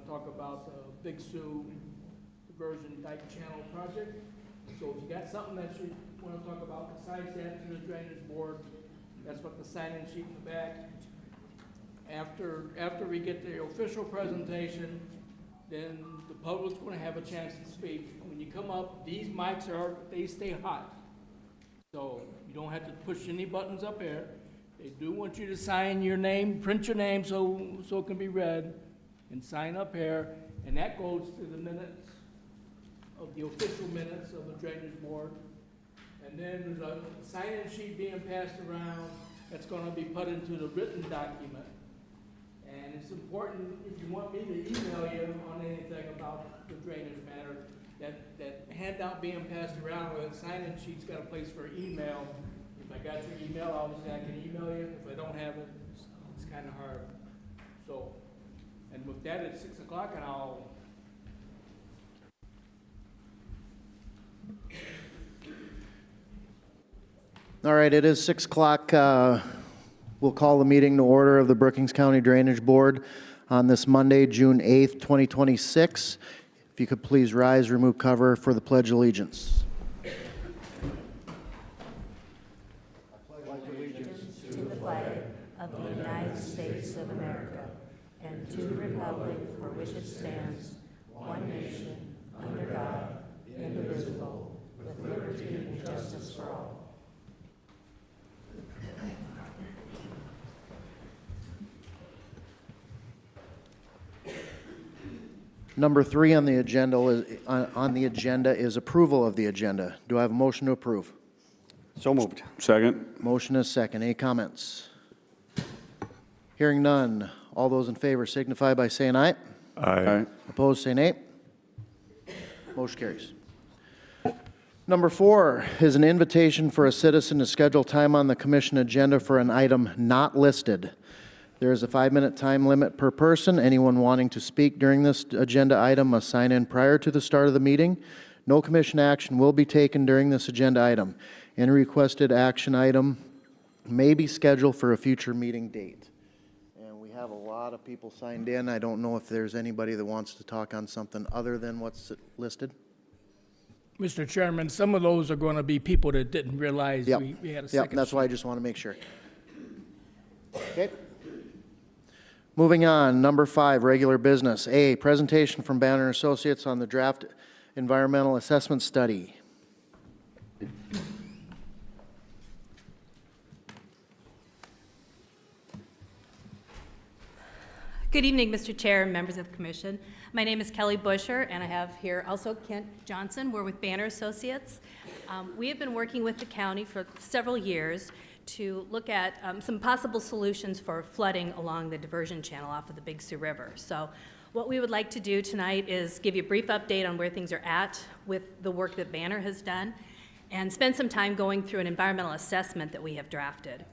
want to talk about the Big Sioux Diversion Dike Channel project. So if you got something that you want to talk about besides that to the drainage board, that's what the sign-in sheet in the back. After we get the official presentation, then the public's going to have a chance to speak. When you come up, these mics they stay hot. So you don't have to push any buttons up there. They do want you to sign your name, print your name so it can be read, and sign up here, and that goes to the minutes of the official minutes of the drainage board. And then there's a sign-in sheet being passed around that's going to be put into the written document. And it's important, if you want me to email you on anything about the drainage matter, that handout being passed around with sign-in sheet's got a place for email. If I got your email, obviously I can email you. If I don't have it, it's kind of hard. So, and with that, it's 6 o'clock, and I'll. All right, it is 6 o'clock. We'll call the meeting to order of the Brookings County Drainage Board on this Monday, June 8th, 2026. If you could please rise, remove cover for the Pledge of Allegiance. To the flag of the United States of America and to the republic for which it stands, one nation, under God, indivisible, with liberty and justice for all. Number 3 on the agenda is approval of the agenda. Do I have a motion to approve? So moved. Second. Motion is second. Any comments? Hearing none. All those in favor signify by saying aye. Aye. Opposed, say nay. Motion carries. Number 4 is an invitation for a citizen to schedule time on the commission agenda for an item not listed. There is a 5-minute time limit per person. Anyone wanting to speak during this agenda item must sign in prior to the start of the meeting. No commission action will be taken during this agenda item. Any requested action item may be scheduled for a future meeting date. And we have a lot of people signed in. I don't know if there's anybody that wants to talk on something other than what's listed. Mr. Chairman, some of those are going to be people that didn't realize Yep. we had a Yep, second. that's why I just want to make sure. Okay. Moving on, number 5, regular business. A, presentation from Banner Associates on the draft environmental assessment study. Good evening, Mr. Chair and members of the Commission. My name is Kelly Busher, and I have here also Kent Johnson. We're with Banner Associates. We have been working with the county for several years to look at some possible solutions for flooding along the diversion channel off of the Big Sioux River. So what we would like to do tonight is give you a brief update on where things are at with the work that Banner has done and spend some time going through an environmental assessment that we have drafted.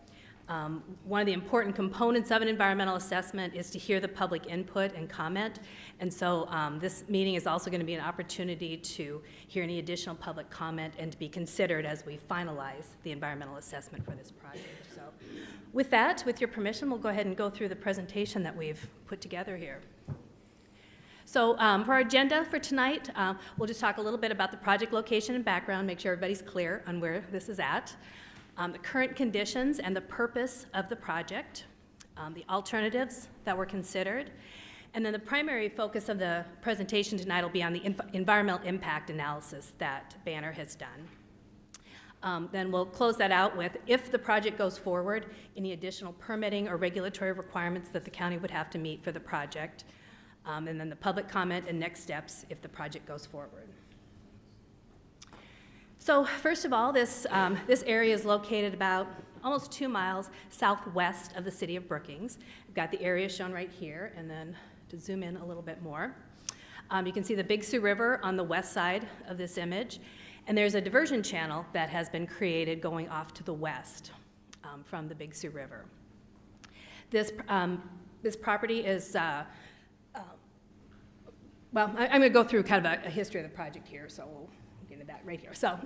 One of the important components of an environmental assessment is to hear the public input and comment. And so this meeting is also going to be an opportunity to hear any additional public comment and to be considered as we finalize the environmental assessment for this project. So with that, with your permission, we'll go ahead and go through the presentation that we've put together here. So for our agenda for tonight, we'll just talk a little bit about the project location and background, make sure everybody's clear on where this is at. The current conditions and the purpose of the project, the alternatives that were considered, and then the primary focus of the presentation tonight will be on the environmental impact analysis that Banner has done. Then we'll close that out with, if the project goes forward, any additional permitting or regulatory requirements that the county would have to meet for the project, and then the public comment and next steps if the project goes forward. So first of all, this area is located about almost 2 miles southwest of the city of Brookings. We've got the area shown right here, and then to zoom in a little bit more. You can see the Big Sioux River on the west side of this image, and there's a diversion channel that has been created going off to the west from the Big Sioux River. This property is, well, I'm going to go through kind of a history of the project here, so we'll get into that right here. So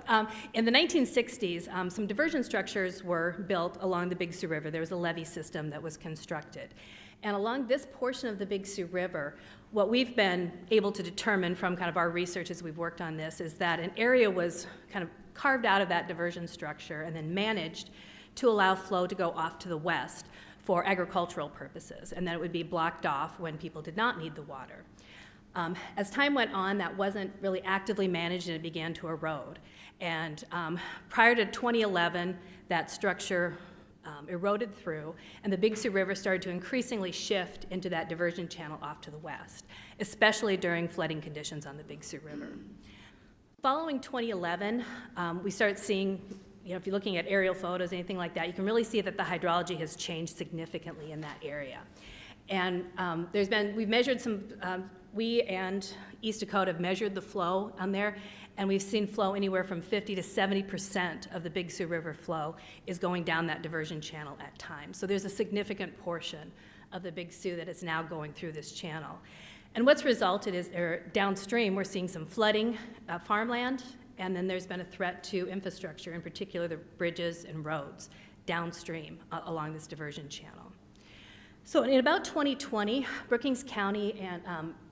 in the 1960s, some diversion structures were built along the Big Sioux River. There was a levee system that was constructed. And along this portion of the Big Sioux River, what we've been able to determine from kind of our research as we've worked on this is that an area was kind of carved out of that diversion structure and then managed to allow flow to go off to the west for agricultural purposes, and then it would be blocked off when people did not need the water. As time went on, that wasn't really actively managed and it began to erode. And prior to 2011, that structure eroded through, and the Big Sioux River started to increasingly shift into that diversion channel off to the west, especially during flooding conditions on the Big Sioux River. Following 2011, we started seeing, if you're looking at aerial photos, anything like that, you can really see that the hydrology has changed significantly in that area. And we've measured some, we and East Dakota have measured the flow on there, and we've seen flow anywhere from 50 to 70% of the Big Sioux River flow is going down that diversion channel at times. So there's a significant portion of the Big Sioux that is now going through this channel. And what's resulted is downstream, we're seeing some flooding, farmland, and then there's been a threat to infrastructure, in particular the bridges and roads downstream along this diversion channel. So in about 2020, Brookings County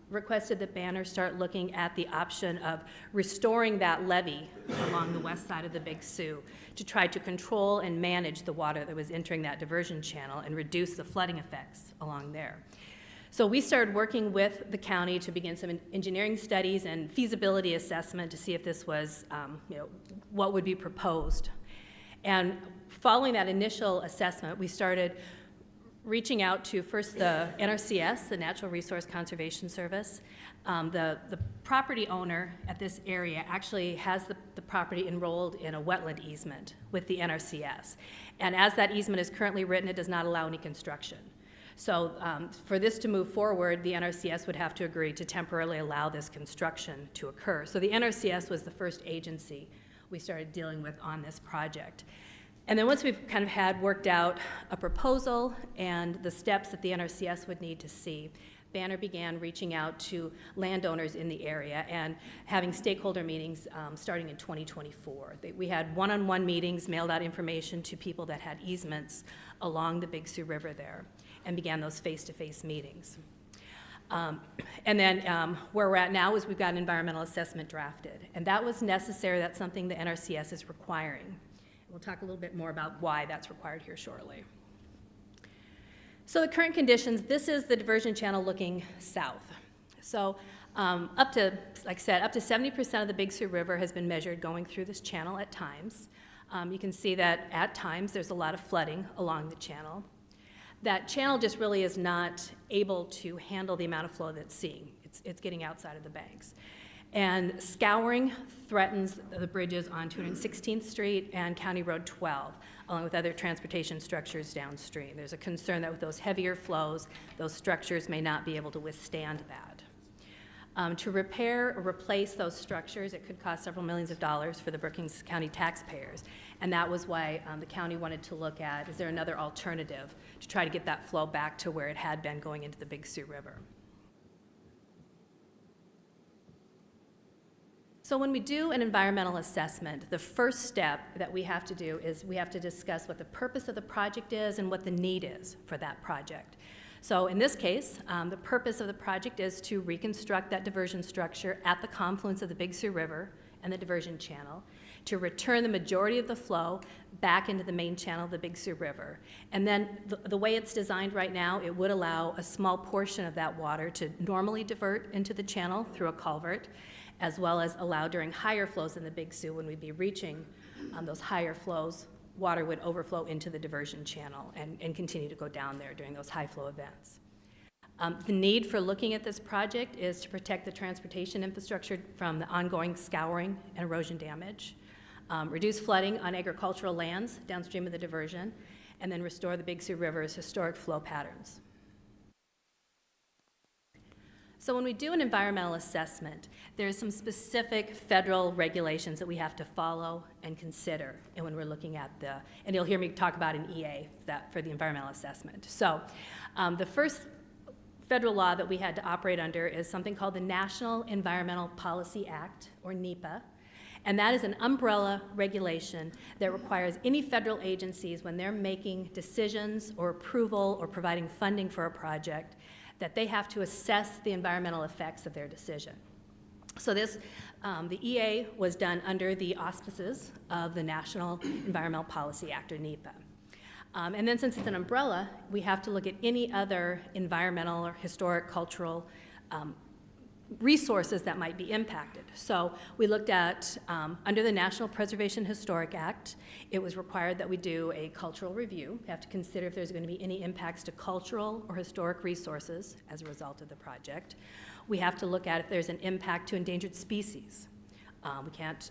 requested that Banner start looking at the option of restoring that levee along the west side of the Big Sioux to try to control and manage the water that was entering that diversion channel and reduce the flooding effects along there. So we started working with the county to begin some engineering studies and feasibility assessment to see if this was, what would be proposed. And following that initial assessment, we started reaching out to first the NRCS, the Natural Resource Conservation Service. The property owner at this area actually has the property enrolled in a wetland easement with the NRCS. And as that easement is currently written, it does not allow any construction. So for this to move forward, the NRCS would have to agree to temporarily allow this construction to occur. So the NRCS was the first agency we started dealing with on this project. And then once we've kind of had worked out a proposal and the steps that the NRCS would need to see, Banner began reaching out to landowners in the area and having stakeholder meetings starting in 2024. We had one-on-one meetings, mailed out information to people that had easements along the Big Sioux River there, and began those face-to-face meetings. And then where we're at now is we've got an environmental assessment drafted, and that was necessary. That's something the NRCS is requiring. We'll talk a little bit more about why that's required here shortly. So the current conditions, this is the diversion channel looking south. So up to, like I said, up to 70% of the Big Sioux River has been measured going through this channel at times. You can see that at times there's a lot of flooding along the channel. That channel just really is not able to handle the amount of flow that's seeing. It's getting outside of the banks. And scouring threatens the bridges on 216th Street and County Road 12, along with other transportation structures downstream. There's a concern that with those heavier flows, those structures may not be able to withstand that. To repair or replace those structures, it could cost several millions of dollars for the Brookings County taxpayers. And that was why the county wanted to look at, is there another alternative to try to get that flow back to where it had been going into the Big Sioux River. So when we do an environmental assessment, the first step that we have to do is we have to discuss what the purpose of the project is and what the need is for that project. So in this case, the purpose of the project is to reconstruct that diversion structure at the confluence of the Big Sioux River and the diversion channel, to return the majority of the flow back into the main channel of the Big Sioux River. And then the way it's designed right now, it would allow a small portion of that water to normally divert into the channel through a culvert, as well as allow during higher flows in the Big Sioux, when we'd be reaching those higher flows, water would overflow into the diversion channel and continue to go down there during those high flow events. The need for looking at this project is to protect the transportation infrastructure from the ongoing scouring and erosion damage, reduce flooding on agricultural lands downstream of the diversion, and then restore the Big Sioux River's historic flow patterns. So when we do an environmental assessment, there's some specific federal regulations that we have to follow and consider, and when we're looking at and you'll hear me talk about an EA for the environmental assessment. So the first federal law that we had to operate under is something called the National Environmental Policy Act, or NEPA, And that is an umbrella regulation that requires any federal agencies, when they're making decisions or approval or providing funding for a project, that they have to assess the environmental effects of their decision. So this, the EA was done under the auspices of the National Environmental Policy Act, or NEPA. And then since it's an umbrella, we have to look at any other environmental or historic, cultural resources that might be impacted. So we looked at, under the National Preservation Historic Act, it was required that we do a cultural review. We have to consider if there's going to be any impacts to cultural or historic resources as a result of the project. We have to look at if there's an impact to endangered species. We can't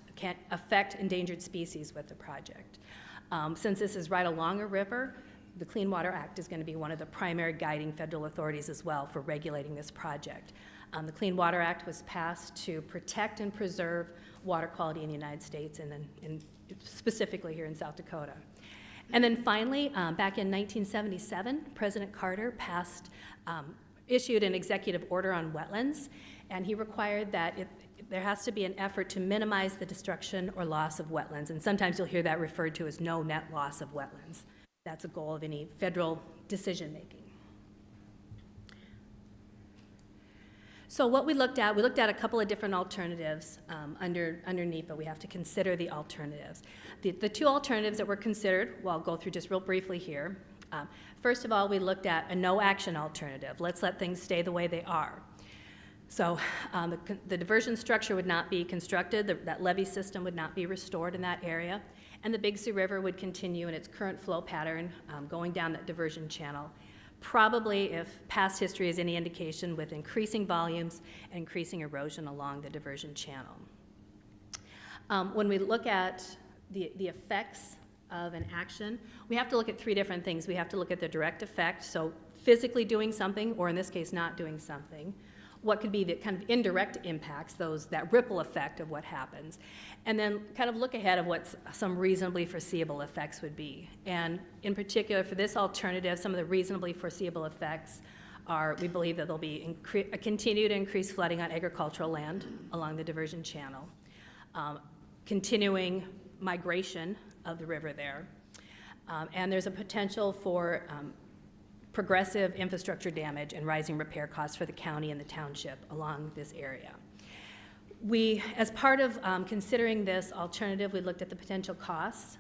affect endangered species with the project. Since this is right along a river, the Clean Water Act is going to be one of the primary guiding federal authorities as well for regulating this project. The Clean Water Act was passed to protect and preserve water quality in the United States, and then specifically here in South Dakota. And then finally, back in 1977, President Carter issued an executive order on wetlands, and he required that there has to be an effort to minimize the destruction or loss of wetlands, and sometimes you'll hear that referred to as no net loss of wetlands. That's a goal of any federal decision-making. So what we looked at a couple of different alternatives under NEPA. We have to consider the alternatives. The two alternatives that were considered, well, I'll go through just real briefly here. First of all, we looked at a no-action alternative. Let's let things stay the way they are. So the diversion structure would not be constructed, that levee system would not be restored in that area, and the Big Sioux River would continue in its current flow pattern going down that diversion channel. Probably, if past history is any indication, with increasing volumes and increasing erosion along the diversion channel. When we look at the effects of an action, we have to look at three different things. We have to look at the direct effect, so physically doing something, or in this case, not doing something. What could be the kind of indirect impacts, that ripple effect of what happens, and then kind of look ahead of what some reasonably foreseeable effects would be. And in particular, for this alternative, some of the reasonably foreseeable effects are, we believe that there'll be a continued increased flooding on agricultural land along the diversion channel, continuing migration of the river there, and there's a potential for progressive infrastructure damage and rising repair costs for the county and the township along this area. We, as part of considering this alternative, we looked at the potential costs,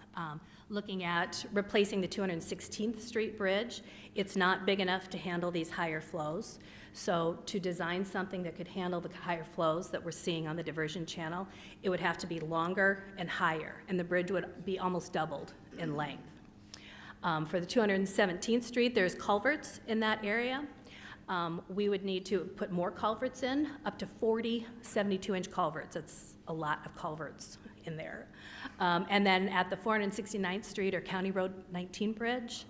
looking at replacing the 216th Street Bridge. It's not big enough to handle these higher flows. So to design something that could handle the higher flows that we're seeing on the diversion channel, it would have to be longer and higher, and the bridge would be almost doubled in length. For the 217th Street, there's culverts in that area. We would need to put more culverts in, up to 40 72-inch culverts. That's a lot of culverts in there. And then at the 469th Street or County Road 19 bridge,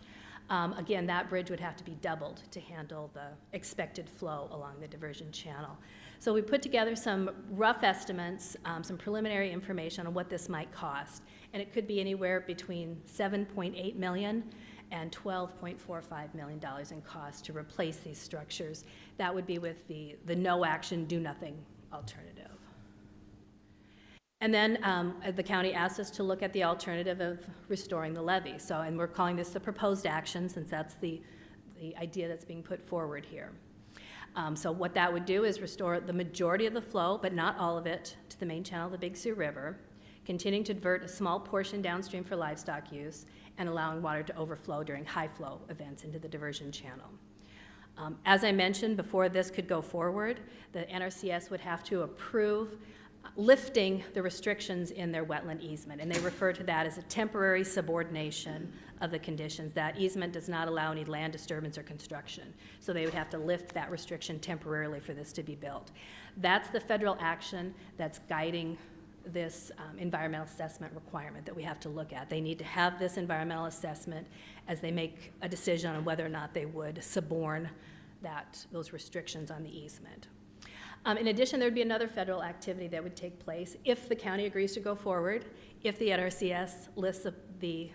again, that bridge would have to be doubled to handle the expected flow along the diversion channel. So we put together some rough estimates, some preliminary information on what this might cost. And it could be anywhere between $7.8 million and $12.45 million in cost to replace these structures. That would be with the no action, do nothing alternative. And then the county asked us to look at the alternative of restoring the levee. So, and we're calling this the proposed action, since that's the idea that's being put forward here. So what that would do is restore the majority of the flow, but not all of it, to the main channel of the Big Sioux River, continuing to divert a small portion downstream for livestock use, and allowing water to overflow during high flow events into the diversion channel. As I mentioned, before this could go forward, the NRCS would have to approve lifting the restrictions in their wetland easement, and they refer to that as a temporary subordination of the conditions. That easement does not allow any land disturbance or construction, so they would have to lift that restriction temporarily for this to be built. That's the federal action that's guiding this environmental assessment requirement that we have to look at. They need to have this environmental assessment as they make a decision on whether or not they would suborn those restrictions on the easement. In addition, there would be another federal activity that would take place if the county agrees to go forward, if the NRCS lifts the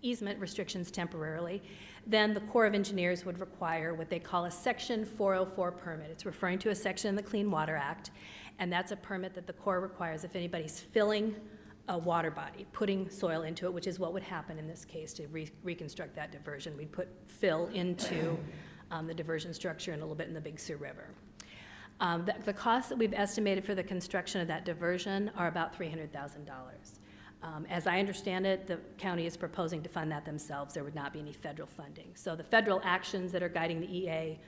easement restrictions temporarily, then the Corps of Engineers would require what they call a Section 404 permit. It's referring to a section in the Clean Water Act, And that's a permit that the Corps requires if anybody's filling a water body, putting soil into it, which is what would happen in this case to reconstruct that diversion. We'd put fill into the diversion structure and a little bit in the Big Sioux River. The costs that we've estimated for the construction of that diversion are about $300,000. As I understand it, the county is proposing to fund that themselves. There would not be any federal funding. So the federal actions that are guiding the EA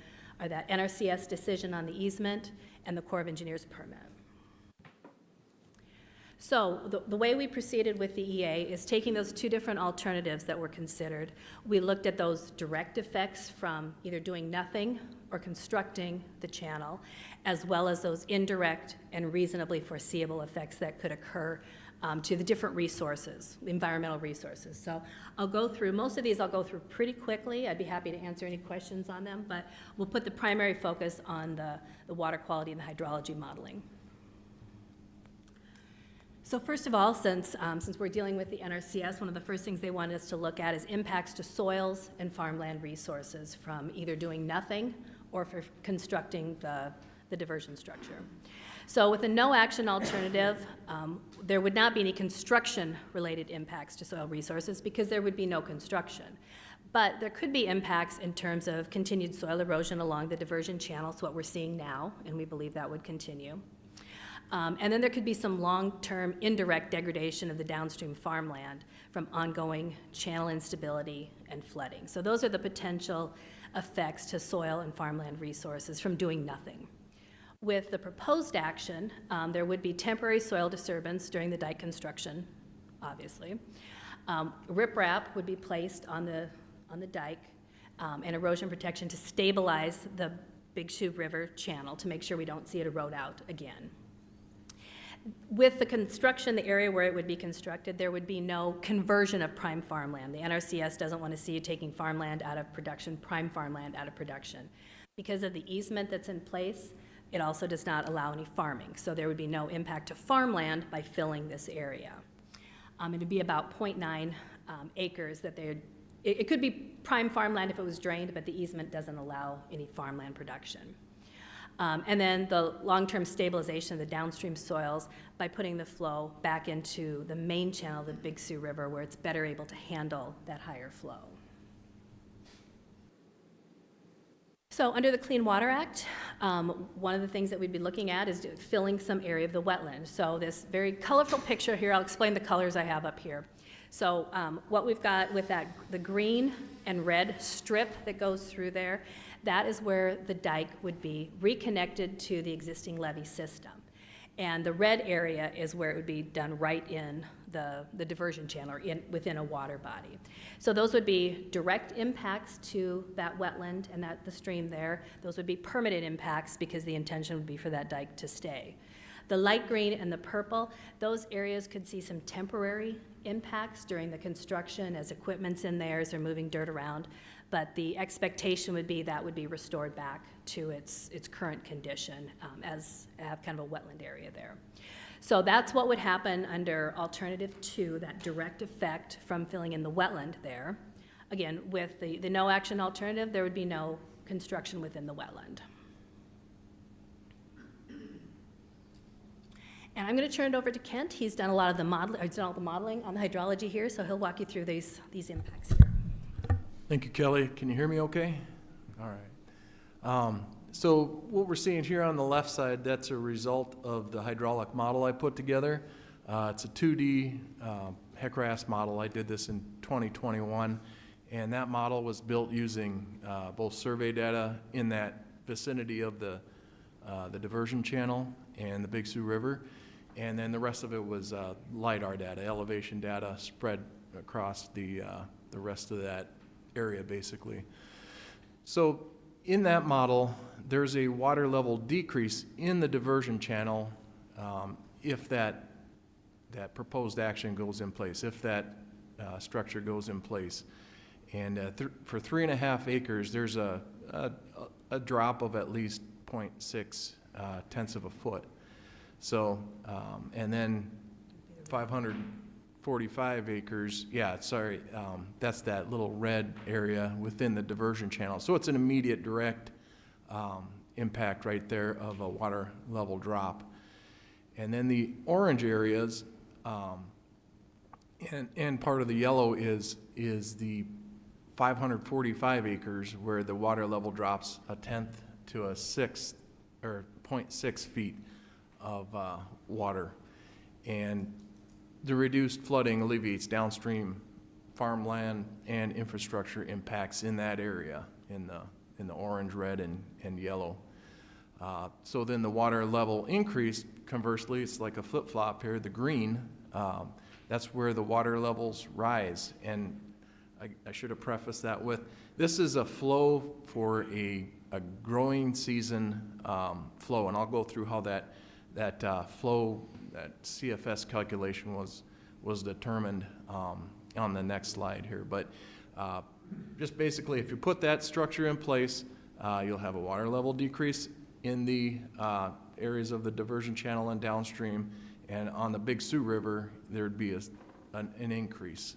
are that NRCS decision on the easement and the Corps of Engineers permit. So the way we proceeded with the EA is taking those two different alternatives that were considered. We looked at those direct effects from either doing nothing or constructing the channel, as well as those indirect and reasonably foreseeable effects that could occur to the different resources, environmental resources. So I'll go through, most of these I'll go through pretty quickly. I'd be happy to answer any questions on them, but we'll put the primary focus on the water quality and the hydrology modeling. So first of all, since we're dealing with the NRCS, one of the first things they wanted us to look at is impacts to soils and farmland resources from either doing nothing or for constructing the diversion structure. So with a no-action alternative, there would not be any construction-related impacts to soil resources because there would be no construction. But there could be impacts in terms of continued soil erosion along the diversion channels, what we're seeing now, and we believe that would continue. And then there could be some long-term indirect degradation of the downstream farmland from ongoing channel instability and flooding. So those are the potential effects to soil and farmland resources from doing nothing. With the proposed action, there would be temporary soil disturbance during the dike construction, obviously. Riprap would be placed on the dike and erosion protection to stabilize the Big Sioux River channel to make sure we don't see it erode out again. With the construction, the area where it would be constructed, there would be no conversion of prime farmland. The NRCS doesn't want to see you taking farmland out of production, prime farmland out of production. Because of the easement that's in place, it also does not allow any farming. So there would be no impact to farmland by filling this area. It would be about 0.9 acres that it could be prime farmland if it was drained, but the easement doesn't allow any farmland production. And then the long-term stabilization of the downstream soils by putting the flow back into the main channel of the Big Sioux River where it's better able to handle that higher flow. So under the Clean Water Act, one of the things that we'd be looking at is filling some area of the wetland. So this very colorful picture here, I'll explain the colors I have up here. So what we've got with the green and red strip that goes through there, that is where the dike would be reconnected to the existing levee system. And the red area is where it would be done right in the diversion channel or within a water body. So those would be direct impacts to that wetland and the stream there. Those would be permitted impacts because the intention would be for that dike to stay. The light green and the purple, those areas could see some temporary impacts during the construction as equipment's in there, as they're moving dirt around. But the expectation would be that would be restored back to its current condition as kind of a wetland area there. So that's what would happen under Alternative 2, that direct effect from filling in the wetland there. Again, with the no action alternative, there would be no construction within the wetland. And I'm going to turn it over to Kent. He's done a lot of the modeling on the hydrology here, so he'll walk you through these impacts here. Thank you, Kelly. Can you hear me okay? All right. So what we're seeing here on the left side, that's a result of the hydraulic model I put together. It's a 2D HECRAS model. I did this in 2021, and that model was built using both survey data in that vicinity of the diversion channel and the Big Sioux River, and then the rest of it was LiDAR data, elevation data spread across the rest of that area, basically. So in that model, there's a water level decrease in the diversion channel if that proposed action goes in place, if that structure goes in place. And for 3.5 acres, there's a drop of at least 0.6 tenths of a foot. So, and then 545 acres, that's that little red area within the diversion channel. So it's an immediate direct impact right there of a water level drop. And then the orange areas, and part of the yellow is the 545 acres where the water level drops 1/10 to 1/6 or 0.6 feet of water. And the reduced flooding alleviates downstream farmland and infrastructure impacts in that area, in the orange, red, and yellow. So then the water level increase, conversely, it's like a flip-flop here, the green, that's where the water levels rise. And I should have prefaced that with, this is a flow for a growing season flow, and I'll go through how that flow, that CFS calculation was determined on the next slide here. But just basically, if you put that structure in place, you'll have a water level decrease in the areas of the diversion channel and downstream, and on the Big Sioux River, there'd be an increase.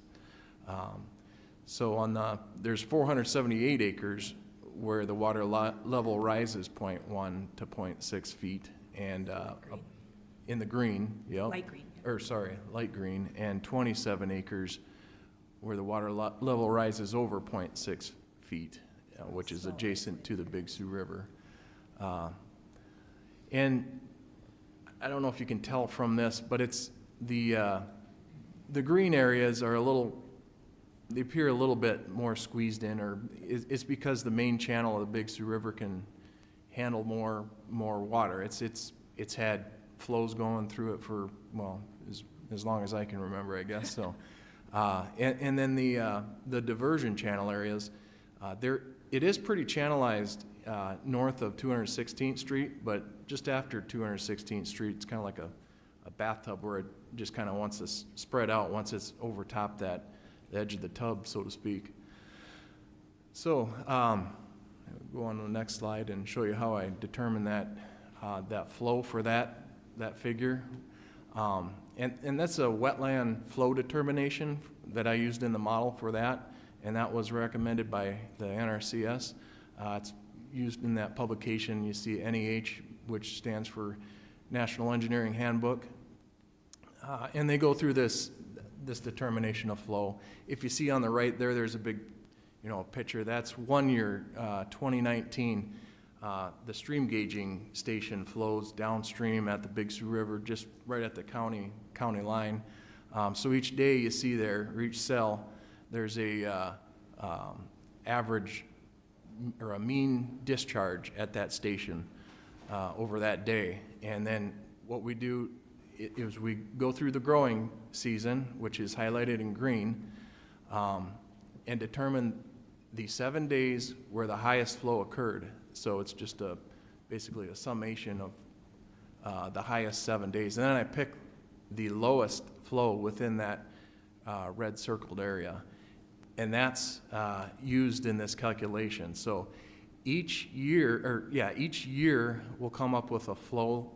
So there's 478 acres where the water level rises 0.1 to 0.6 feet, and in the green, yep. Light green. Or sorry, light green, and 27 acres where the water level rises over 0.6 feet, which is adjacent to the Big Sioux River. And I don't know if you can tell from this, but it's the green areas are they appear a little bit more squeezed in, or it's because the main channel of the Big Sioux River can handle more water. It's had flows going through it for, well, as long as I can remember, I guess. So, and then the diversion channel areas, it is pretty channelized north of 216th Street, but just after 216th Street, it's kind of like a bathtub where it just kind of wants to spread out once it's overtopped the edge of the tub, so to speak. So, I'll go on to the next slide and show you how I determine that flow for that figure. And that's a wetland flow determination that I used in the model for that, and that was recommended by the NRCS. It's used in that publication. You see NEH, which stands for National Engineering Handbook, and they go through this determination of flow. If you see on the right there's a big, picture. That's 1 year, 2019. The stream gauging station flows downstream at the Big Sioux River, just right at the county line. So each day you see there, or each cell, there's a average or a mean discharge at that station over that day. And then what we do is we go through the growing season, which is highlighted in green, and determine the 7 days where the highest flow occurred. So it's just basically a summation of the highest 7 days. And then I pick the lowest flow within that red circled area. And that's used in this calculation. So each year we'll come up with a flow,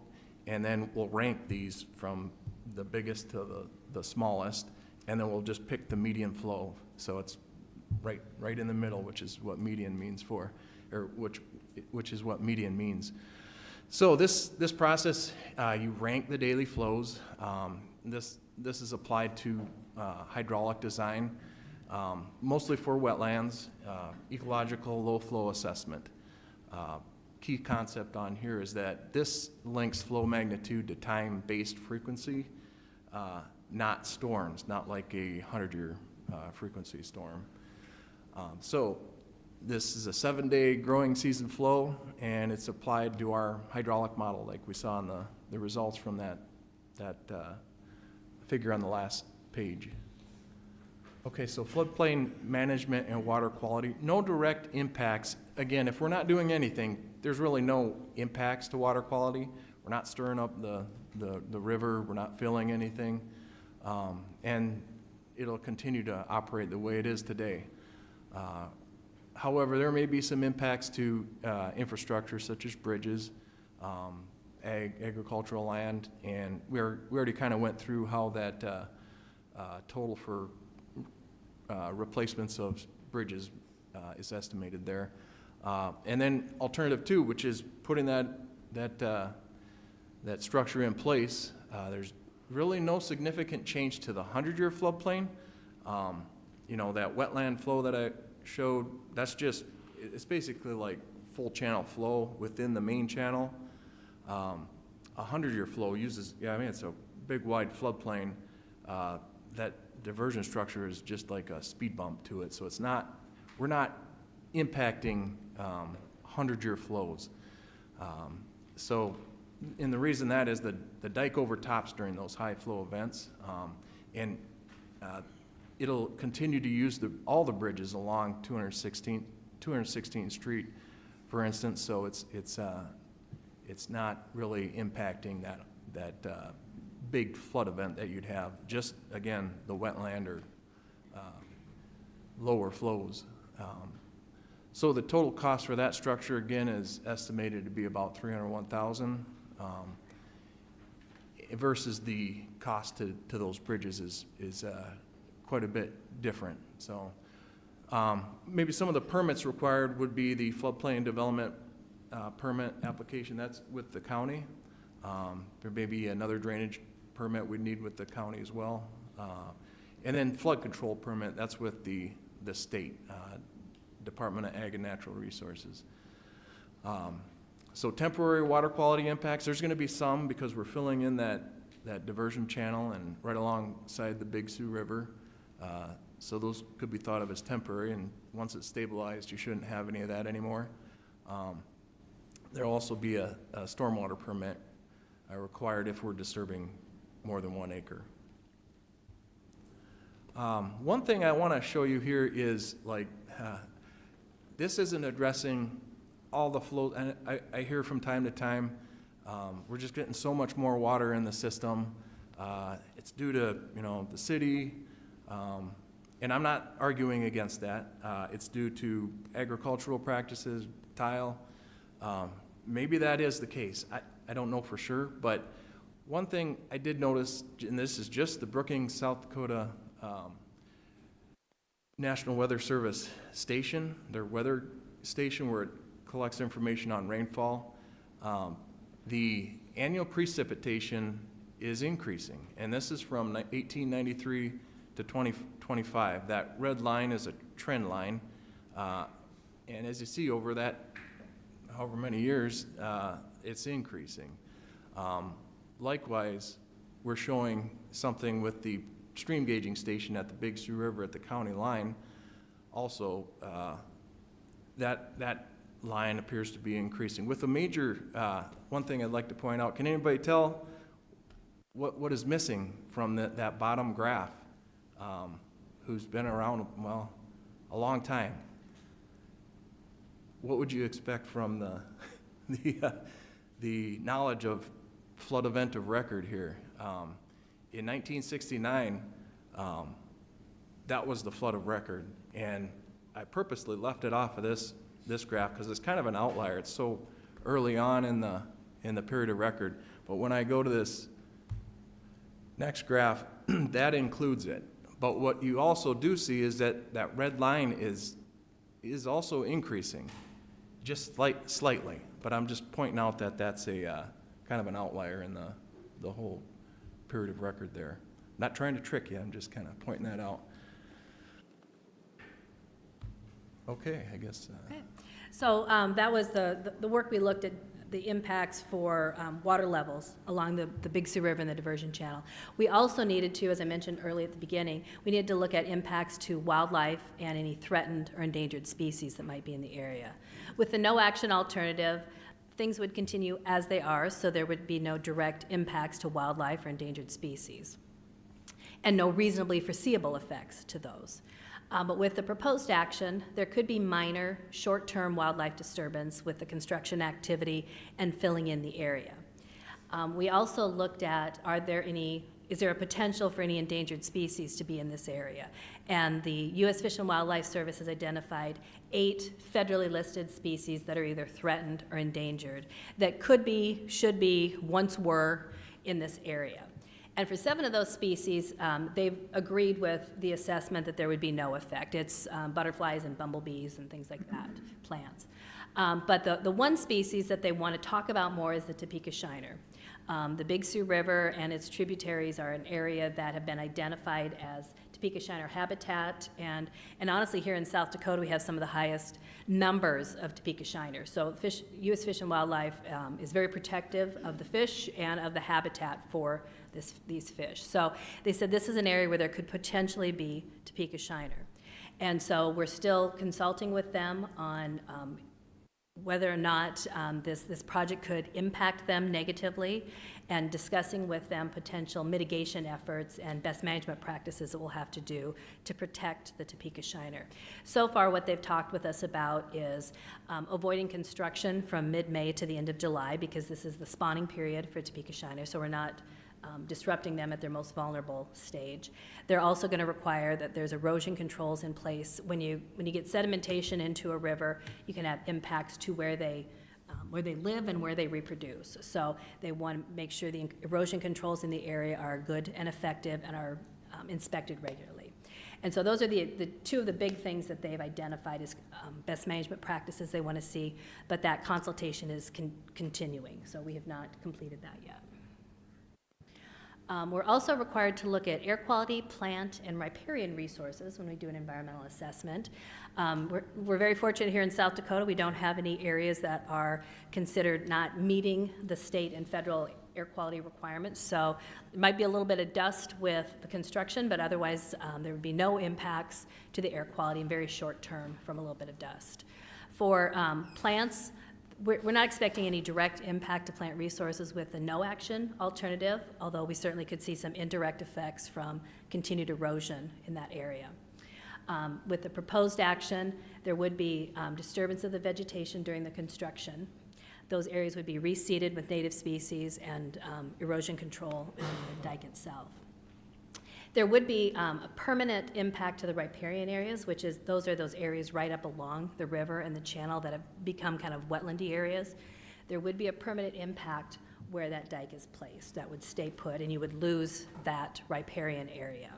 and then we'll rank these from the biggest to the smallest, and then we'll just pick the median flow. So it's right in the middle, which is what median means for, or which is what median means. So this process, you rank the daily flows. This is applied to hydraulic design, mostly for wetlands, ecological low flow assessment. Key concept on here is that this links flow magnitude to time-based frequency, not storms, not like a 100-year frequency storm. So this is a 7-day growing season flow, and it's applied to our hydraulic model like we saw in the results from that figure on the last page. Okay, so floodplain management and water quality, no direct impacts. Again, if we're not doing anything, there's really no impacts to water quality. We're not stirring up the river, we're not filling anything, and it'll continue to operate the way it is today. However, there may be some impacts to infrastructure such as bridges, agricultural land, and we already kind of went through how that total for replacements of bridges is estimated there. And then alternative two, which is putting that that structure in place. There's really no significant change to the 100-year floodplain. You know, that wetland flow that I showed, it's basically like full channel flow within the main channel. A 100-year flow uses, it's a big wide floodplain. That diversion structure is just like a speed bump to it. So we're not impacting 100-year flows. And the reason that is the dike overtops during those high flow events, and it'll continue to use all the bridges along 216th Street, for instance. So it's not really impacting that big flood event that you'd have. Just again, the wetland or lower flows. So the total cost for that structure again is estimated to be about $301,000. Versus the cost to those bridges is quite a bit different. So maybe some of the permits required would be the floodplain development permit application. That's with the county. There may be another drainage permit we'd need with the county as well. And then flood control permit, that's with the state, Department of Ag and Natural Resources. So temporary water quality impacts, there's going to be some because we're filling in that diversion channel and right alongside the Big Sioux River. So those could be thought of as temporary, and once it's stabilized, you shouldn't have any of that anymore. There'll also be a stormwater permit required if we're disturbing more than 1 acre. One thing I want to show you here is this isn't addressing all the flow, and I hear from time to time, we're just getting so much more water in the system. It's due to, the city, and I'm not arguing against that. It's due to agricultural practices, tile. Maybe that is the case. I don't know for sure, but one thing I did notice, and this is just the Brookings, South Dakota National Weather Service station, their weather station where it collects information on rainfall. The annual precipitation is increasing, and this is from 1893 to 2025. That red line is a trend line, and as you see over that however many years, it's increasing. Likewise, we're showing something with the stream gauging station at the Big Sioux River at the county line. Also, that line appears to be increasing. With a major, one thing I'd like to point out, can anybody tell what is missing from that bottom graph, who's been around, well, a long time? What would you expect from the knowledge of flood event of record here? In 1969, that was the flood of record, and I purposely left it off of this graph because it's kind of an outlier. It's so early on in the period of record. But when I go to this next graph, that includes it. But what you also do see is that red line is also increasing, just slightly. But I'm just pointing out that that's a kind of an outlier in the whole period of record there. Not trying to trick you, I'm just kind of pointing that out. Okay, I guess. Okay. So that was the work we looked at, the impacts for water levels along the Big Sioux River and the diversion channel. We also needed to, as I mentioned early at the beginning, we needed to look at impacts to wildlife and any threatened or endangered species that might be in the area. With the no action alternative, things would continue as they are, so there would be no direct impacts to wildlife or endangered species, and no reasonably foreseeable effects to those. But with the proposed action, there could be minor, short-term wildlife disturbance with the construction activity and filling in the area. We also looked at, is there a potential for any endangered species to be in this area? And the U.S. Fish and Wildlife Service has identified 8 federally listed species that are either threatened or endangered that could be, should be, once were in this area. And for 7 of those species, they've agreed with the assessment that there would be no effect. It's butterflies and bumblebees and things like that, plants. But the one species that they want to talk about more is the Topeka shiner. The Big Sioux River and its tributaries are an area that have been identified as Topeka Shiner habitat, and honestly, here in South Dakota, we have some of the highest numbers of Topeka Shiners. So U.S. Fish and Wildlife is very protective of the fish and of the habitat for these fish. So they said this is an area where there could potentially be Topeka Shiner. And so we're still consulting with them on whether or not this project could impact them negatively, and discussing with them potential mitigation efforts and best management practices that we'll have to do to protect the Topeka Shiner. So far, what they've talked with us about is avoiding construction from mid-May to the end of July, because this is the spawning period for Topeka Shiner, so we're not disrupting them at their most vulnerable stage. They're also going to require that there's erosion controls in place. When you get sedimentation into a river, you can have impacts to where they live and where they reproduce. So they want to make sure the erosion controls in the area are good and effective and are inspected regularly. And so those are the two of the big things that they've identified as best management practices they want to see, but that consultation is continuing, so we have not completed that yet. We're also required to look at air quality, plant, and riparian resources when we do an environmental assessment. We're very fortunate here in South Dakota. We don't have any areas that are considered not meeting the state and federal air quality requirements. So there might be a little bit of dust with the construction, but otherwise there would be no impacts to the air quality in very short term from a little bit of dust. For plants, we're not expecting any direct impact to plant resources with the no-action alternative, although we certainly could see some indirect effects from continued erosion in that area. With the proposed action, there would be disturbance of the vegetation during the construction. Those areas would be reseeded with native species and erosion control on the dike itself. There would be a permanent impact to the riparian areas, which is those areas right up along the river and the channel that have become kind of wetlandy areas. There would be a permanent impact where that dike is placed. That would stay put, and you would lose that riparian area.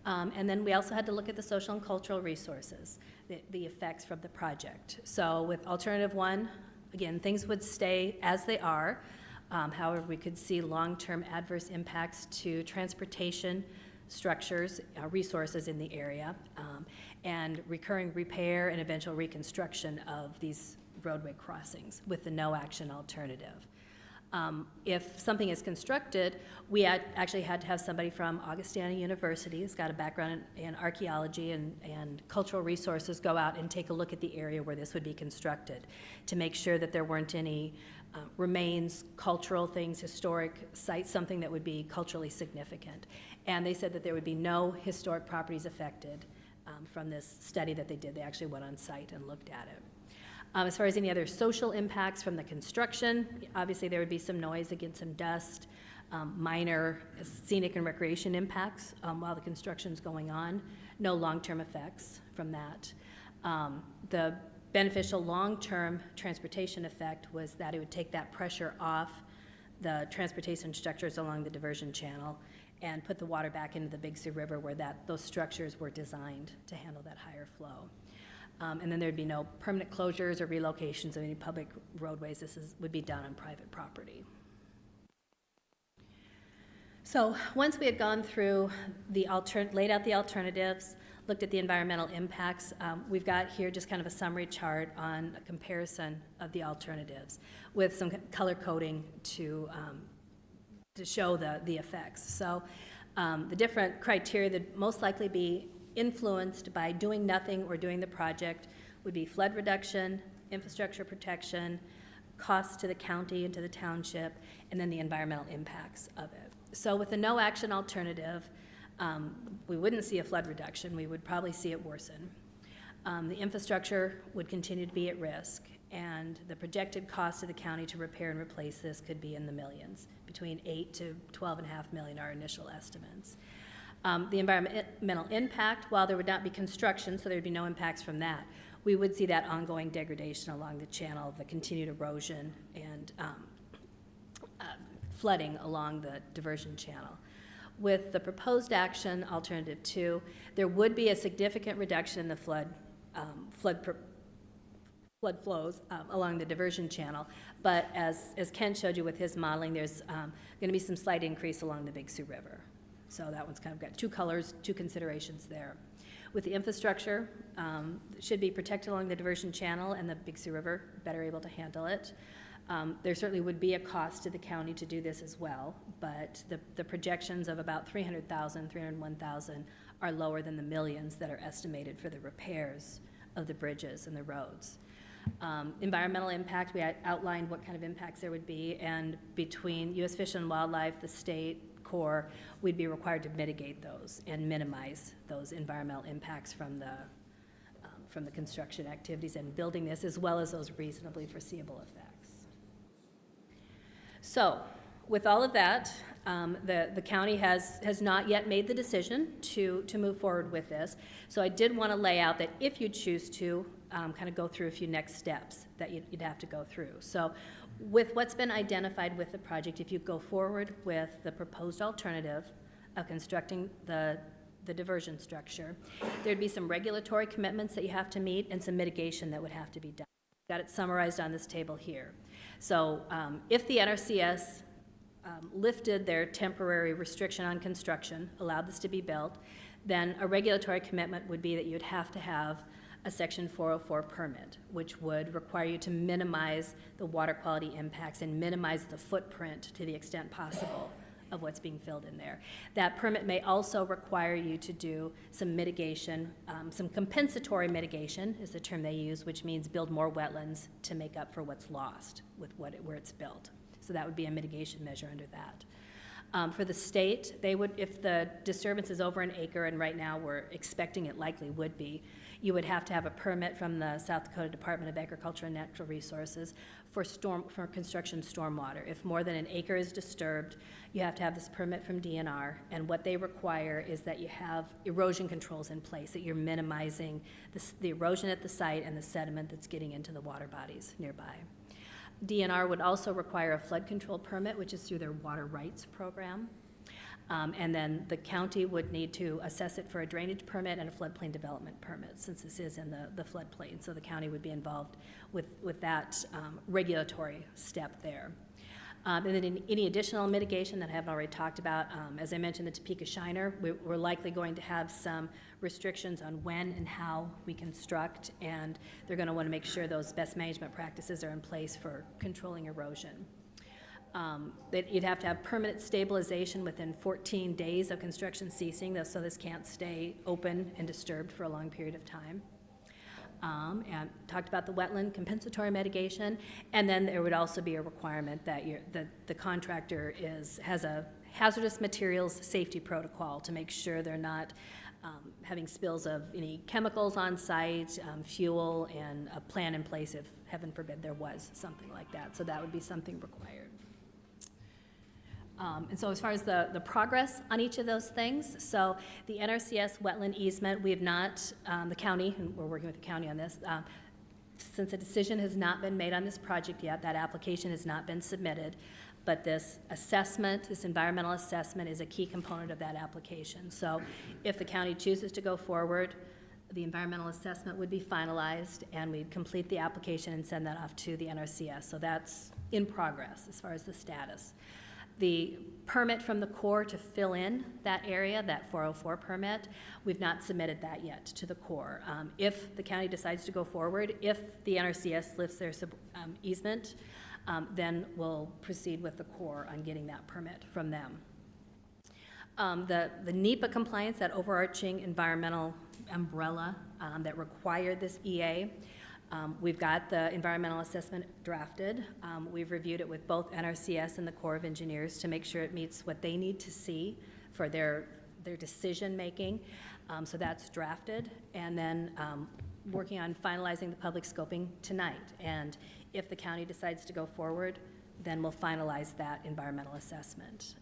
And then we also had to look at the social and cultural resources, the effects from the project. So with alternative one, again, things would stay as they are. However, we could see long-term adverse impacts to transportation structures, resources in the area, and recurring repair and eventual reconstruction of these roadway crossings with the no-action alternative. If something is constructed, we actually had to have somebody from Augustana University who's got a background in archaeology and cultural resources go out and take a look at the area where this would be constructed to make sure that there weren't any remains, cultural things, historic sites, something that would be culturally significant. And they said that there would be no historic properties affected from this study that they did. They actually went on site and looked at it. As far as any other social impacts from the construction, obviously there would be some noise, again, some dust, minor scenic and recreation impacts while the construction's going on. No long-term effects from that. The beneficial long-term transportation effect was that it would take that pressure off the transportation structures along the diversion channel and put the water back into the Big Sioux River where those structures were designed to handle that higher flow. And then there'd be no permanent closures or relocations of any public roadways. This would be done on private property. So once we had gone through laid out the alternatives, looked at the environmental impacts, we've got here just kind of a summary chart on a comparison of the alternatives with some color coding to show the effects. So the different criteria that most likely be influenced by doing nothing or doing the project would be flood reduction, infrastructure protection, costs to the county and to the township, and then the environmental impacts of it. So with the no action alternative, we wouldn't see a flood reduction. We would probably see it worsen. The infrastructure would continue to be at risk, and the projected cost to the county to repair and replace this could be in the millions, between $8 to $12.5 million, our initial estimates. The environmental impact, while there would not be construction, so there would be no impacts from that, we would see that ongoing degradation along the channel, the continued erosion and flooding along the diversion channel. With the proposed action, alternative 2, there would be a significant reduction in the flood flood flows along the diversion channel. But as Ken showed you with his modeling, there's going to be some slight increase along the Big Sioux River. So that one's kind of got two colors, two considerations there. With the infrastructure, it should be protected along the diversion channel and the Big Sioux River, better able to handle it. There certainly would be a cost to the county to do this as well, but the projections of about 300,000, 301,000 are lower than the millions that are estimated for the repairs of the bridges and the roads. Environmental impact, we outlined what kind of impacts there would be, and between U.S. Fish and Wildlife, the state, Corps, we'd be required to mitigate those and minimize those environmental impacts from the construction activities and building this, as well as those reasonably foreseeable effects. So, with all of that, the county has not yet made the decision to move forward with this. So I did want to lay out that if you choose to, kind of go through a few next steps that you'd have to go through. So with what's been identified with the project, if you go forward with the proposed alternative of constructing the diversion structure, there'd be some regulatory commitments that you have to meet and some mitigation that would have to be done. Got it summarized on this table here. So if the NRCS lifted their temporary restriction on construction, allowed this to be built, then a regulatory commitment would be that you'd have to have a Section 404 permit, which would require you to minimize the water quality impacts and minimize the footprint to the extent possible of what's being filled in there. That permit may also require you to do some mitigation, some compensatory mitigation is the term they use, which means build more wetlands to make up for what's lost with where it's built. So that would be a mitigation measure under that. For the state, they would, if the disturbance is over an acre, and right now we're expecting it likely would be, you would have to have a permit from the South Dakota Department of Agriculture and Natural Resources for construction stormwater. If more than an acre is disturbed, you have to have this permit from DNR, and what they require is that you have erosion controls in place, that you're minimizing the erosion at the site and the sediment that's getting into the water bodies nearby. DNR would also require a flood control permit, which is through their water rights program. And then the county would need to assess it for a drainage permit and a floodplain development permit, since this is in the floodplain. So the county would be involved with that regulatory step there. And then any additional mitigation that I haven't already talked about, as I mentioned, the Topeka Shiner, we're likely going to have some restrictions on when and how we construct, and they're going to want to make sure those best management practices are in place for controlling erosion. That you'd have to have permanent stabilization within 14 days of construction ceasing, so this can't stay open and disturbed for a long period of time. And talked about the wetland compensatory mitigation, and then there would also be a requirement that the contractor has a hazardous materials safety protocol to make sure they're not having spills of any chemicals on site, fuel, and a plan in place if, heaven forbid, there was something like that. So that would be something required. And so as far as the progress on each of those things, so the NRCS wetland easement, we have not, the county, and we're working with the county on this, since a decision has not been made on this project yet, that application has not been submitted, but this assessment, this environmental assessment is a key component of that application. So if the county chooses to go forward, the environmental assessment would be finalized, and we'd complete the application and send that off to the NRCS. So that's in progress as far as the status. The permit from the Corps to fill in that area, that 404 permit, we've not submitted that yet to the Corps. If the county decides to go forward, if the NRCS lifts their easement, then we'll proceed with the Corps on getting that permit from them. The NEPA compliance, that overarching environmental umbrella that required this EA, we've got the environmental assessment drafted. We've reviewed it with both NRCS and the Corps of Engineers to make sure it meets what they need to see for their decision making. So that's drafted, and then working on finalizing the public scoping tonight. And if the county decides to go forward, then we'll finalize that environmental assessment.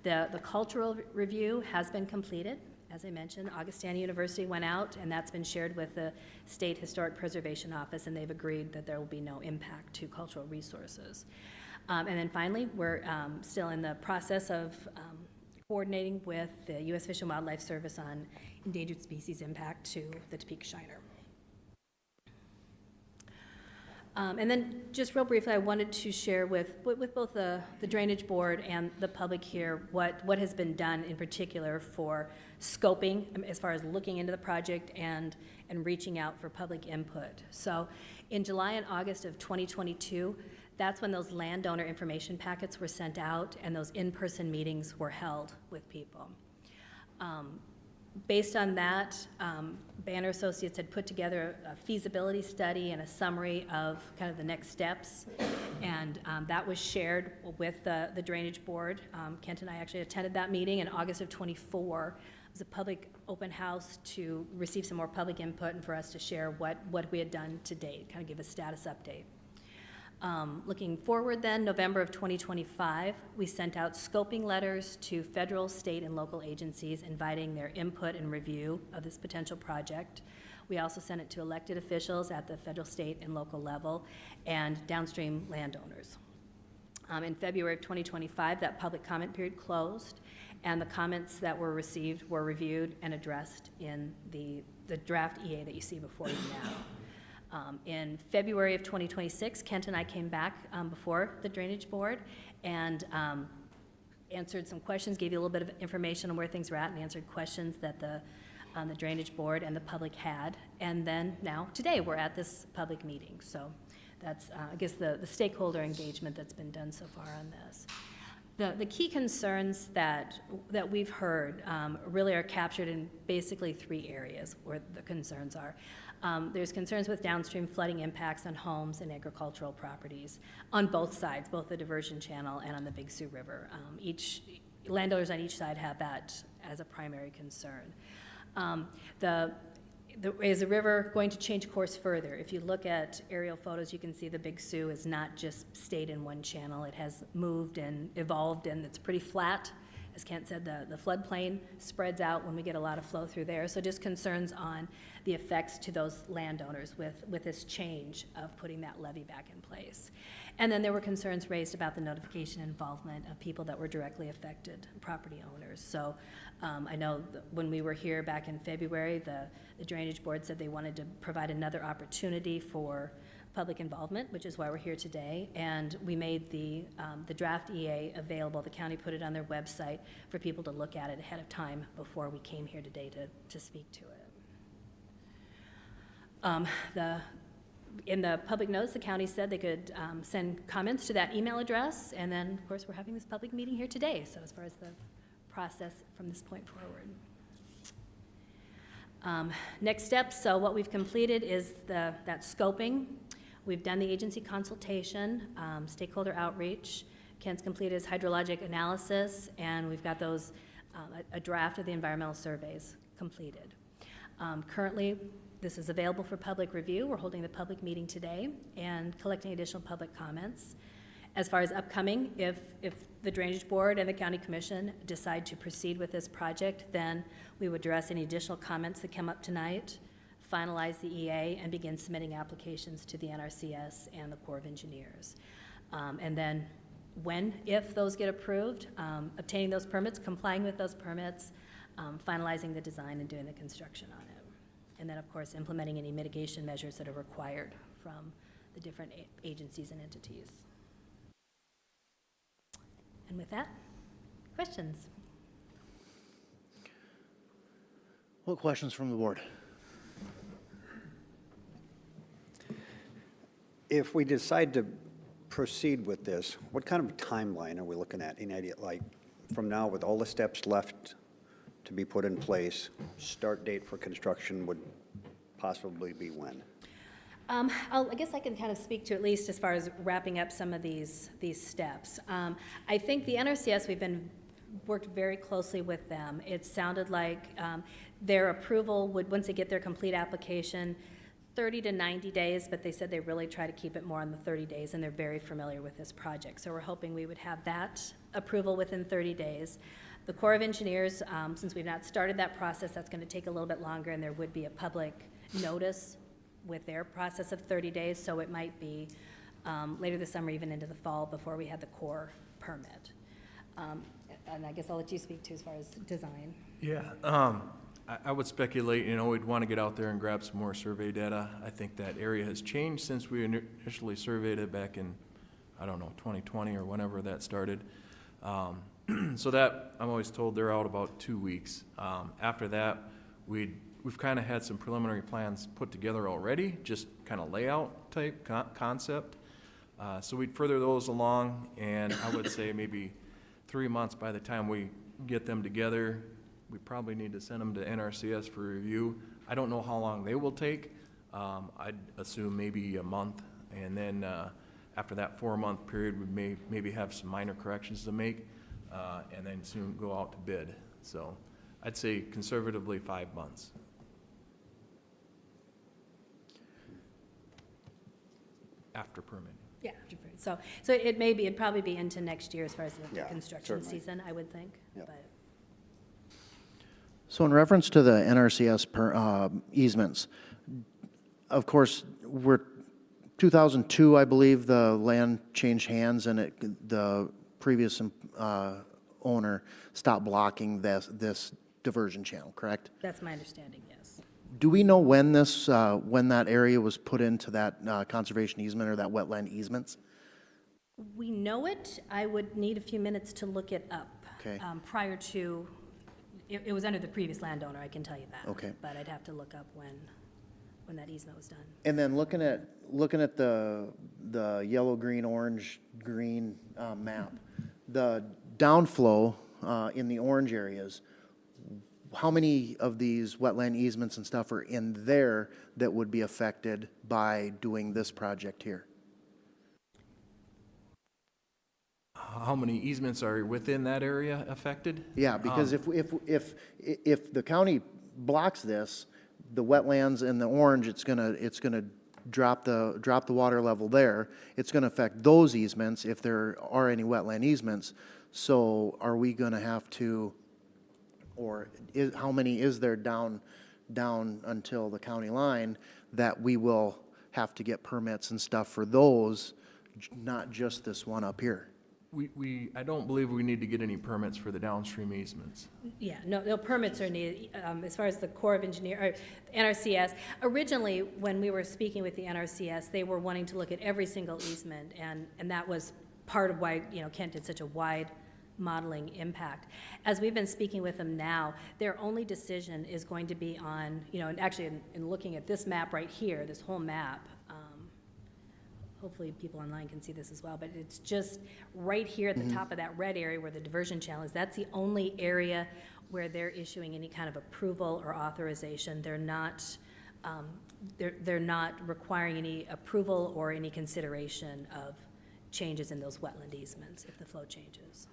The cultural review has been completed. As I mentioned, Augustana University went out, and that's been shared with the State Historic Preservation Office, and they've agreed that there will be no impact to cultural resources. And then finally, we're still in the process of coordinating with the U.S. Fish and Wildlife Service on endangered species impact to the Topeka Shiner. And then, just real briefly, I wanted to share with both the Drainage Board and the public here what has been done in particular for scoping, as far as looking into the project and reaching out for public input. So in July and August of 2022, that's when those landowner information packets were sent out and those in-person meetings were held with people. Based on that, Banner Associates had put together a feasibility study and a summary of kind of the next steps, and that was shared with the Drainage Board. Kent and I actually attended that meeting in August of '24. It was a public open house to receive some more public input and for us to share what we had done to date, kind of give a status update. Looking forward then, November of 2025, we sent out scoping letters to federal, state, and local agencies inviting their input and review of this potential project. We also sent it to elected officials at the federal, state, and local level, and downstream landowners. In February of 2025, that public comment period closed, and the comments that were received were reviewed and addressed in the draft EA that you see before you now. In February of 2026, Kent and I came back before the Drainage Board and answered some questions, gave you a little bit of information on where things were at, and answered questions that the Drainage Board and the public had. And then now, today, we're at this public meeting. So that's, I guess, the stakeholder engagement that's been done so far on this. The key concerns that we've heard really are captured in basically 3 areas where the concerns are. There's concerns with downstream flooding impacts on homes and agricultural properties on both sides, both the diversion channel and on the Big Sioux River. Landowners on each side have that as a primary concern. Is the river going to change course further? If you look at aerial photos, you can see the Big Sioux has not just stayed in one channel. It has moved and evolved, and it's pretty flat. As Kent said, the floodplain spreads out when we get a lot of flow through there. So just concerns on the effects to those landowners with this change of putting that levee back in place. And then there were concerns raised about the notification and involvement of people that were directly affected, property owners. So I know when we were here back in February, the Drainage Board said they wanted to provide another opportunity for public involvement, which is why we're here today. And we made the draft EA available. The county put it on their website for people to look at it ahead of time before we came here today to speak to it. In the public notice, the county said they could send comments to that email address, and then, of course, we're having this public meeting here today, so as far as the process from this point forward. Next steps, so what we've completed is that scoping. We've done the agency consultation, stakeholder outreach. Kent's completed his hydrologic analysis, and we've got those, a draft of the environmental surveys completed. Currently, this is available for public review. We're holding the public meeting today and collecting additional public comments. As far as upcoming, if the Drainage Board and the County Commission decide to proceed with this project, then we would address any additional comments that come up tonight, finalize the EA, and begin submitting applications to the NRCS and the Corps of Engineers. And then if those get approved, obtaining those permits, complying with those permits, finalizing the design and doing the construction on it. And then, of course, implementing any mitigation measures that are required from the different agencies and entities. And with that, questions? What questions from the board? If we decide to proceed with this, what kind of timeline are we looking at? Any idea, like, from now with all the steps left to be put in place, start date for construction would possibly be when? I guess I can kind of speak to at least as far as wrapping up some of these steps. I think the NRCS, worked very closely with them. It sounded like their approval would, once they get their complete application, 30 to 90 days, but they said they really try to keep it more on the 30 days, and they're very familiar with this project. So we're hoping we would have that approval within 30 days. The Corps of Engineers, since we've not started that process, that's going to take a little bit longer, and there would be a public notice with their process of 30 days, so it might be later this summer, even into the fall, before we had the Corps permit. And I guess I'll let you speak to as far as design. Yeah, I would speculate, we'd want to get out there and grab some more survey data. I think that area has changed since we initially surveyed it back in, 2020 or whenever that started. So that, I'm always told they're out about 2 weeks. After that, we've kind of had some preliminary plans put together already, just kind of layout type concept. So we'd further those along, and I would say maybe 3 months by the time we get them together. We probably need to send them to NRCS for review. I don't know how long they will take. I'd assume maybe a month, and then after that 4-month period, we may maybe have some minor corrections to make, and then soon go out to bid. So I'd say conservatively 5 months. After permitting. Yeah, so it'd probably be into next year as far as the Yeah, construction certainly. season, I would think. Yep. But So in reference to the NRCS easements, of course, 2002, I believe, the land changed hands and the previous owner stopped blocking this diversion channel, correct? that's my understanding, yes. Do we know when when that area was put into that conservation easement or that wetland easements? We know it. I would need a few minutes to look it up. Okay. Prior to, it was under the previous landowner, I can tell you that. Okay. But I'd have to look up when that easement was done. And then looking at the yellow, green, orange, green map, the downflow in the orange areas, how many of these wetland easements and stuff are in there that would be affected by doing this project here? How many easements are within that area affected? Yeah, because if the county blocks this, the wetlands in the orange, it's gonna drop the water level there. It's gonna affect those easements if there are any wetland easements. So are we gonna have to, or how many is there down until the county line that we will have to get permits and stuff for those, not just this one up here? I don't believe we need to get any permits for the downstream easements. Yeah, no permits are needed. As far as the Corps of Engineers, or NRCS, originally, when we were speaking with the NRCS, they were wanting to look at every single easement, and that was part of why, Kent did such a wide modeling impact. As we've been speaking with them now, their only decision is going to be on, and actually in looking at this map right here, this whole map, hopefully people online can see this as well, but it's just right here at the top of that red area where the diversion channel is. That's the only area where they're issuing any kind of approval or authorization. They're not, they're not requiring any approval or any consideration of changes in those wetland easements if the flow changes.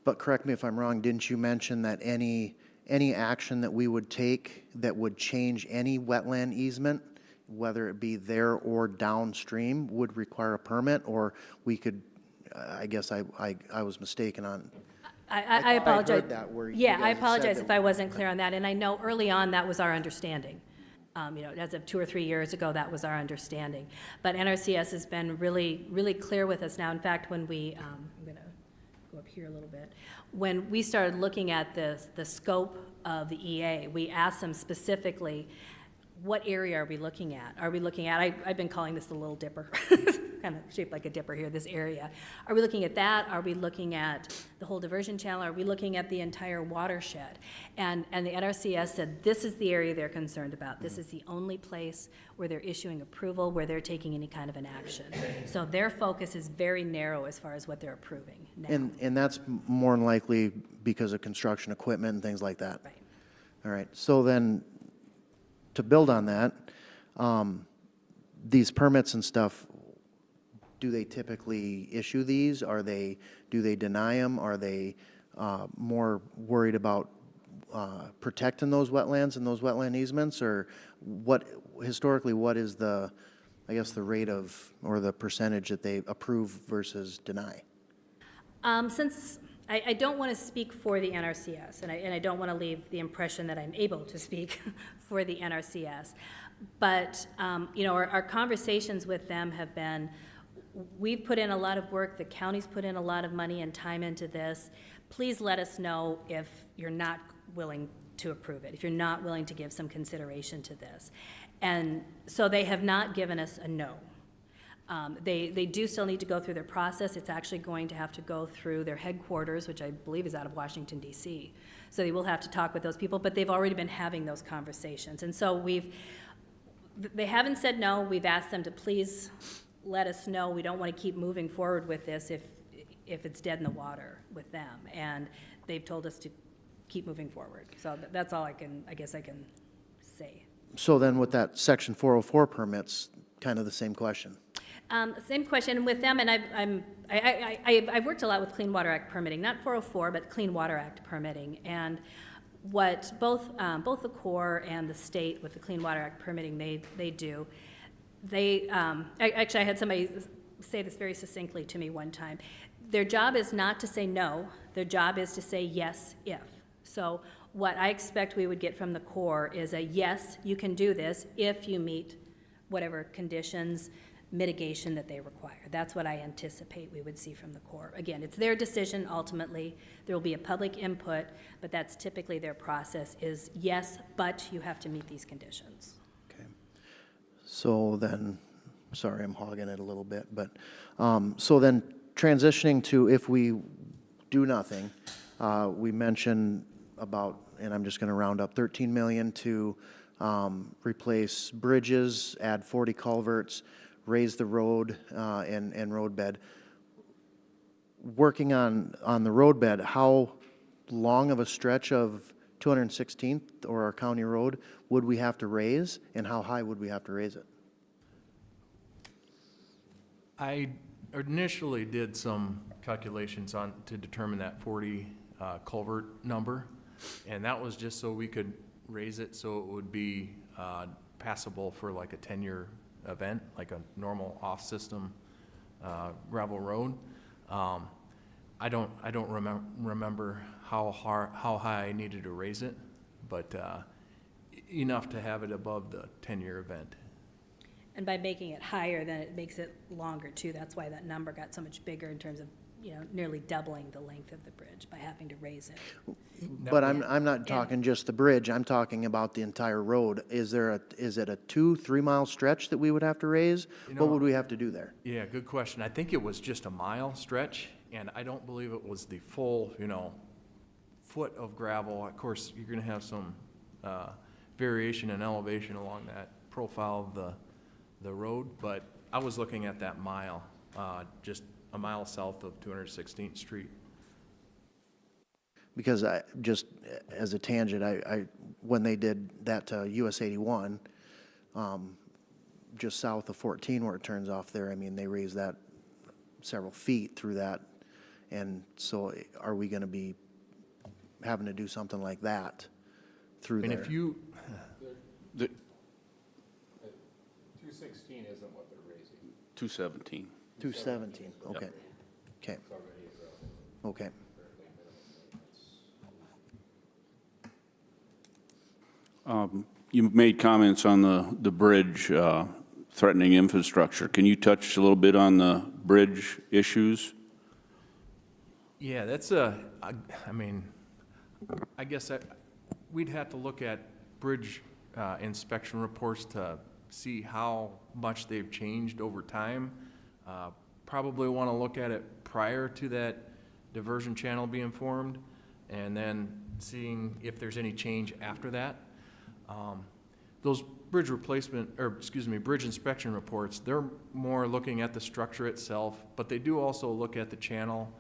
But correct me if I'm wrong, didn't you mention that any action that we would take that would change any wetland easement, whether it be there or downstream, would require a permit, or we could, I guess I was mistaken on. I apologize. I heard that where you Yeah, guys I had apologize said if that- I wasn't clear on that, and I know early on that was our understanding. As of 2 or 3 years ago, that was our understanding. But NRCS has been really, really clear with us now. In fact, when we, I'm gonna go up here a little bit. When we started looking at the scope of the EA, we asked them specifically, what area are we looking at? Are we looking at, I've been calling this the Little Dipper, kind of shaped like a dipper here, this area. Are we looking at that? Are we looking at the whole diversion channel? Are we looking at the entire watershed? And the NRCS said this is the area they're concerned about. This is the only place where they're issuing approval, where they're taking any kind of an action. So their focus is very narrow as far as what they're approving now. And that's more than likely because of construction equipment and things like that? Right. All right, so then, to build on that, these permits and stuff, do they typically issue these? Do they deny them? Are they more worried about protecting those wetlands and those wetland easements? Or historically, what is the rate of, or the percentage that they approve versus deny? Since I don't want to speak for the NRCS, and I don't want to leave the impression that I'm able to speak for the NRCS, but, our conversations with them have been, we've put in a lot of work, the county's put in a lot of money and time into this. Please let us know if you're not willing to approve it, if you're not willing to give some consideration to this. And so they have not given us a no. They do still need to go through their process. It's actually going to have to go through their headquarters, which I believe is out of Washington, D.C. So they will have to talk with those people, but they've already been having those conversations. And so they haven't said no. We've asked them to please let us know. We don't want to keep moving forward with this if it's dead in the water with them. And they've told us to keep moving forward. So that's all I guess I can say. So then with that Section 404 permits, kind of the same question. Same question with them, and I've worked a lot with Clean Water Act permitting, not 404, but Clean Water Act permitting. And what both the Corps and the state with the Clean Water Act permitting they do, actually I had somebody say this very succinctly to me one time. Their job is not to say no, their job is to say yes if. So what I expect we would get from the Corps is a yes, you can do this if you meet whatever conditions, mitigation that they require. That's what I anticipate we would see from the Corps. Again, it's their decision ultimately. There will be a public input, but that's typically their process is yes, but you have to meet these conditions. Okay. So then, sorry, I'm hogging it a little bit, but, so then transitioning to if we do nothing, we mentioned about, and I'm just going to round up, 13 million to replace bridges, add 40 culverts, raise the road and road bed. Working on the road bed, how long of a stretch of 216th or our county road would we have to raise, and how high would we have to raise it? I initially did some calculations to determine that 40 culvert number, and that was just so we could raise it so it would be passable for like a 10-year event, like a normal off-system gravel road. I don't remember how high I needed to raise it, but enough to have it above the 10-year event. And by making it higher, then it makes it longer too. That's why that number got so much bigger in terms of, nearly doubling the length of the bridge by having to raise it. But I'm not talking just the bridge, I'm talking about the entire road. Is it a 2-3 mile stretch that we would have to raise? What would we have to do there? Yeah, good question. I think it was just a mile stretch, and I don't believe it was the full, foot of gravel. Of course, you're gonna have some variation in elevation along that profile of the road, but I was looking at that mile, just a mile south of 216th Street. Because just as a tangent, when they did that to US 81, just south of 14 where it turns off there, they raised that several feet through that. And so are we going to be having to do something like that through there? If you, The 216 isn't what they're raising. 217. 217, okay. Okay. Okay. You made comments on the bridge threatening infrastructure. Can you touch a little bit on the bridge issues? yeah, that's I guess we'd have to look at bridge inspection reports to see how much they've changed over time. Probably want to look at it prior to that diversion channel being formed, and then seeing if there's any change after that. Those bridge bridge inspection reports, they're more looking at the structure itself, but they do also look at the channel,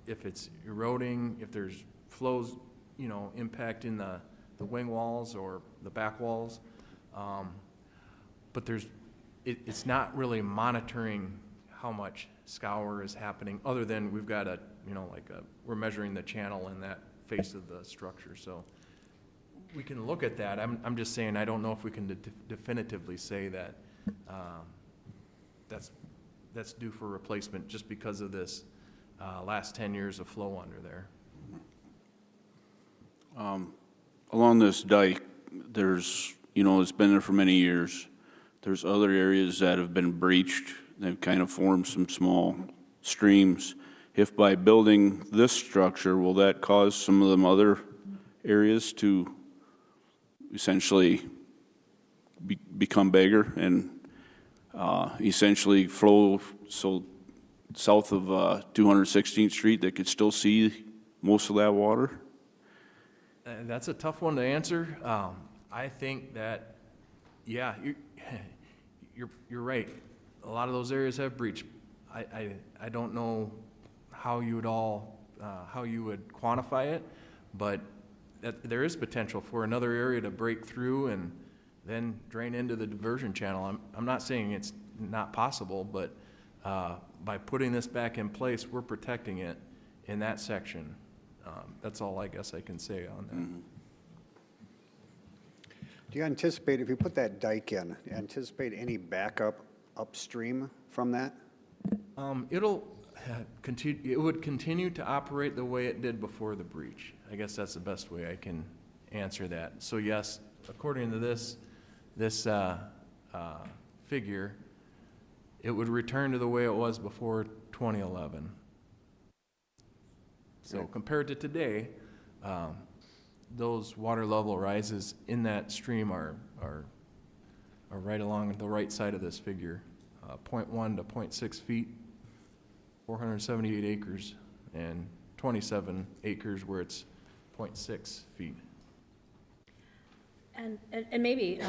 if it's eroding, if there's flows, impacting the wing walls or the back walls. But it's not really monitoring how much scour is happening, other than we've got we're measuring the channel in that face of the structure. So we can look at that. I'm just saying, I don't know if we can definitively say that that's due for replacement just because of this last 10 years of flow under there. Along this dike, there's, it's been there for many years. There's other areas that have been breached. They've kind of formed some small streams. If by building this structure, will that cause some of them other areas to essentially become bigger and essentially flow so south of 216th Street they could still see most of that water? And that's a tough one to answer. I think that, yeah, you're right. A lot of those areas have breached. I don't know how you would how you would quantify it, but there is potential for another area to break through and then drain into the diversion channel. I'm not saying it's not possible, but by putting this back in place, we're protecting it in that section. That's all I guess I can say on that. Mm-hmm. Do you anticipate, if you put that dike in, anticipate any backup upstream from that? It'll continue, it would continue to operate the way it did before the breach. I guess that's the best way I can answer that. So yes, according to this figure, it would return to the way it was before 2011. So compared to today, those water level rises in that stream are right along the right side of this figure, 0.1 to 0.6 feet, 478 acres, and 27 acres where it's 0.6 feet. And maybe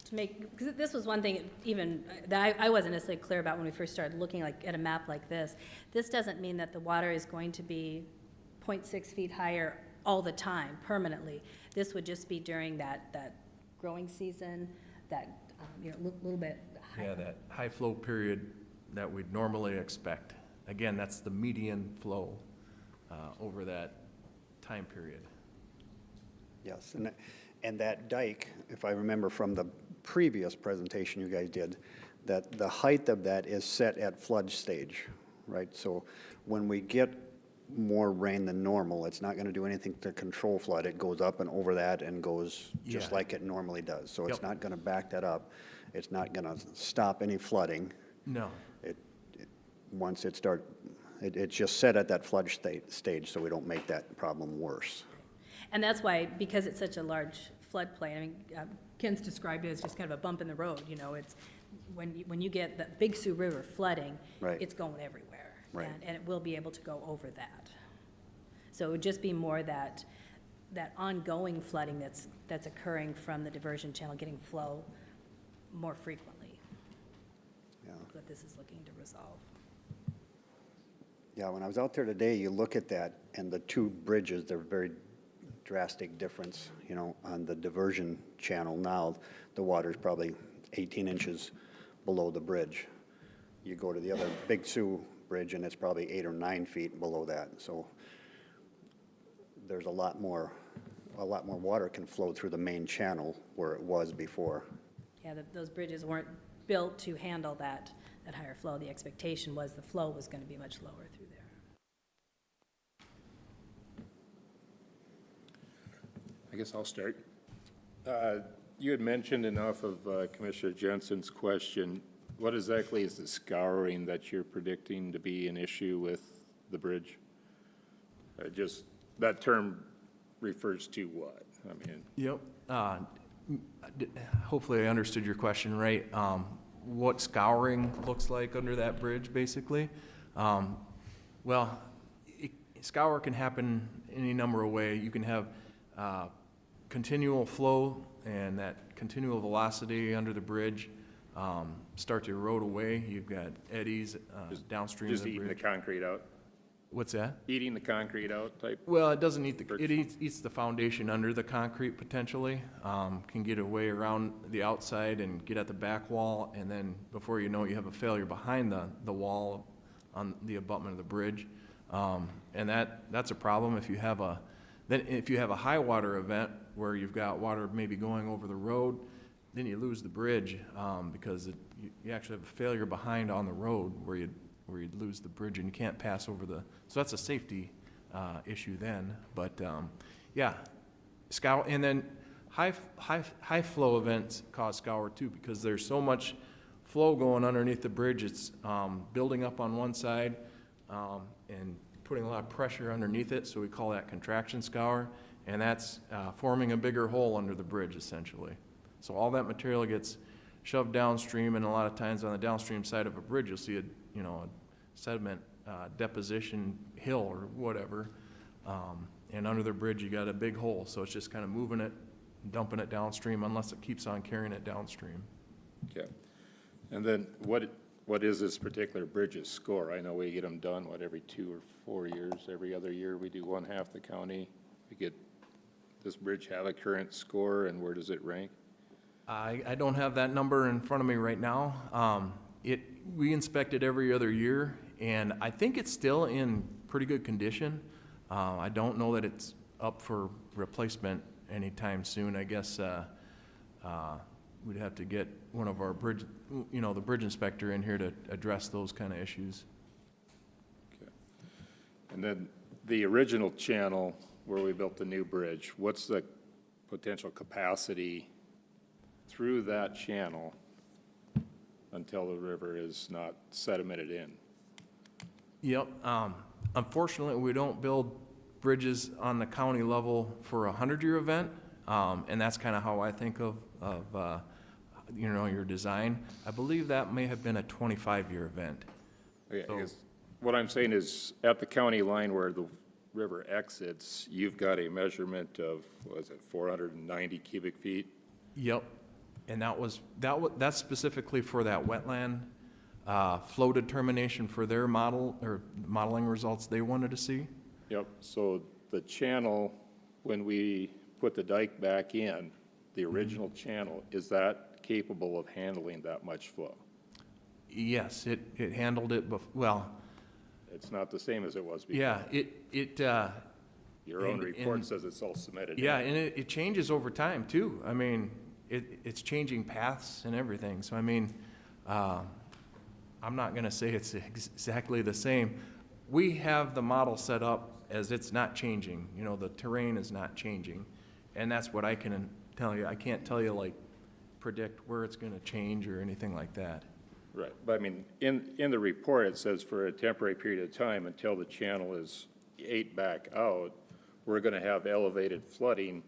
to make, because this was one thing even that I wasn't necessarily clear about when we first started looking at a map like this. This doesn't mean that the water is going to be 0.6 feet higher all the time, permanently. This would just be during that growing season, that little bit higher. Yeah, that high flow period that we'd normally expect. Again, that's the median flow over that time period. Yes, and that dike, if I remember from the previous presentation you guys did, that the height of that is set at flood stage, right? So when we get more rain than normal, it's not going to do anything to control flood. It goes up and over that and goes just Yeah. like it normally does. So it's Yep. not going to back that up. It's not going to stop any flooding. No. Once it starts, it's just set at that flood stage so we don't make that problem worse. And that's why, because it's such a large floodplain, I mean, Ken's described it as just kind of a bump in the road, it's, when you get the Big Sioux River flooding, Right. it's going everywhere. Right. And it will be able to go over that. So it would just be more that ongoing flooding that's occurring from the diversion channel getting flow more frequently. Yeah. That this is looking to resolve. Yeah, when I was out there today, you look at that, and the two bridges, they're very drastic difference, on the diversion channel now, the water's probably 18 inches below the bridge. You go to the other Big Sioux Bridge, and it's probably 8 or 9 feet below that. So there's a lot more water can flow through the main channel where it was before. Yeah, those bridges weren't built to handle that higher flow. The expectation was the flow was going to be much lower through there. I guess I'll start. You had mentioned enough of Commissioner Jensen's question. What exactly is the scouring that you're predicting to be an issue with the bridge? Just, that term refers to what? I mean, Yep. Hopefully I understood your question right. What scouring looks like under that bridge, basically. Well, scour can happen any number of ways. You can have continual flow and that continual velocity under the bridge start to erode away. You've got eddies downstream of just the eating the bridge. concrete out? What's that? Eating the concrete out type? Well, it doesn't eat it eats the foundation under the concrete potentially. Can get away around the outside and get at the back wall, and then before you know it, you have a failure behind the wall on the abutment of the bridge. And that's a problem if you have a high water event where you've got water maybe going over the road, then you lose the bridge because you actually have a failure behind on the road where you'd lose the bridge and you can't pass over so that's a safety issue then. But yeah, scour, and then high flow events cause scour too because there's so much flow going underneath the bridge. It's building up on one side and putting a lot of pressure underneath it, so we call that contraction scour. and that's forming a bigger hole under the bridge essentially. So all that material gets shoved downstream, and a lot of times on the downstream side of a bridge, you'll see a sediment deposition hill or whatever. And under the bridge, you got a big hole, so it's just kind of moving it, dumping it downstream unless it keeps on carrying it downstream. Okay. And then what is this particular bridge's score? I know we get them done, every 2 or 4 years? Every other year, we do one half the county. Does bridge have a current score, and where does it rank? I don't have that number in front of me right now. We inspect it every other year, and I think it's still in pretty good condition. I don't know that it's up for replacement anytime soon. I guess we'd have to get one of our bridge, the bridge inspector in here to address those kind of issues. Okay. And then the original channel where we built the new bridge, what's the potential capacity through that channel until the river is not sedimented in? Yep. Unfortunately, we don't build bridges on the county level for a 100-year event, and that's kind of how I think of your design. I believe that may have been a 25-year event. Okay, So- I guess what I'm saying is, at the county line where the river exits, you've got a measurement of, 490 cubic feet? Yep. And that's specifically for that wetland flow determination for their model or modeling results they wanted to see. Yep, so the channel, when we put the dike back in, the original channel, is that capable of handling that much flow? Yes, it handled it, well, It's not the same as it was before. yeah, Your own and- report and- says it's all cemented in. yeah, and it changes over time too. I mean, it's changing paths and everything. So I mean, I'm not gonna say it's exactly the same. We have the model set up as it's not changing, the terrain is not changing. And that's what I can tell you. I can't tell you, predict where it's gonna change or anything like that. Right, but I mean, in the report, it says for a temporary period of time until the channel is ate back out, we're gonna have elevated flooding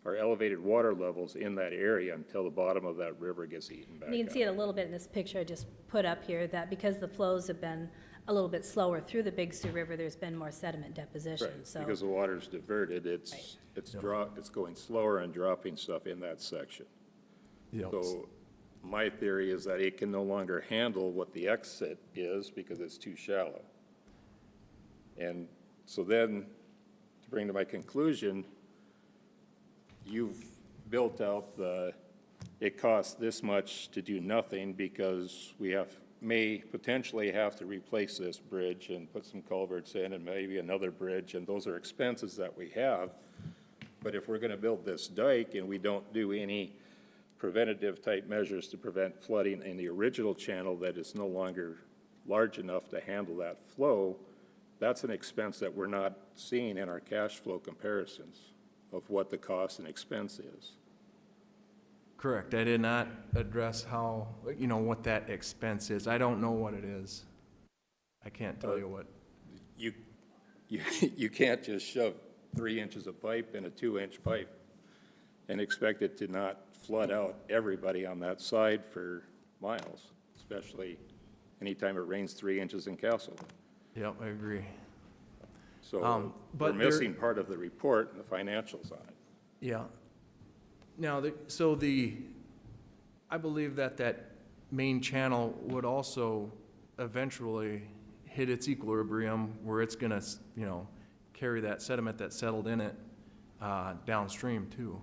or elevated water levels in that area until the bottom of that river gets eaten back You can see it out. a little bit in this picture I just put up here, that because the flows have been a little bit slower through the Big Sioux River, there's been more sediment deposition, Right, so. because the water's diverted, it's going slower and dropping stuff in that section. Yep. So my theory is that it can no longer handle what the exit is because it's too shallow. And so then, to bring to my conclusion, you've built out it costs this much to do nothing because we may potentially have to replace this bridge and put some culverts in and maybe another bridge, and those are expenses that we have. But if we're gonna build this dike and we don't do any preventative type measures to prevent flooding in the original channel that is no longer large enough to handle that flow, that's an expense that we're not seeing in our cash flow comparisons of what the cost and expense is. Correct. I did not address how, what that expense is. I don't know what it is. I can't tell you what. You can't just shove 3 inches of pipe in a 2-inch pipe and expect it to not flood out everybody on that side for miles, especially anytime it rains 3 inches in Castleton. Yep, I agree. So but we're there- missing part of the report and the financials on it. Yeah. Now, I believe that main channel would also eventually hit its equilibrium where it's gonna, carry that sediment that settled in it, downstream too.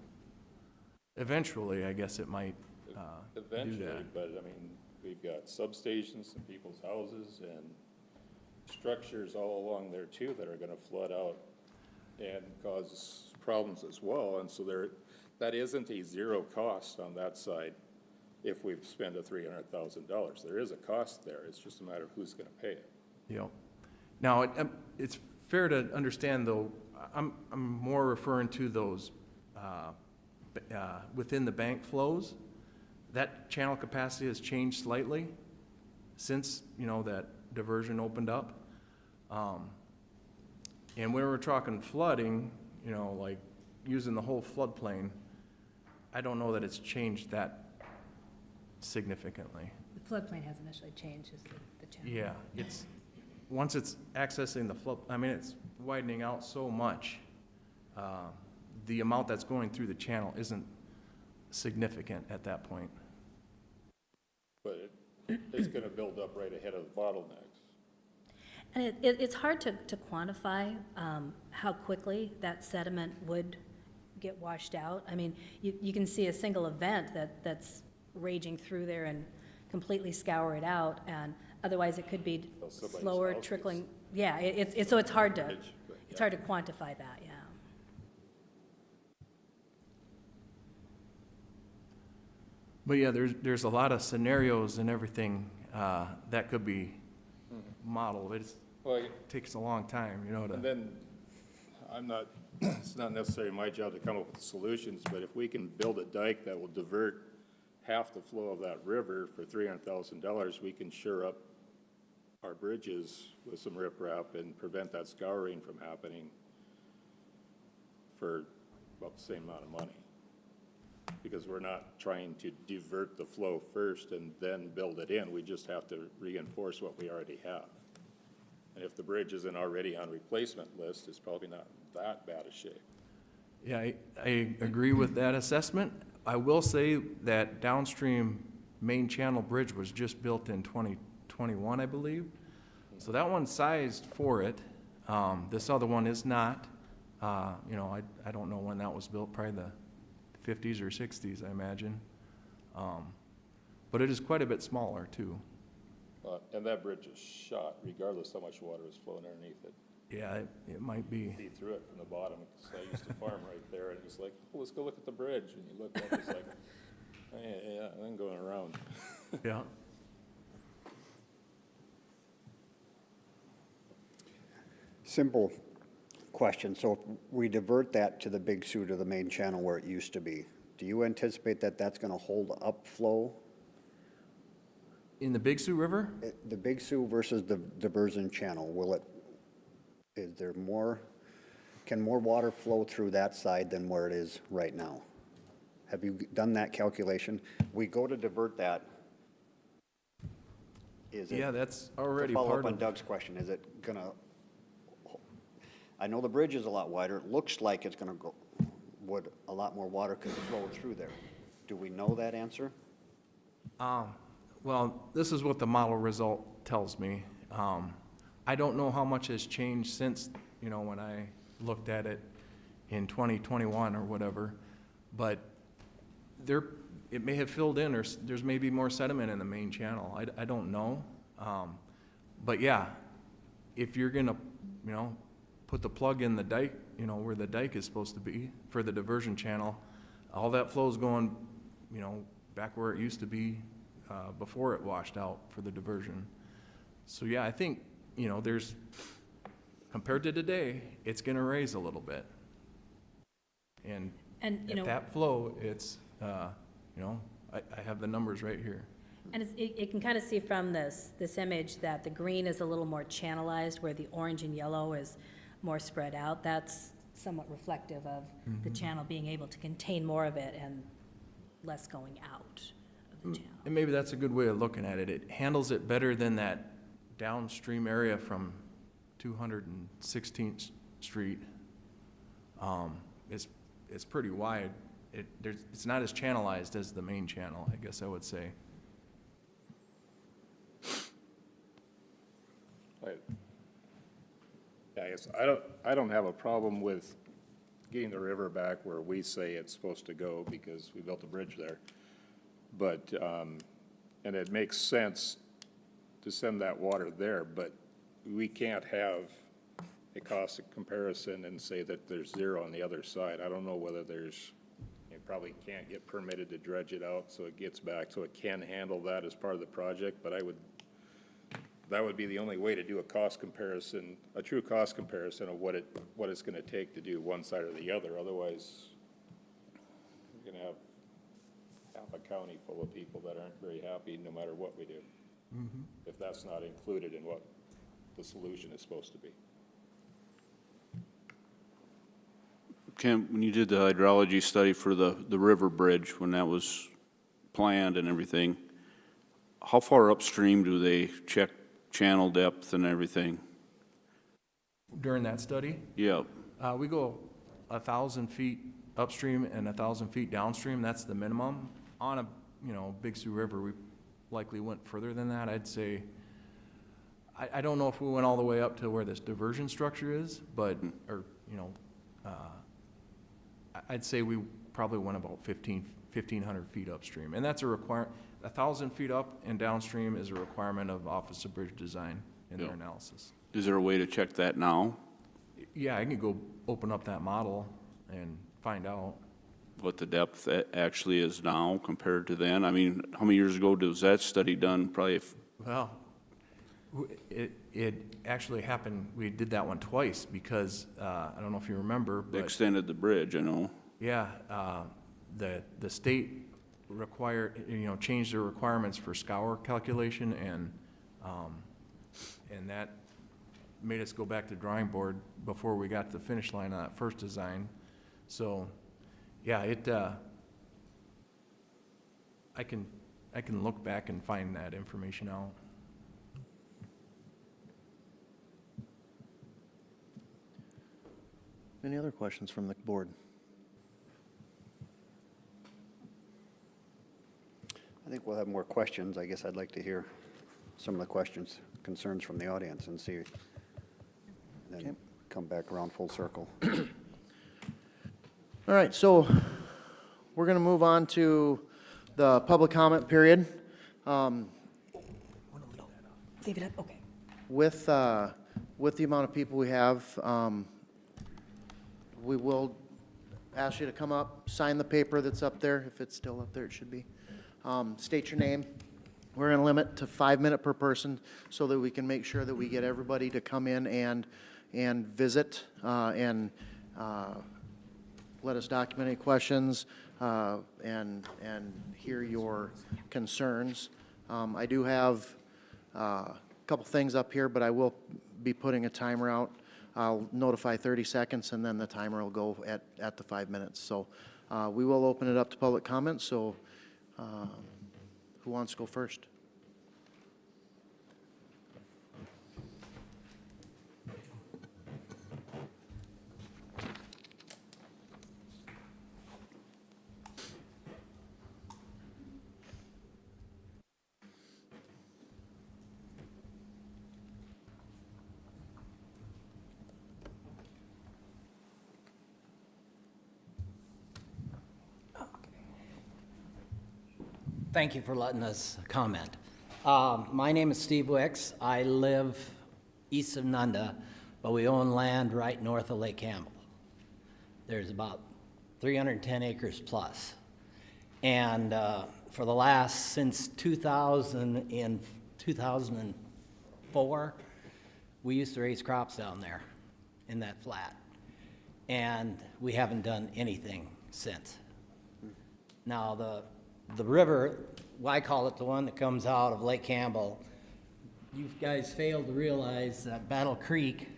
Eventually, I guess it might, do Eventually, that. but I mean, we've got substations in people's houses and structures all along there too that are gonna flood out and cause problems as well. And so that isn't a zero cost on that side if we spend $300,000. There is a cost there. It's just a matter of who's gonna pay it. Yep. Now, it's fair to understand, though, I'm more referring to those within the bank flows. That channel capacity has changed slightly since, that diversion opened up. And when we're talking flooding, like using the whole floodplain, I don't know that it's changed that significantly. The floodplain hasn't necessarily changed, is the channel. Yeah, it's, once it's accessing the flood, I mean, it's widening out so much. The amount that's going through the channel isn't significant at that point. But it's gonna build up right ahead of the bottlenecks. And it's hard to quantify how quickly that sediment would get washed out. I mean, you can see a single event that's raging through there and completely scour it out, and otherwise it could be Well, somebody's slower house trickling. Yeah, so it's hard to, Bridge, but it's yeah. hard to quantify that, yeah. But yeah, there's a lot of scenarios and everything that could be modeled. Well, It takes a long time, you know, and to, then, it's not necessarily my job to come up with solutions, but if we can build a dike that will divert half the flow of that river for $300,000, we can shore up our bridges with some riprap and prevent that scouring from happening for about the same amount of money. Because we're not trying to divert the flow first and then build it in, we just have to reinforce what we already have. And if the bridge isn't already on replacement list, it's probably not that bad a shape. yeah, I agree with that assessment. I will say that downstream main channel bridge was just built in 2021, I believe. So that one's sized for it. This other one is not. You know, I don't know when that was built, probably the 50s or 60s, I imagine. But it is quite a bit smaller, too. And that bridge is shot regardless how much water is flowing underneath it. Yeah, it might be. See through it from the bottom, 'cause I used to farm right there, and it's like, oh, let's go look at the bridge, and you look up, it's like, oh, yeah, I'm going around. Yeah. Simple question. So if we divert that to the Big Sioux, to the main channel where it used to be, do you anticipate that that's going to hold up flow? In the Big Sioux River? The Big Sioux versus the diversion channel, is there more, can more water flow through that side than where it is right now? Have you done that calculation? We go to divert that. Is it? Yeah, that's already To follow part up on of, Doug's question, is it gonna, I know the bridge is a lot wider, it looks like it's gonna go, would a lot more water could flow through there. Do we know that answer? well, this is what the model result tells me. I don't know how much has changed since, you know, when I looked at it in 2021 or whatever, but it may have filled in, or there's maybe more sediment in the main channel. I don't know. But yeah, if you're gonna, you know, put the plug in the dike, you know, where the dike is supposed to be for the diversion channel, all that flow's going, you know, back where it used to be before it washed out for the diversion. So yeah, I think, you know, compared to today, it's gonna raise a little bit. And And, you at know, that flow, it's, you know, I have the numbers right here. and it can kind of see from this image that the green is a little more channelized, where the orange and yellow is more spread out. That's somewhat reflective of the channel being able to contain more of it and less going out of the channel. And maybe that's a good way of looking at it. It handles it better than that downstream area from 216th Street. It's pretty wide. It's not as channelized as the main channel, I guess I would say. Right. Yeah, I guess, I don't have a problem with getting the river back where we say it's supposed to go, because we built a bridge there. But, and it makes sense to send that water there, but we can't have a cost comparison and say that there's zero on the other side. I don't know whether you probably can't get permitted to dredge it out so it gets back, so it can handle that as part of the project, but that would be the only way to do a cost comparison, a true cost comparison of what it's gonna take to do one side or the other. Otherwise, you're gonna have half a county full of people that aren't very happy no matter what we do. If that's not included in what the solution is supposed to be. Ken, when you did the hydrology study for the river bridge, when that was planned and everything, how far upstream do they check channel depth and everything? During that study, Yeah, we go 1,000 feet upstream and 1,000 feet downstream. That's the minimum. On a, Big Sioux River, we likely went further than that. I'd say, I don't know if we went all the way up to where this diversion structure is, but, I'd say we probably went about 1,500 feet upstream. And that's a 1,000 feet up and downstream is a requirement of Office of Bridge Design in their Yeah. analysis. is there a way to check that now? Yeah, I can go open up that model and find out. What the depth actually is now compared to then? I mean, how many years ago was that study done? Probably, Well, it actually happened, we did that one twice because, I don't know if you remember, they but extended the bridge, I know. yeah, the state changed their requirements for scour calculation and that made us go back to drawing board before we got to the finish line on that first design. So, yeah, I can look back and find that information out. Any other questions from the board? I think we'll have more questions. I guess I'd like to hear some of the questions, concerns from the audience and see, and Okay. then come back around full circle. All right, so we're going to move on to the public comment period. Leave it up, okay. With the amount of people we have, we will ask you to come up, sign the paper that's up there, if it's still up there, it should be. State your name. We're going to limit to 5 minutes per person so that we can make sure that we get everybody to come in and visit and let us document any questions and hear your concerns. I do have a couple things up here, but I will be putting a timer out. I'll notify 30 seconds, and then the timer will go at the 5 minutes. So we will open it up to public comments, so who wants to go first? Thank you for letting us comment. My name is Steve Wicks. I live east of Nunda, but we own land right north of Lake Campbell. There's about 310 acres plus. And for the last, since 2004, we used to raise crops down there in that flat. And we haven't done anything since. Now, the river, I call it the one that comes out of Lake Campbell, you guys failed to realize that Battle Creek,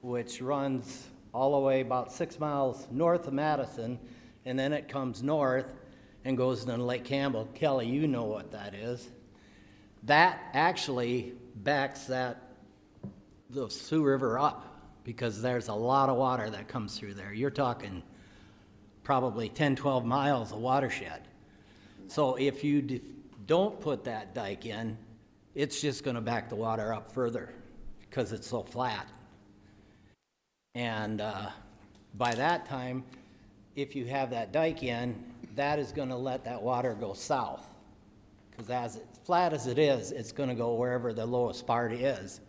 which runs all the way about 6 miles north of Madison, and then it comes north and goes into Lake Campbell. Kelly, you know what that is. That actually backs the Sioux River up because there's a lot of water that comes through there. You're talking probably 10, 12 miles of watershed. So if you don't put that dike in, it's just going to back the water up further because it's so flat. And by that time, if you have that dike in, that is going to let that water go south. Because as flat as it is, it's going to go wherever the lowest part is.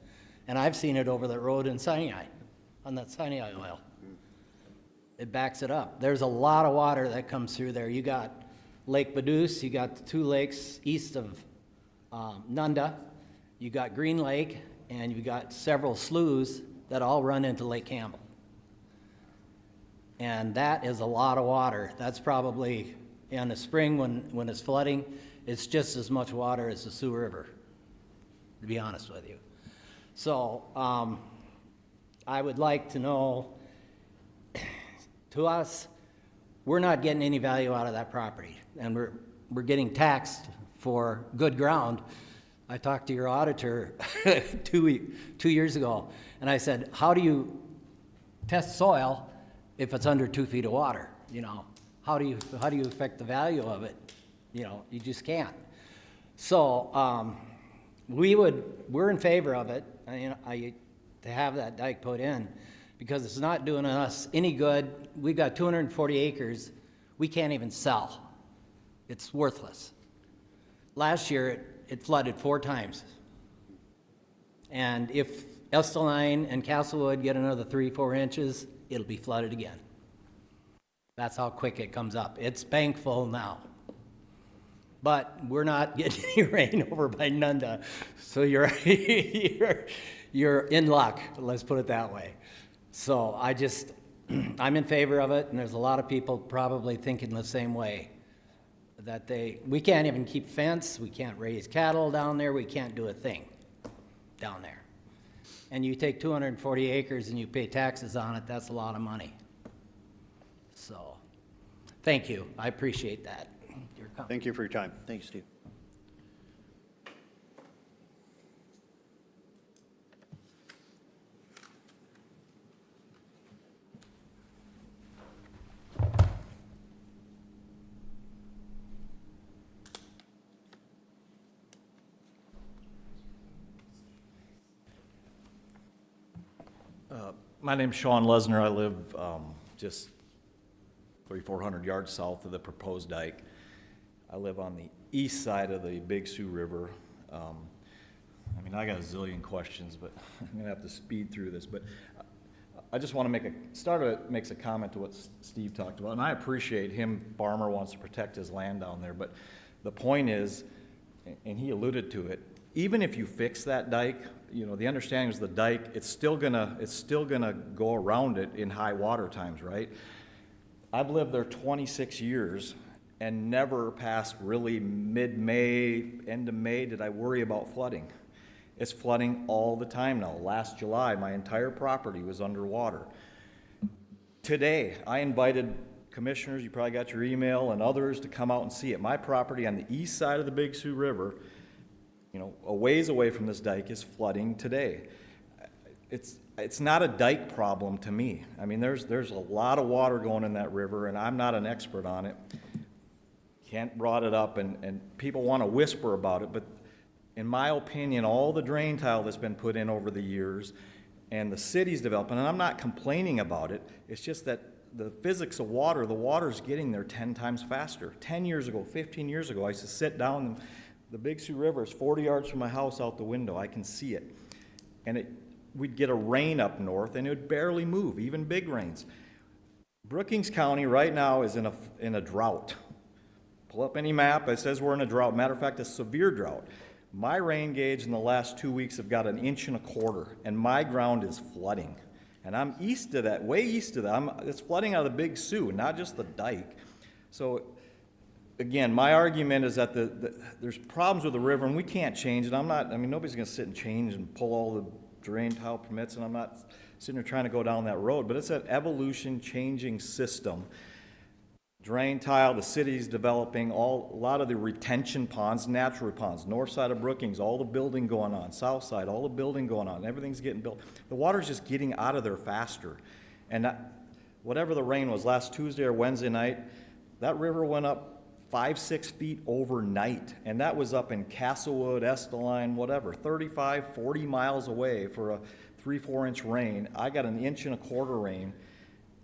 And I've seen it over the road in Sinai, on that Sinai oil. It backs it up. There's a lot of water that comes through there. You got Lake Badus, you got the 2 lakes east of Nunda, you got Green Lake, and you got several sloughs that all run into Lake Campbell. And that is a lot of water. That's probably, in the spring when it's flooding, it's just as much water as the Sioux River, to be honest with you. So I would like to know, To us, we're not getting any value out of that property, and we're getting taxed for good ground. I talked to your auditor 2 years ago, and I said, how do you test soil if it's under 2 feet of water? You know, how do you affect the value of it? You know, you just can't. So we're in favor of it, to have that dike put in, because it's not doing us any good. We've got 240 acres we can't even sell. It's worthless. Last year, it flooded 4 times. And if Esteline and Castlewood get another 3-4 inches, it'll be flooded again. That's how quick it comes up. It's bank full now. But we're not getting any rain over by Nunda, so you're in luck, let's put it that way. So I'm in favor of it, and there's a lot of people probably thinking the same way. That we can't even keep fence, we can't raise cattle down there, we can't do a thing down there. And you take 240 acres and you pay taxes on it, that's a lot of money. So, thank you, I appreciate that. Thank you for your time. Thank you, Steve. My name's Sean Lesner. I live just 3,400 yards south of the proposed dike. I live on the east side of the Big Sioux River. I got a zillion questions, but I'm going to have to speed through this. But I just want to makes a comment to what Steve talked about, and I appreciate him. Farmer wants to protect his land down there, but the point is, and he alluded to it, even if you fix that dike, the understanding is the dike, it's still gonna go around it in high water times, right? I've lived there 26 years and never past really mid-May, end of May, did I worry about flooding. It's flooding all the time now. Last July, my entire property was underwater. Today, I invited commissioners, you probably got your email, and others to come out and see it. My property on the east side of the Big Sioux River, a ways away from this dike, is flooding today. It's not a dike problem to me. There's a lot of water going in that river, and I'm not an expert on it. Kent brought it up, and people want to whisper about it, but in my opinion, all the drain tile that's been put in over the years and the city's development, and I'm not complaining about it, it's just that the physics of water, the water's getting there 10 times faster. 10 years ago, 15 years ago, I used to sit down, the Big Sioux River is 40 yards from my house out the window. I can see it. And we'd get a rain up north, and it would barely move, even big rains. Brookings County right now is in a drought. Pull up any map, it says we're in a drought. Matter of fact, a severe drought. My rain gauge in the last 2 weeks have got 1.25 inches, and my ground is flooding. And I'm east of that, way east of that. It's flooding out of the Big Sioux, not just the dike. So, again, my argument is that there's problems with the river, and we can't change it. Nobody's going to sit and change and pull all the drain tile permits, and I'm not sitting there trying to go down that road, but it's an evolution-changing system. Drain tile, the city's developing, a lot of the retention ponds, natural ponds, north side of Brookings, all the building going on, south side, all the building going on, everything's getting built. The water's just getting out of there faster. And whatever the rain was last Tuesday or Wednesday night, that river went up 5-6 feet overnight, and that was up in Castlewood, Esteline, whatever, 35, 40 miles away for a 3-4 inch rain. I got 1.25 inches rain,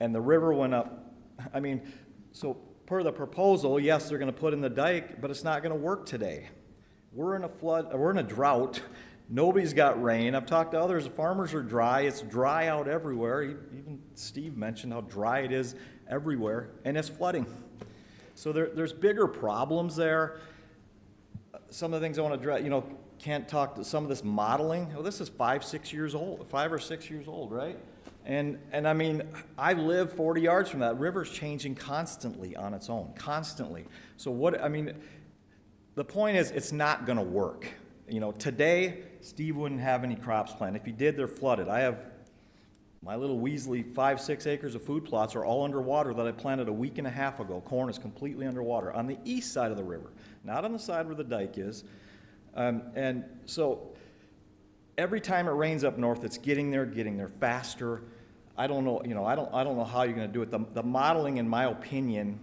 and the river went up. So per the proposal, yes, they're going to put in the dike, but it's not going to work today. We're in a drought. Nobody's got rain. I've talked to others. The farmers are dry. It's dry out everywhere. Even Steve mentioned how dry it is everywhere, and it's flooding. So there's bigger problems there. Some of the things I want to address, Kent talked to some of this modeling. Well, this is 5 or 6 years old, right? And I live 40 yards from that. River's changing constantly on its own, constantly. So the point is, it's not going to work. Today, Steve wouldn't have any crops planted. If he did, they're flooded. I have My little Weasley 5-6 acres of food plots are all underwater that I planted a week and a half ago. Corn is completely underwater on the east side of the river, not on the side where the dike is. And so every time it rains up north, it's getting there faster. I don't know, I don't know how you're going to do it. The modeling, in my opinion,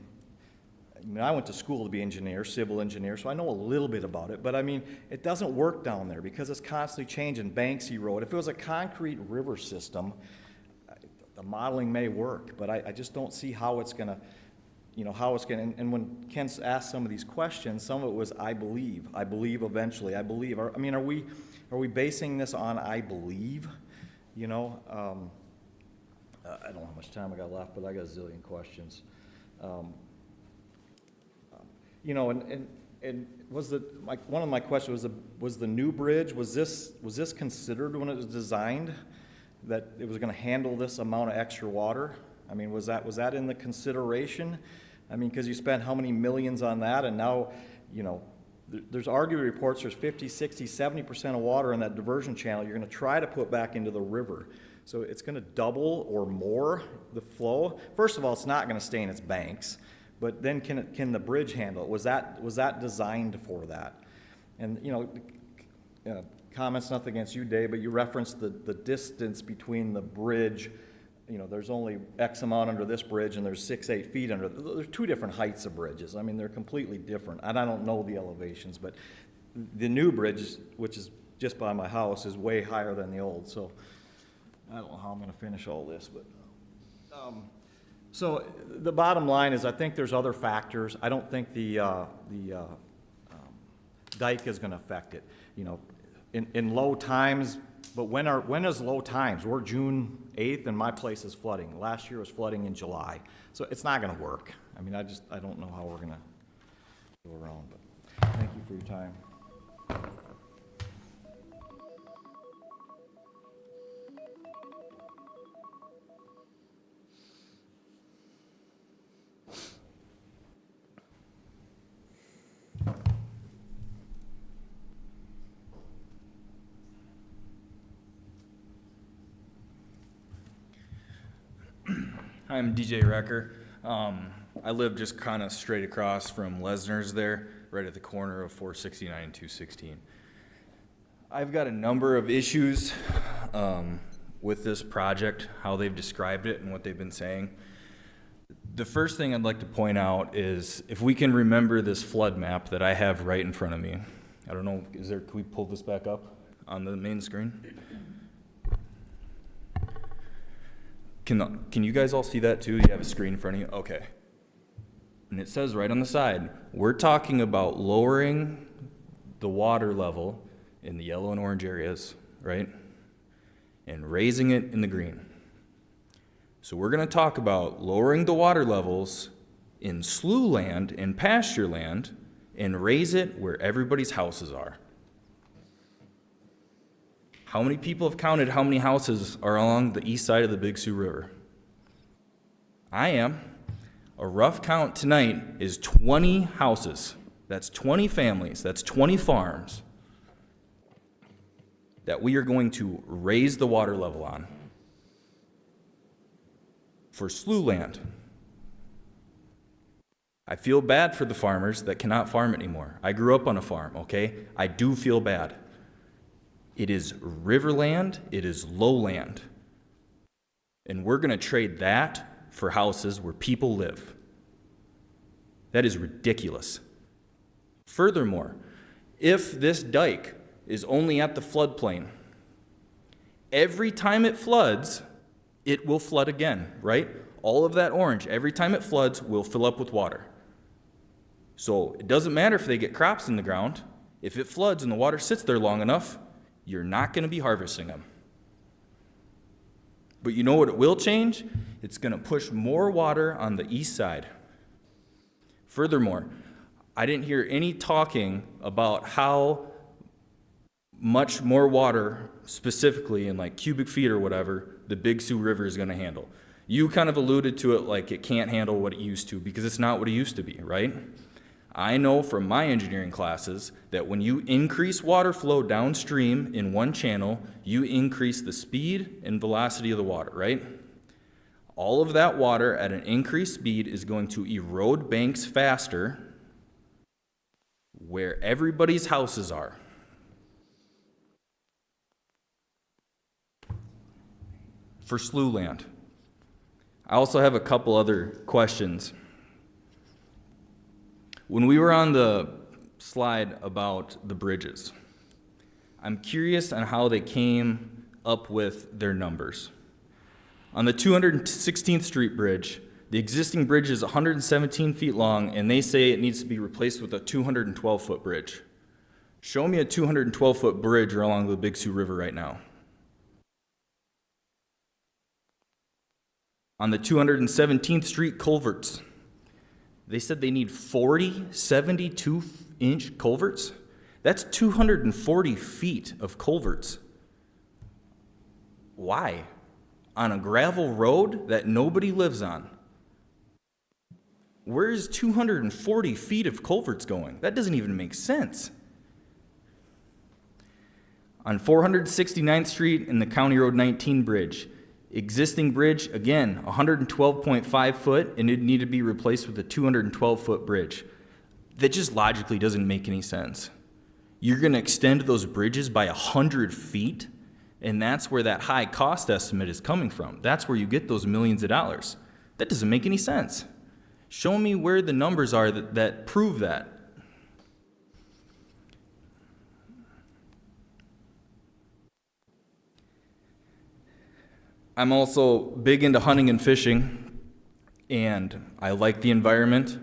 I mean, I went to school to be engineer, civil engineer, so I know a little bit about it, but I mean, it doesn't work down there because it's constantly changing. Banks erode. If it was a concrete river system, the modeling may work, but I just don't see how it's gonna, and when Ken asked some of these questions, some of it was, I believe eventually, I believe. I mean, are we basing this on I believe? I don't know how much time I got left, but I got a zillion questions. And one of my questions was the new bridge, was this considered when it was designed, that it was gonna handle this amount of extra water? I mean, was that in the consideration? I mean, because you spent how many millions on that, and now, there's arguably reports there's 50, 60, 70% of water in that diversion channel you're gonna try to put back into the river. So it's gonna double or more the flow. First of all, it's not gonna stay in its banks, but then can the bridge handle it? Was that designed for that? And, comments, nothing against you, Dave, but you referenced the distance between the bridge. There's only X amount under this bridge and there's 6-8 feet under. There's two different heights of bridges. I mean, they're completely different. And I don't know the elevations, but the new bridge, which is just by my house, is way higher than the old. So I don't know how I'm gonna finish all this, but, so the bottom line is I think there's other factors. I don't think the dike is gonna affect it. In low times, but when is low times? We're June 8th and my place is flooding. Last year was flooding in July. So it's not gonna work. I mean, I don't know how we're gonna go around, but thank you for your time. I'm DJ Recker. I live just kind of straight across from Lesner's there, right at the corner of 469 and 216. I've got a number of issues with this project, how they've described it and what they've been saying. The first thing I'd like to point out is if we can remember this flood map that I have right in front of me. I don't know, can we pull this back up on the main screen? Can you guys all see that too? You have a screen in front of you? Okay. And it says right on the side, we're talking about lowering the water level in the yellow and orange areas, right? And raising it in the green. So we're gonna talk about lowering the water levels in slough land and pasture land and raise it where everybody's houses are. How many people have counted how many houses are along the east side of the Big Sioux River? I am. A rough count tonight is 20 houses. That's 20 families. That's 20 farms that we are going to raise the water level on for slough land. I feel bad for the farmers that cannot farm anymore. I grew up on a farm, okay? I do feel bad. It is riverland, it is lowland. And we're gonna trade that for houses where people live. That is ridiculous. Furthermore, if this dike is only at the floodplain, every time it floods, it will flood again, right? All of that orange, every time it floods, will fill up with water. So it doesn't matter if they get crops in the ground. If it floods and the water sits there long enough, you're not going to be harvesting them. But you know what it will change? It's going to push more water on the east side. Furthermore, I didn't hear any talking about how much more water, specifically in like cubic feet or whatever, the Big Sioux River is going to handle. You kind of alluded to it like it can't handle what it used to because it's not what it used to be, right? I know from my engineering classes that when you increase water flow downstream in one channel, you increase the speed and velocity of the water, right? All of that water at an increased speed is going to erode banks faster where everybody's houses are. For slough land. I also have a couple other questions. When we were on the slide about the bridges, I'm curious on how they came up with their numbers. On the 216th Street Bridge, the existing bridge is 117 feet long, and they say it needs to be replaced with a 212-foot bridge. Show me a 212-foot bridge along the Big Sioux River right now. On the 217th Street culverts, they said they need 40 72-inch culverts. That's 240 feet of culverts. Why? On a gravel road that nobody lives on. Where's 240 feet of culverts going? That doesn't even make sense. On 469th Street and the County Road 19 bridge, existing bridge, again, 112.5 foot, and it needed to be replaced with a 212-foot bridge. That just logically doesn't make any sense. You're going to extend those bridges by 100 feet, and that's where that high cost estimate is coming from. That's where you get those millions of dollars. That doesn't make any sense. Show me where the numbers are that prove that. I'm also big into hunting and fishing, and I like the environment.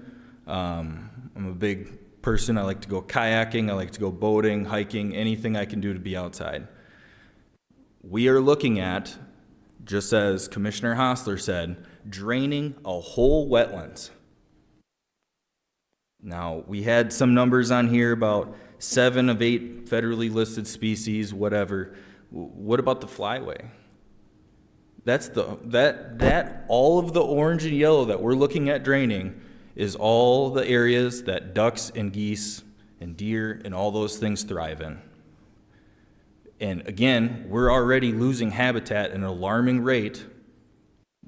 I'm a big person. I like to go kayaking, I like to go boating, hiking, anything I can do to be outside. We are looking at, just as Commissioner Hostler said, draining a whole wetlands. Now, we had some numbers on here about 7 of 8 federally listed species, whatever. What about the flyway? That's that all of the orange and yellow that we're looking at draining is all the areas that ducks and geese and deer and all those things thrive in. And again, we're already losing habitat at an alarming rate.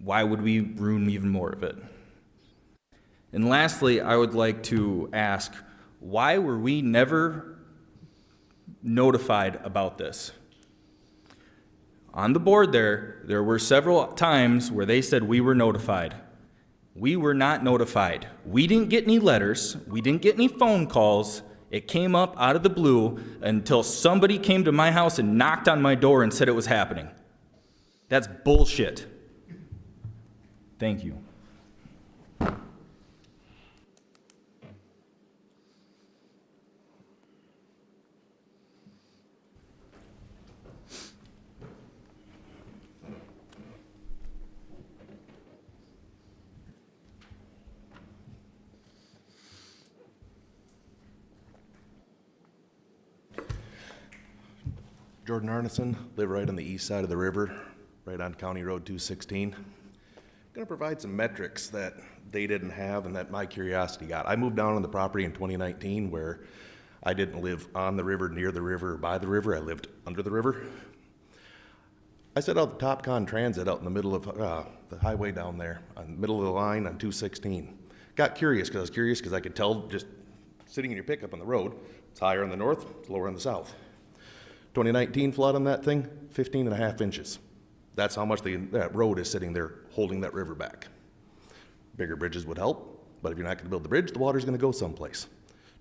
Why would we ruin even more of it? And lastly, I would like to ask, why were we never notified about this? On the board there were several times where they said we were notified. We were not notified. We didn't get any letters. We didn't get any phone calls. It came up out of the blue until somebody came to my house and knocked on my door and said it was happening. That's bullshit. Thank you. Jordan Arneson, live right on the east side of the river, right on County Road 216. I'm going to provide some metrics that they didn't have and that my curiosity got. I moved down on the property in 2019 where I didn't live on the river, near the river, or by the river. I lived under the river. I set out the TopCon Transit out in the middle of the highway down there, on the middle of the line on 216. Got curious because I could tell just sitting in your pickup on the road, it's higher in the north, it's lower in the south. 2019 flood on that thing, 15.5 inches. That's how much that road is sitting there holding that river back. Bigger bridges would help, but if you're not going to build the bridge, the water's going to go someplace.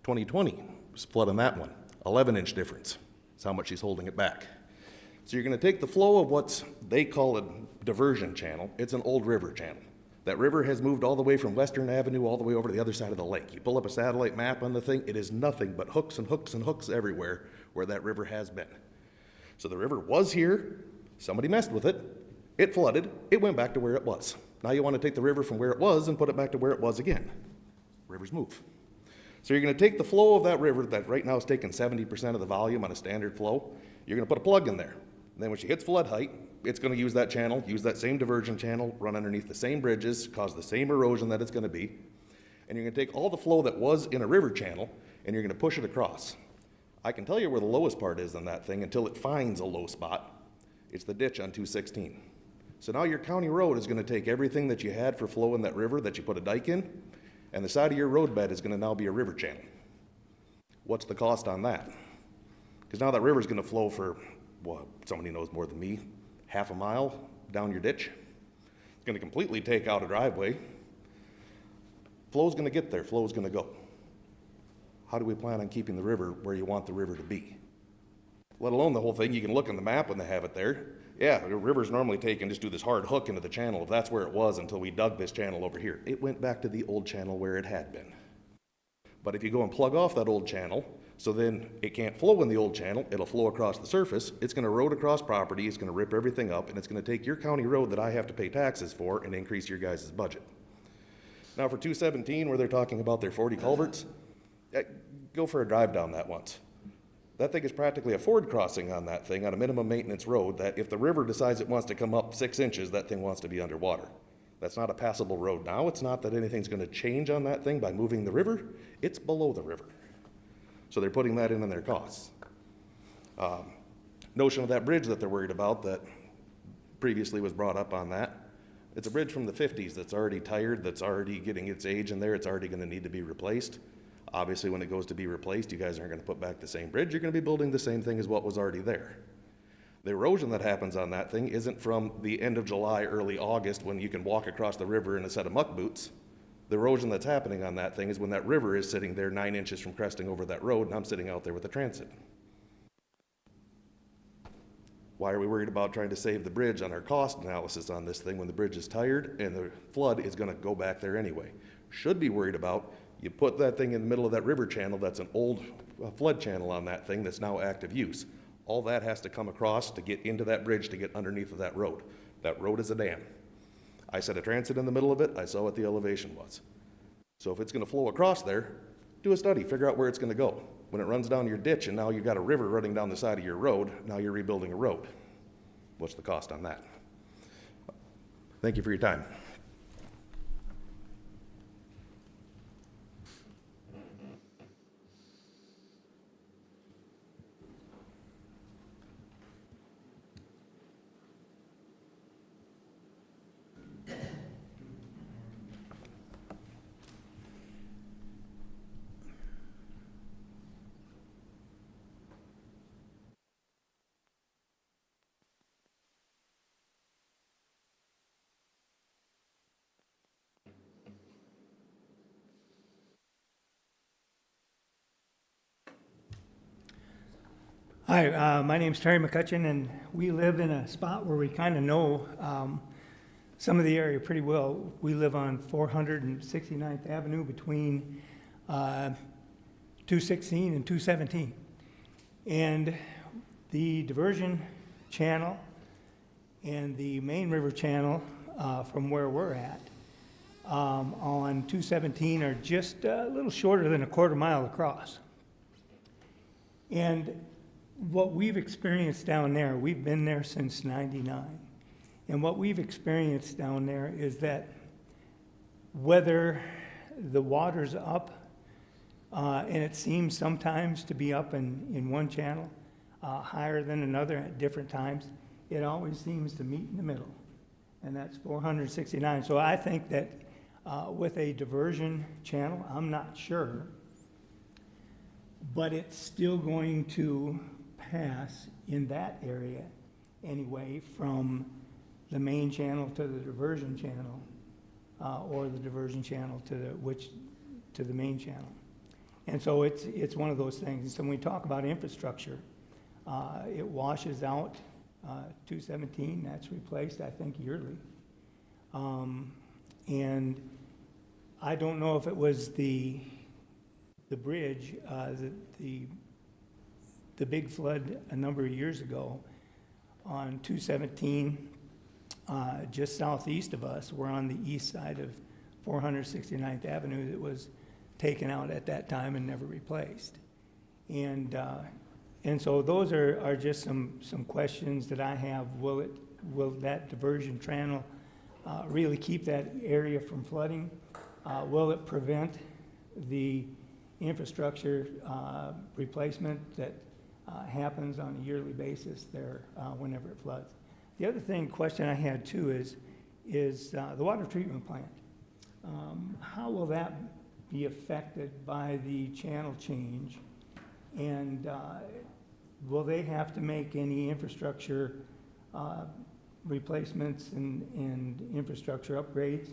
2020 was flood on that one, 11-inch difference. That's how much she's holding it back. So you're going to take the flow of what they call a diversion channel. It's an old river channel. That river has moved all the way from Western Avenue all the way over to the other side of the lake. You pull up a satellite map on the thing, it is nothing but hooks and hooks and hooks everywhere where that river has been. So the river was here, somebody messed with it, it flooded, it went back to where it was. Now you want to take the river from where it was and put it back to where it was again. Rivers move. So you're going to take the flow of that river that right now is taking 70% of the volume on a standard flow, you're going to put a plug in there. And then when she hits flood height, it's going to use that channel, use that same diversion channel, run underneath the same bridges, cause the same erosion that it's going to be. and you're gonna take all the flow that was in a river channel, and you're gonna push it across. I can tell you where the lowest part is on that thing until it finds a low spot. It's the ditch on 216. So now your county road is gonna take everything that you had for flow in that river that you put a dike in, and the side of your road bed is gonna now be a river channel. What's the cost on that? Because now that river's gonna flow for, well, somebody knows more than me, half a mile down your ditch. It's gonna completely take out a driveway. Flow's gonna get there, flow's gonna go. How do we plan on keeping the river where you want the river to be? Let alone the whole thing, you can look on the map when they have it there. Yeah, the river's normally taken, just do this hard hook into the channel, if that's where it was until we dug this channel over here. It went back to the old channel where it had been. But if you go and plug off that old channel, so then it can't flow in the old channel, it'll flow across the surface, it's gonna erode across property, it's gonna rip everything up, and it's gonna take your county road that I have to pay taxes for and increase your guys' budget. Now for 217, where they're talking about their 40 culverts, go for a drive down that once. That thing is practically a ford crossing on that thing on a minimum maintenance road that if the river decides it wants to come up 6 inches, that thing wants to be underwater. That's not a passable road now. It's not that anything's gonna change on that thing by moving the river. It's below the river. So they're putting that in their costs. Notion of that bridge that they're worried about that previously was brought up on that. It's a bridge from the 50s that's already tired, that's already getting its age in there. It's already gonna need to be replaced. Obviously, when it goes to be replaced, you guys aren't gonna put back the same bridge. You're gonna be building the same thing as what was already there. The erosion that happens on that thing isn't from the end of July, early August, when you can walk across the river in a set of muck boots. The erosion that's happening on that thing is when that river is sitting there 9 inches from cresting over that road, and I'm sitting out there with the transit. Why are we worried about trying to save the bridge on our cost analysis on this thing when the bridge is tired and the flood is gonna go back there anyway? Should be worried about, you put that thing in the middle of that river channel, that's an old flood channel on that thing that's now active use. All that has to come across to get into that bridge to get underneath of that road. That road is a dam. I set a transit in the middle of it, I saw what the elevation was. So if it's gonna flow across there, do a study, figure out where it's gonna go. When it runs down your ditch and now you've got a river running down the side of your road, now you're rebuilding a road. What's the cost on that? Thank you for your time. Hi, my name's Terry McCutcheon, and we live in a spot where we kind of know some of the area pretty well. We live on 469th Avenue between 216 and 217. And the diversion channel and the main river channel from where we're at on 217 are just a little shorter than a quarter mile across. And what we've experienced down there, we've been there since '99, and what we've experienced down there is that whether the water's up, and it seems sometimes to be up in one channel, higher than another at different times, it always seems to meet in the middle, and that's 469. So I think that with a diversion channel, I'm not sure, but it's still going to pass in that area anyway from the main channel to the diversion channel, or the diversion channel to the main channel. And so it's one of those things. So when we talk about infrastructure, it washes out 217. That's replaced, I think, yearly. And I don't know if it was the bridge, the big flood a number of years ago on 217, just southeast of us. We're on the east side of 469th Avenue that was taken out at that time and never replaced. And so those are just some questions that I have. Will that diversion channel really keep that area from flooding? Will it prevent the infrastructure replacement that happens on a yearly basis there whenever it floods? The other question I had too is the water treatment plant. How will that be affected by the channel change? And will they have to make any infrastructure replacements and infrastructure upgrades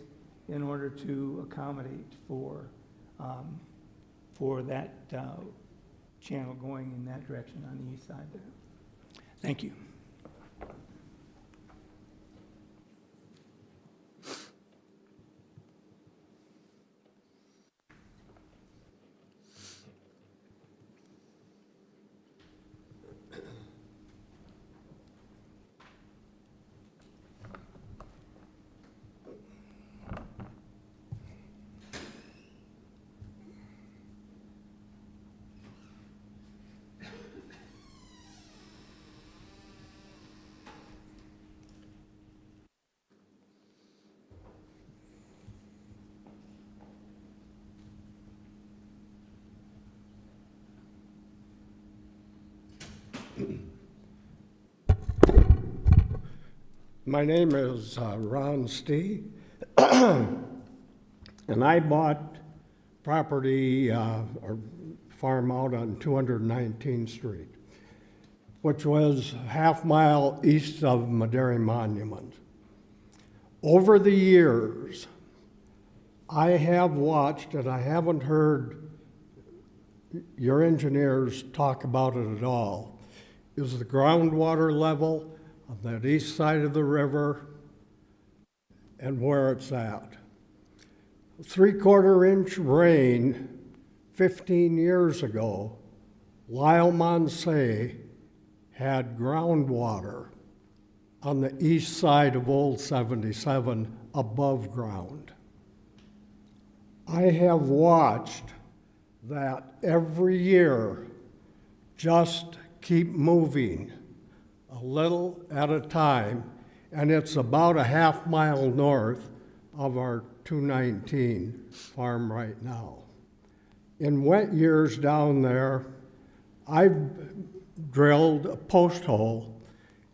in order to accommodate for that channel going in that direction on the east side there? Thank you. My name is Ron Stee, and I bought property or farm out on 219th Street, which was half mile east of Madera Monument. Over the years, I have watched, and I haven't heard your engineers talk about it at all, is the groundwater level on that east side of the river and where it's at. 3/4 inch rain 15 years ago, Lyle Monsay had groundwater on the east side of Old 77 above ground. I have watched that every year just keep moving a little at a time, and it's about a half mile north of our 219 farm right now. In wet years down there, I've drilled a post hole,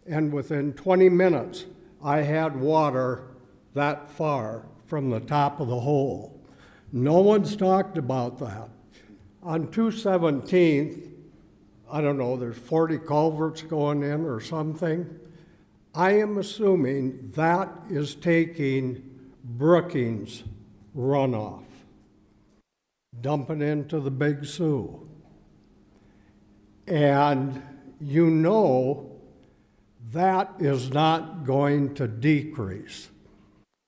and within 20 minutes, I had water that far from the top of the hole. No one's talked about that. On 217th, I don't know, there's 40 culverts going in or something. I am assuming that is taking Brookings runoff, dumping into the Big Sioux. And you know that is not going to decrease.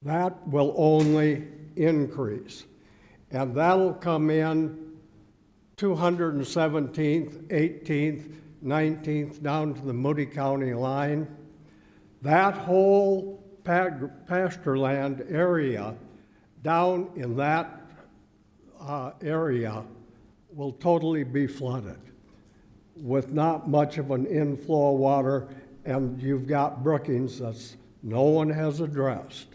That will only increase. And that'll come in 217th, 18th, 19th, down to the Moody County line. That whole pasture land area down in that area will totally be flooded with not much of an inflow of water, and you've got Brookings that no one has addressed.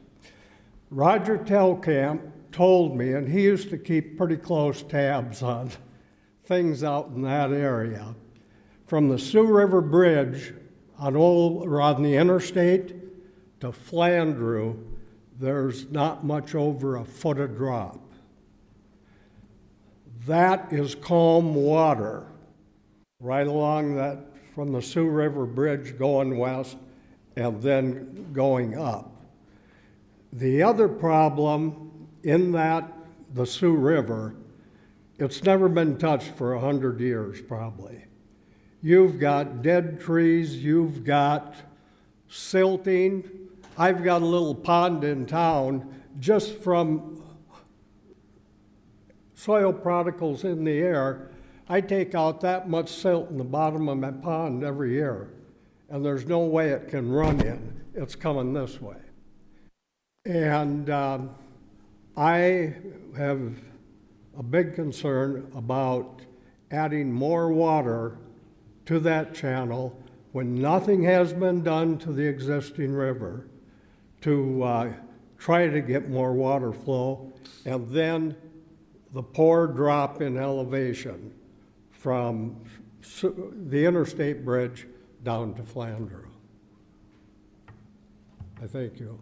Roger Telkamp told me, and he used to keep pretty close tabs on things out in that area. From the Sioux River Bridge on the interstate to Flandreau, there's not much over a foot of drop. That is calm water right along that from the Sioux River Bridge going west and then going up. The other problem in the Sioux River, it's never been touched for 100 years, probably. You've got dead trees, you've got silting. I've got a little pond in town just from soil particles in the air. I take out that much silt in the bottom of my pond every year, and there's no way it can run in. It's coming this way. And I have a big concern about adding more water to that channel when nothing has been done to the existing river to try to get more water flow, and then the poor drop in elevation from the interstate bridge down to Flandreau. I thank you.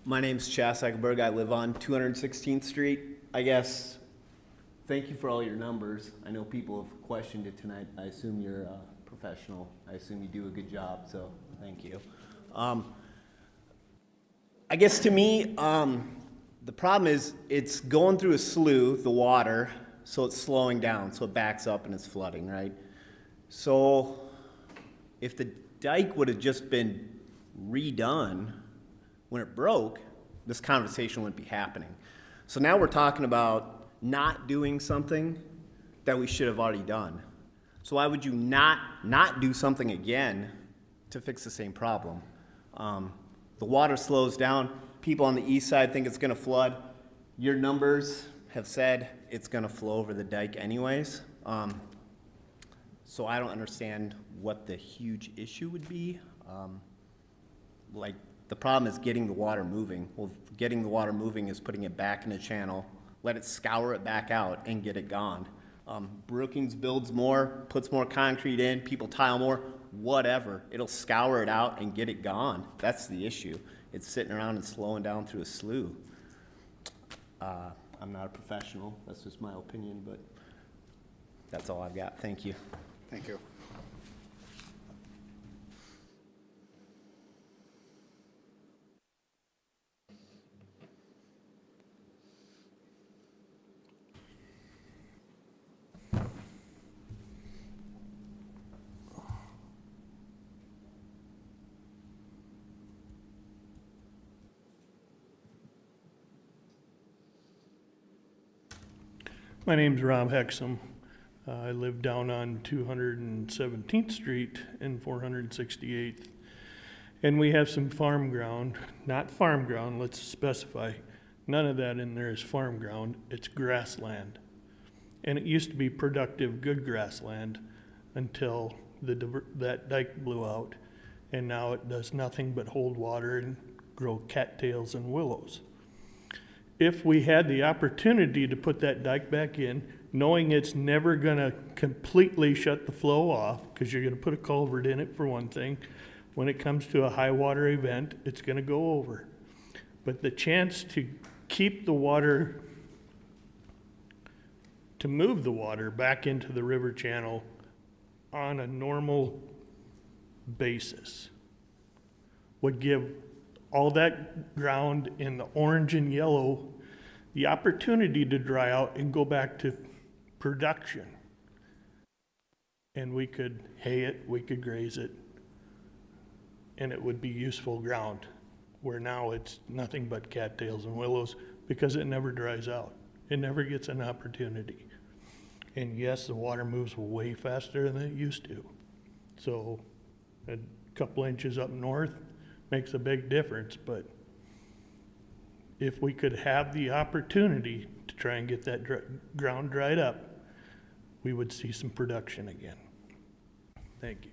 My name's Chas Eichelberg. I live on 216th Street. I guess, thank you for all your numbers. I know people have questioned it tonight. I assume you're a professional. I assume you do a good job, so thank you. I guess to me, the problem is it's going through a slough, the water, so it's slowing down, so it backs up and it's flooding, right? So if the dike would have just been redone when it broke, this conversation wouldn't be happening. So now we're talking about not doing something that we should have already done. So why would you not do something again to fix the same problem? The water slows down. People on the east side think it's gonna flood. Your numbers have said it's gonna flow over the dike anyways. So I don't understand what the huge issue would be. The problem is getting the water moving. Well, getting the water moving is putting it back in the channel, let it scour it back out and get it gone. Brookings builds more, puts more concrete in, people tile more, whatever. It'll scour it out and get it gone. That's the issue. It's sitting around and slowing down through a slough. I'm not a professional, that's just my opinion, but that's all I've got. Thank you. Thank you. My name's Rob Hexum. I live down on 217th Street and 468th. And we have some farm ground, not farm ground, let's specify. None of that in there is farm ground, it's grassland. And it used to be productive, good grassland until that dike blew out. And now it does nothing but hold water and grow cattails and willows. If we had the opportunity to put that dike back in, knowing it's never gonna completely shut the flow off, because you're gonna put a culvert in it for one thing, when it comes to a high water event, it's gonna go over. But the chance to keep the water, to move the water back into the river channel on a normal basis would give all that ground in the orange and yellow the opportunity to dry out and go back to production. And we could hay it, we could graze it, and it would be useful ground, where now it's nothing but cattails and willows because it never dries out. It never gets an opportunity. And yes, the water moves way faster than it used to. So a couple inches up north makes a big difference, but if we could have the opportunity to try and get that ground dried up, we would see some production again. Thank you.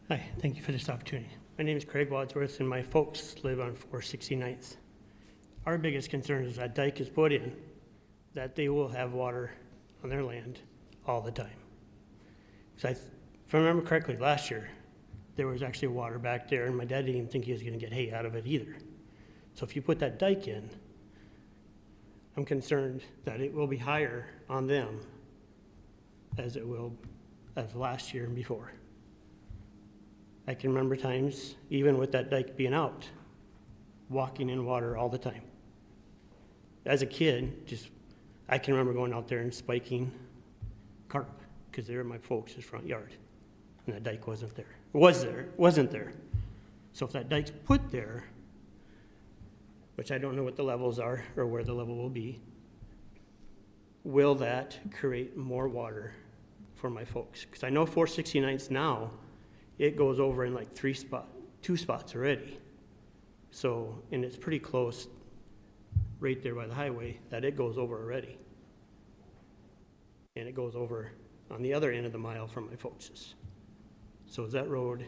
Hi, thank you for this opportunity. My name is Craig Wadsworth, and my folks live on 469th. Our biggest concern is that dike is put in, that they will have water on their land all the time. So if I remember correctly, last year, there was actually water back there, and my dad didn't even think he was gonna get hay out of it either. So if you put that dike in, I'm concerned that it will be higher on them as it will as last year and before. I can remember times, even with that dike being out, walking in water all the time. As a kid, I can remember going out there and spiking carp, because they were in my folks' front yard, and that dike wasn't there. Wasn't there. So if that dike's put there, which I don't know what the levels are or where the level will be, will that create more water for my folks? Because I know 469th now, it goes over in like two spots already. So, and it's pretty close right there by the highway that it goes over already. And it goes over on the other end of the mile from my folks'. So as that road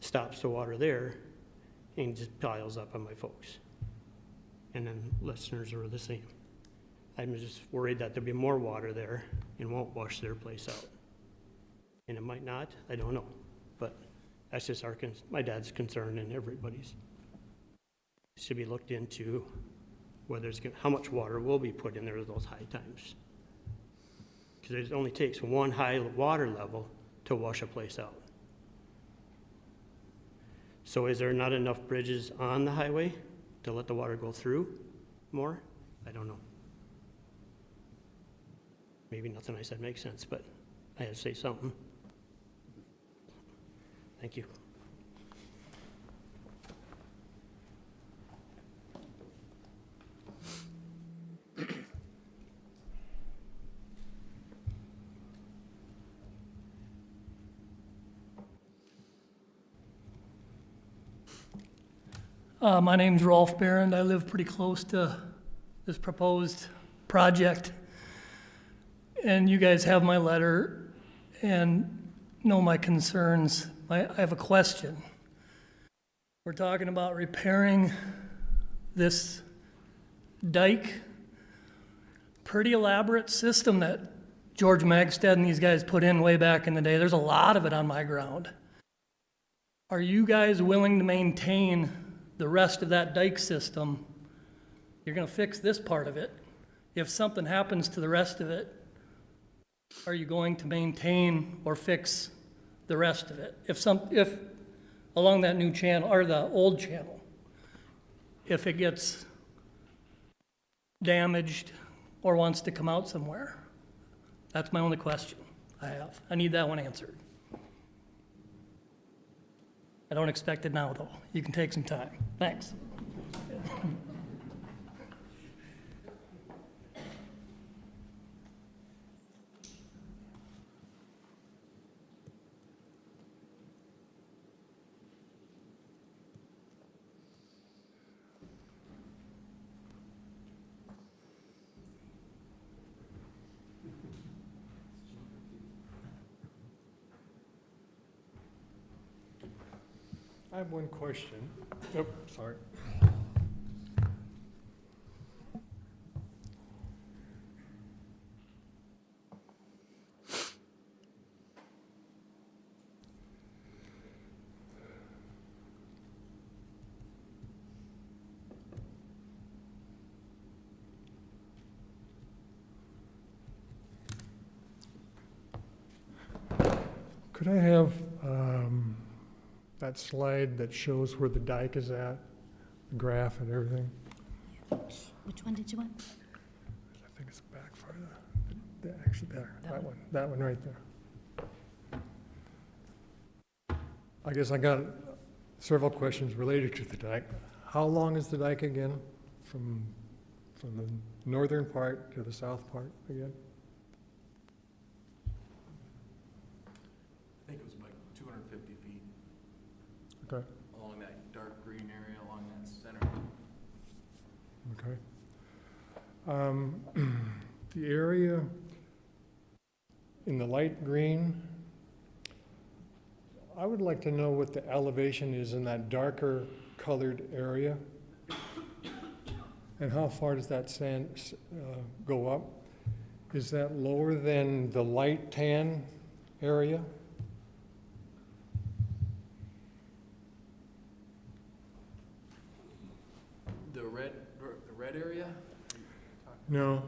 stops the water there, and just piles up on my folks. And then listeners are the same. I'm just worried that there'll be more water there and won't wash their place out. And it might not, I don't know. But that's just my dad's concern and everybody's. It should be looked into whether how much water will be put in there at those high times. Because it only takes one high water level to wash a place out. So is there not enough bridges on the highway to let the water go through more? I don't know. Maybe nothing I said makes sense, but I had to say something. Thank you. My name's Rolf Barron. I live pretty close to this proposed project. And you guys have my letter and know my concerns. I have a question. We're talking about repairing this dike. Pretty elaborate system that George Magstead and these guys put in way back in the day. There's a lot of it on my ground. Are you guys willing to maintain the rest of that dike system? You're going to fix this part of it. If something happens to the rest of it, are you going to maintain or fix the rest of it? If along that new channel or the old channel, if it gets damaged or wants to come out somewhere, that's my only question I have. I need that one answered. I don't expect it now, though. You can take some time. Thanks. I have one question. Oh, sorry. Could I have that slide that shows where the dike is at, the graph and everything? Which one did you want? I think it's back farther. Actually, there. That one right there. I guess I got several questions related to the dike. How long is the dike again from the northern part to the south part again? I think it was like 250 feet. Okay. Along that dark green area, along that center. Okay. The area in the light green, I would like to know what the elevation is in that darker colored area. And how far does that sand go up? Is that lower than the light tan area. The red area? No,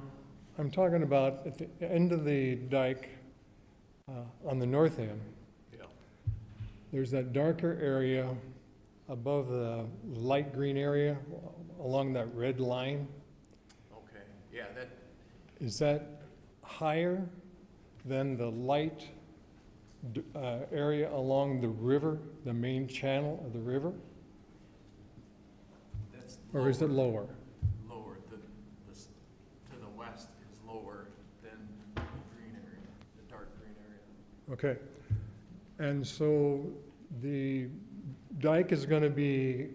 I'm talking about at the end of the dike, on the north end. Yeah. There's that darker area above the light green area along that red line. Okay, yeah, that, Is that higher than the light area along the river, the main channel of the river? that's Or is it lower? lower. To the west is lower than the green area, the dark green area. Okay. And so the dike is going to be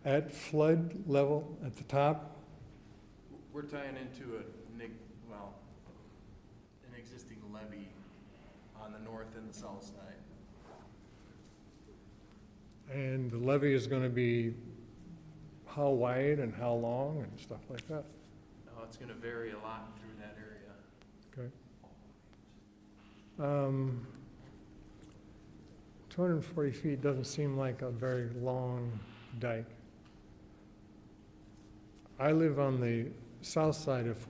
at flood level at the top? We're tying into an existing levee on the north and the south side. And the levee is going to be how wide and how long and stuff like that? No, it's gonna vary a lot through that area. Okay. 240 feet doesn't seem like a very long dike. I live on the south side of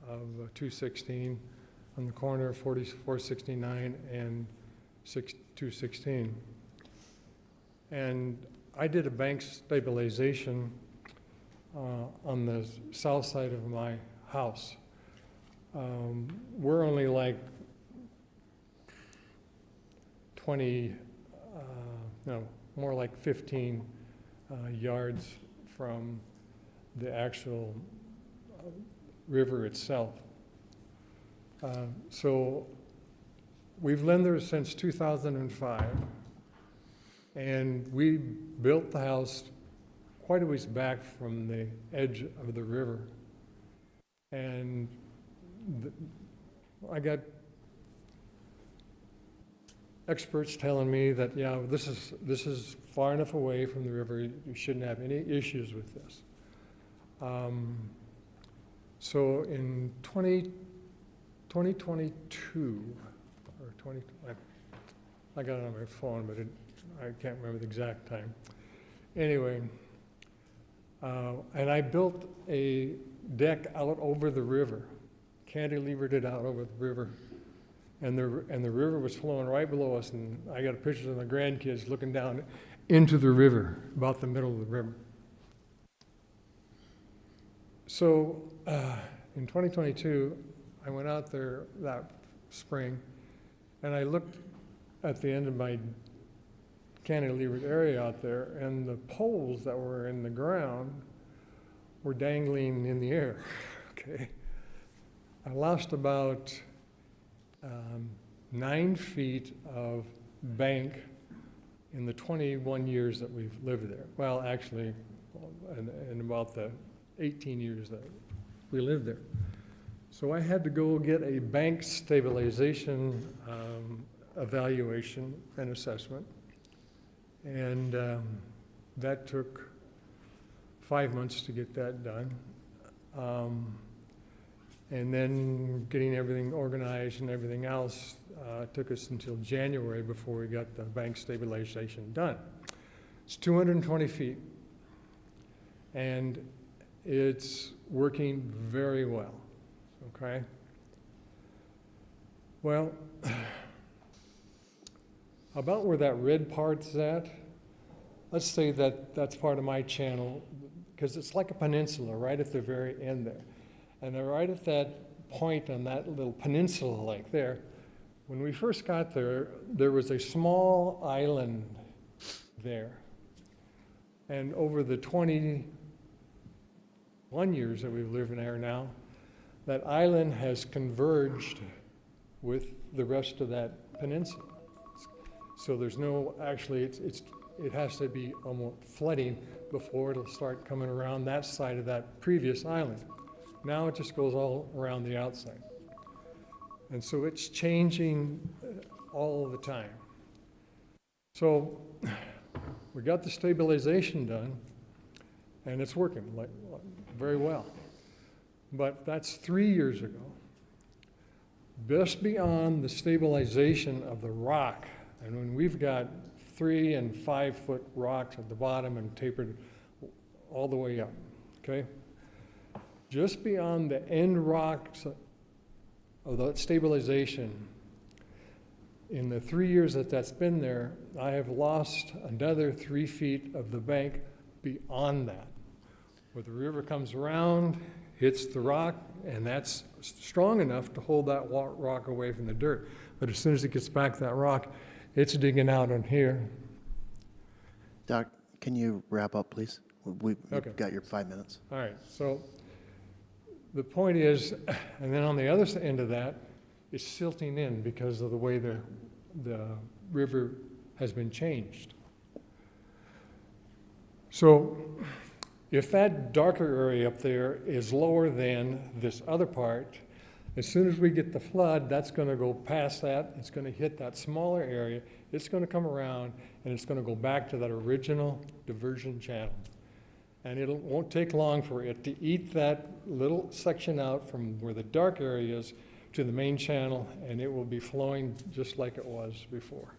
216, on the corner of 469 and 216. And I did a bank stabilization on the south side of my house. We're only like 20, no, more like 15 yards from the actual river itself. So we've lived there since 2005, and we built the house quite a ways back from the edge of the river. And I got experts telling me that, yeah, this is far enough away from the river, you shouldn't have any issues with this. So in 2022, or 20, I got it on my phone, but I can't remember the exact time. Anyway, and I built a deck out over the river, cantilevered it out over the river. And the river was flowing right below us, and I got pictures of my grandkids looking down into the river, about the middle of the river. So in 2022, I went out there that spring, and I looked at the end of my cantilevered area out there, and the poles that were in the ground were dangling in the air. Okay, I lost about 9 feet of bank in the 21 years that we've lived there. Well, actually, in about the 18 years that we lived there. So I had to go get a bank stabilization evaluation and assessment. And that took 5 months to get that done. And then getting everything organized and everything else took us until January before we got the bank stabilization done. It's 220 feet, and it's working very well, okay? Well, about where that red part's at, let's say that that's part of my channel, because it's like a peninsula right at the very end there. And right at that point on that little peninsula like there, when we first got there, there was a small island there. And over the 21 years that we've lived in there now, that island has converged with the rest of that peninsula. So there's no, actually, it has to be almost flooding before it'll start coming around that side of that previous island. Now it just goes all around the outside. And so it's changing all the time. So we got the stabilization done, and it's working very well. But that's 3 years ago. just beyond the stabilization of the rock, and when we've got 3 and 5 foot rocks at the bottom and tapered all the way up, okay? Just beyond the end rocks of that stabilization, in the 3 years that that's been there, I have lost another 3 feet of the bank beyond that. Where the river comes around, hits the rock, and that's strong enough to hold that rock away from the dirt. But as soon as it gets back that rock, it's digging out on here. Doc, can you wrap up, please? We've Okay. got your 5 minutes. All right, so the point is, and then on the other end of that, it's silting in because of the way the river has been changed. So if that darker area up there is lower than this other part, as soon as we get the flood, that's going to go past that, it's going to hit that smaller area, it's going to come around, and it's going to go back to that original diversion channel. And it won't take long for it to eat that little section out from where the dark area is to the main channel, and it will be flowing just like it was before.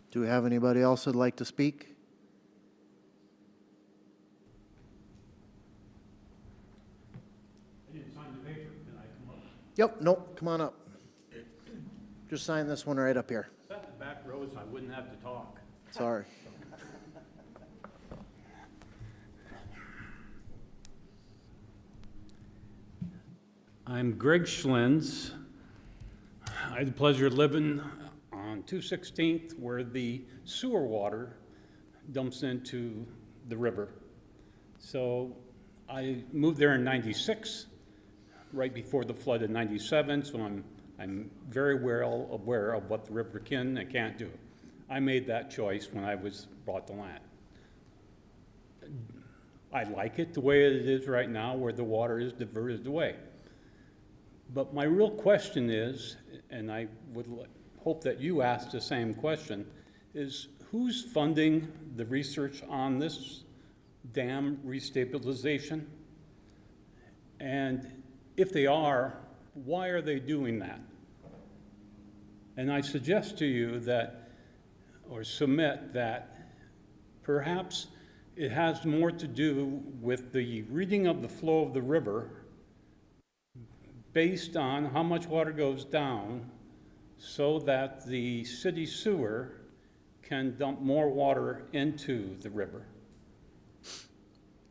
Do we have anybody else that'd like to speak? I didn't sign the paper. Can I come up? Yep, nope, come on up. Just sign this one right up here. Sat in the back row so I wouldn't have to talk. Sorry. I'm Greg Schlins. I had the pleasure of living on 216th where the sewer water dumps into the river. So I moved there in '96, right before the flood in '97, so I'm very well aware of what the river can and can't do. I made that choice when I was bought the land. I like it the way it is right now, where the water is diverted away. But my real question is, and I would hope that you ask the same question, is who's funding the research on this dam restabilization? And if they are, why are they doing that? And I suggest to you that, or submit that perhaps it has more to do with the reading of the flow of the river based on how much water goes down so that the city sewer can dump more water into the river.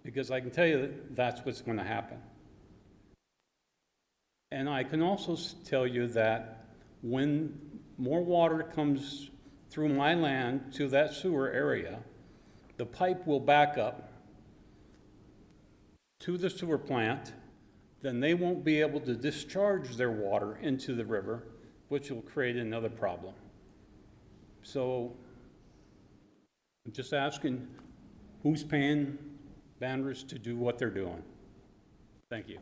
Because I can tell you that that's what's going to happen. And I can also tell you that when more water comes through my land to that sewer area, the pipe will back up to the sewer plant, then they won't be able to discharge their water into the river, which will create another problem. So I'm just asking, who's paying Banvers to do what they're doing? Thank you.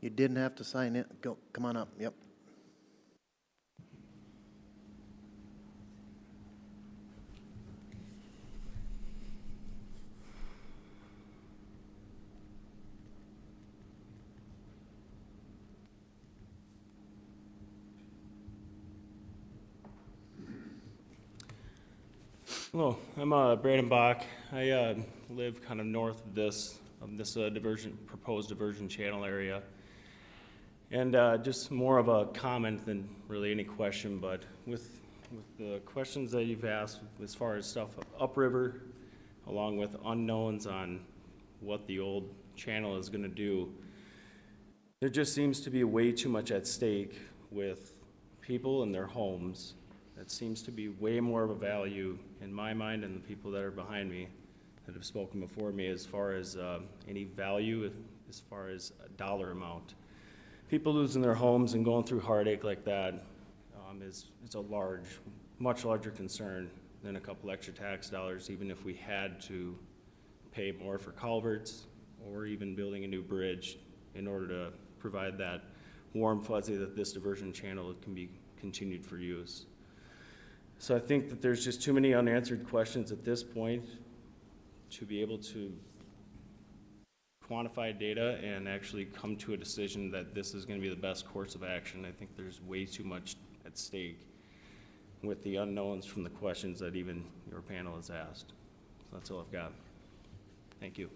You didn't have to sign it. Go, come on up. Yep. Hello, I'm Brandon Bach. I live kind of north of this proposed diversion channel area. And just more of a comment than really any question, but with the questions that you've asked as far as stuff upriver, along with unknowns on what the old channel is going to do, there just seems to be way too much at stake with people and their homes. That seems to be way more of a value in my mind and the people that are behind me that have spoken before me as far as any value, as far as a dollar amount. People losing their homes and going through heartache like that is a much larger concern than a couple extra tax dollars, even if we had to pay more for culverts or even building a new bridge in order to provide that warm fuzzy that this diversion channel can be continued for use. So I think that there's just too many unanswered questions at this point to be able to quantify data and actually come to a decision that this is going to be the best course of action. I think there's way too much at stake with the unknowns from the questions that even your panel has asked. So that's all I've got. Thank you.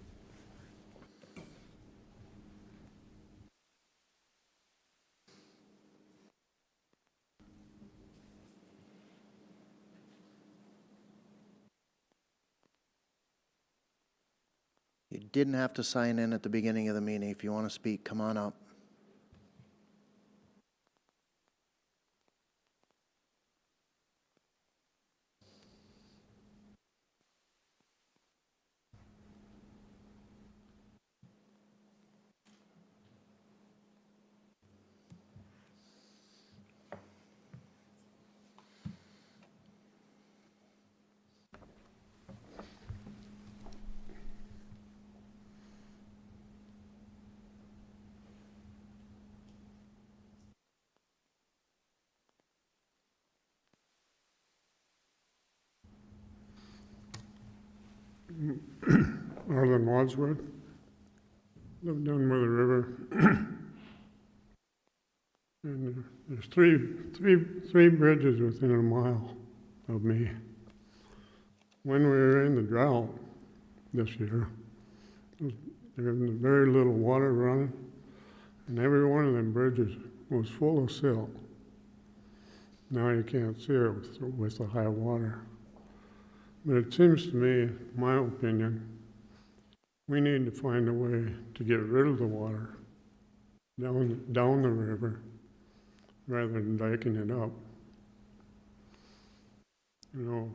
You didn't have to sign in at the beginning of the meeting. If you want to speak, come on up. Arlen Wadsworth, live down by the river. And there's three bridges within a mile of me. When we were in the drought this year, there was very little water running, and every one of them bridges was full of silt. Now you can't see it with the high water. But it seems to me, my opinion, we need to find a way to get rid of the water down the river rather than diking it up. You know,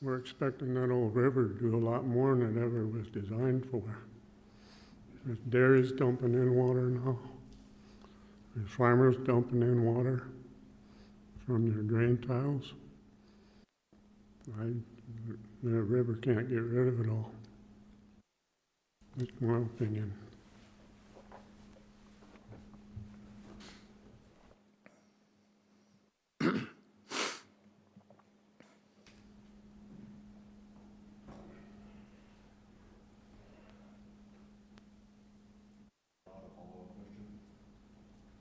we're expecting that old river to do a lot more than it ever was designed for. There's dairies dumping in water now. There's farmers dumping in water from their drain tiles. The river can't get rid of it all. That's my opinion.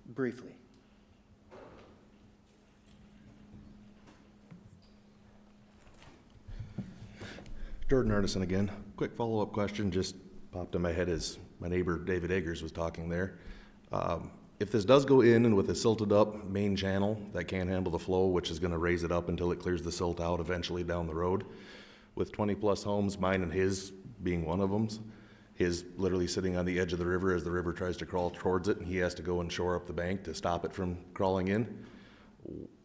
Briefly. Jordan Arneson again. Quick follow-up question just popped in my head as my neighbor David Eggers was talking there. If this does go in and with a silted up main channel that can't handle the flow, which is going to raise it up until it clears the silt out eventually down the road, with 20 plus homes, mine and his being one of them, his literally sitting on the edge of the river as the river tries to crawl towards it and he has to go and shore up the bank to stop it from crawling in.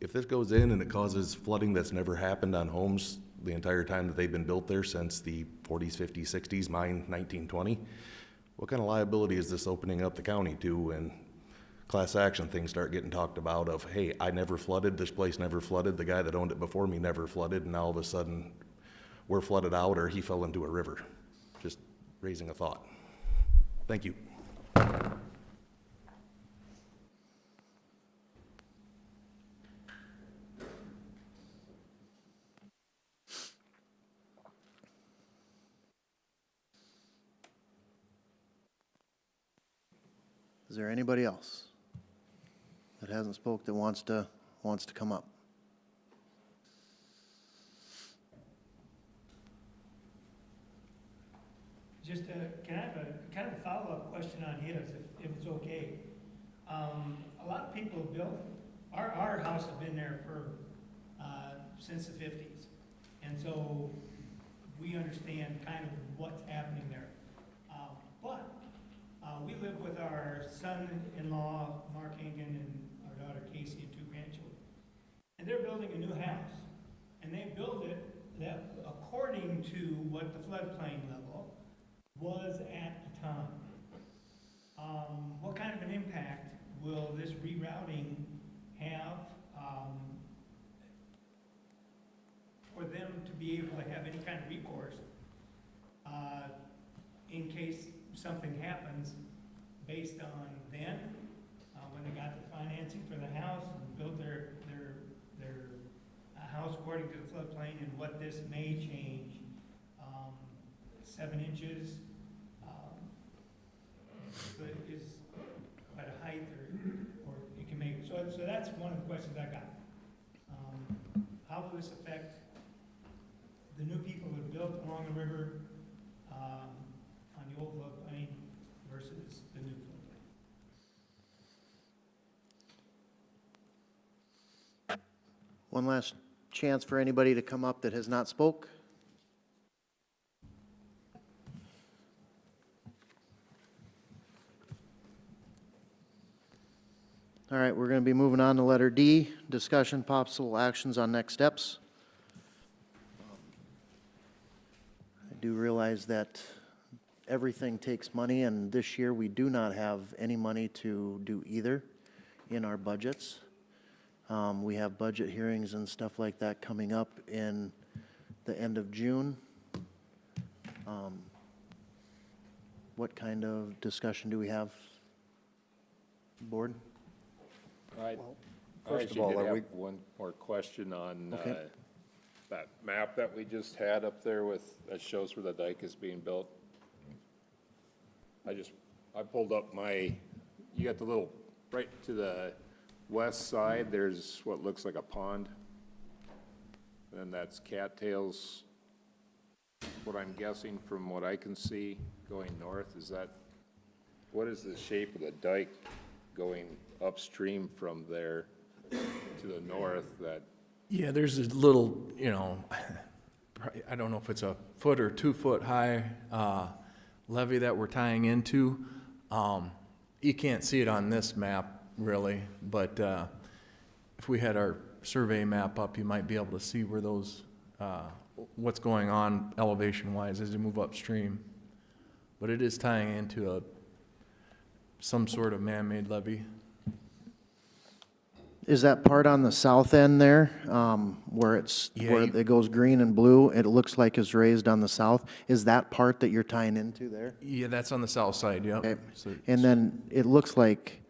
If this goes in and it causes flooding that's never happened on homes the entire time that they've been built there since the 40s, 50s, 60s, mine 1920, what kind of liability is this opening up the county to when class action things start getting talked about of, hey, I never flooded, this place never flooded, the guy that owned it before me never flooded, and now all of a sudden we're flooded out or he fell into a river? Just raising a thought. Thank you. Is there anybody else that hasn't spoke that wants to come up? Just, can I have a kind of a follow-up question on his, if it's okay? A lot of people have built, our house has been there for, since the 50s. And so we understand kind of what's happening there. But we live with our son-in-law, Mark Hagan, and our daughter Casey and 2 grandchildren. And they're building a new house. And they built it that according to what the floodplain level was at the time. What kind of an impact will this rerouting have for them to be able to have any kind of recourse in case something happens based on then, when they got the financing for the house and built their house according to the floodplain, and what this may change, 7 inches is quite a height, or it can make, so that's one of the questions I got. How will this affect the new people that built along the river on the old floodplain versus the new floodplain? One last chance for anybody to come up that has not spoke. All right, we're going to be moving on to letter D, discussion possible actions on next steps. I do realize that everything takes money, and this year we do not have any money to do either in our budgets. We have budget hearings and stuff like that coming up in the end of June. What kind of discussion do we have, board? I first of actually all, did are have we- one more question on Okay. that map that we just had up there that shows where the dike is being built. I pulled up you got the little, right to the west side, there's what looks like a pond. And that's cattails, what I'm guessing from what I can see going north. What is the shape of the dike going upstream from there to the north that? Yeah, there's a little, I don't know if it's a 1 or 2 foot high levee that we're tying into. You can't see it on this map really, but if we had our survey map up, you might be able to see where those, what's going on elevation-wise as you move upstream. But it is tying into some sort of man-made levee. Is that part on the south end there, where it goes green and blue? It looks like it's raised on the south. Is that part that you're tying into there? Yeah, that's on the south side, yep. Okay. So- And then it looks like,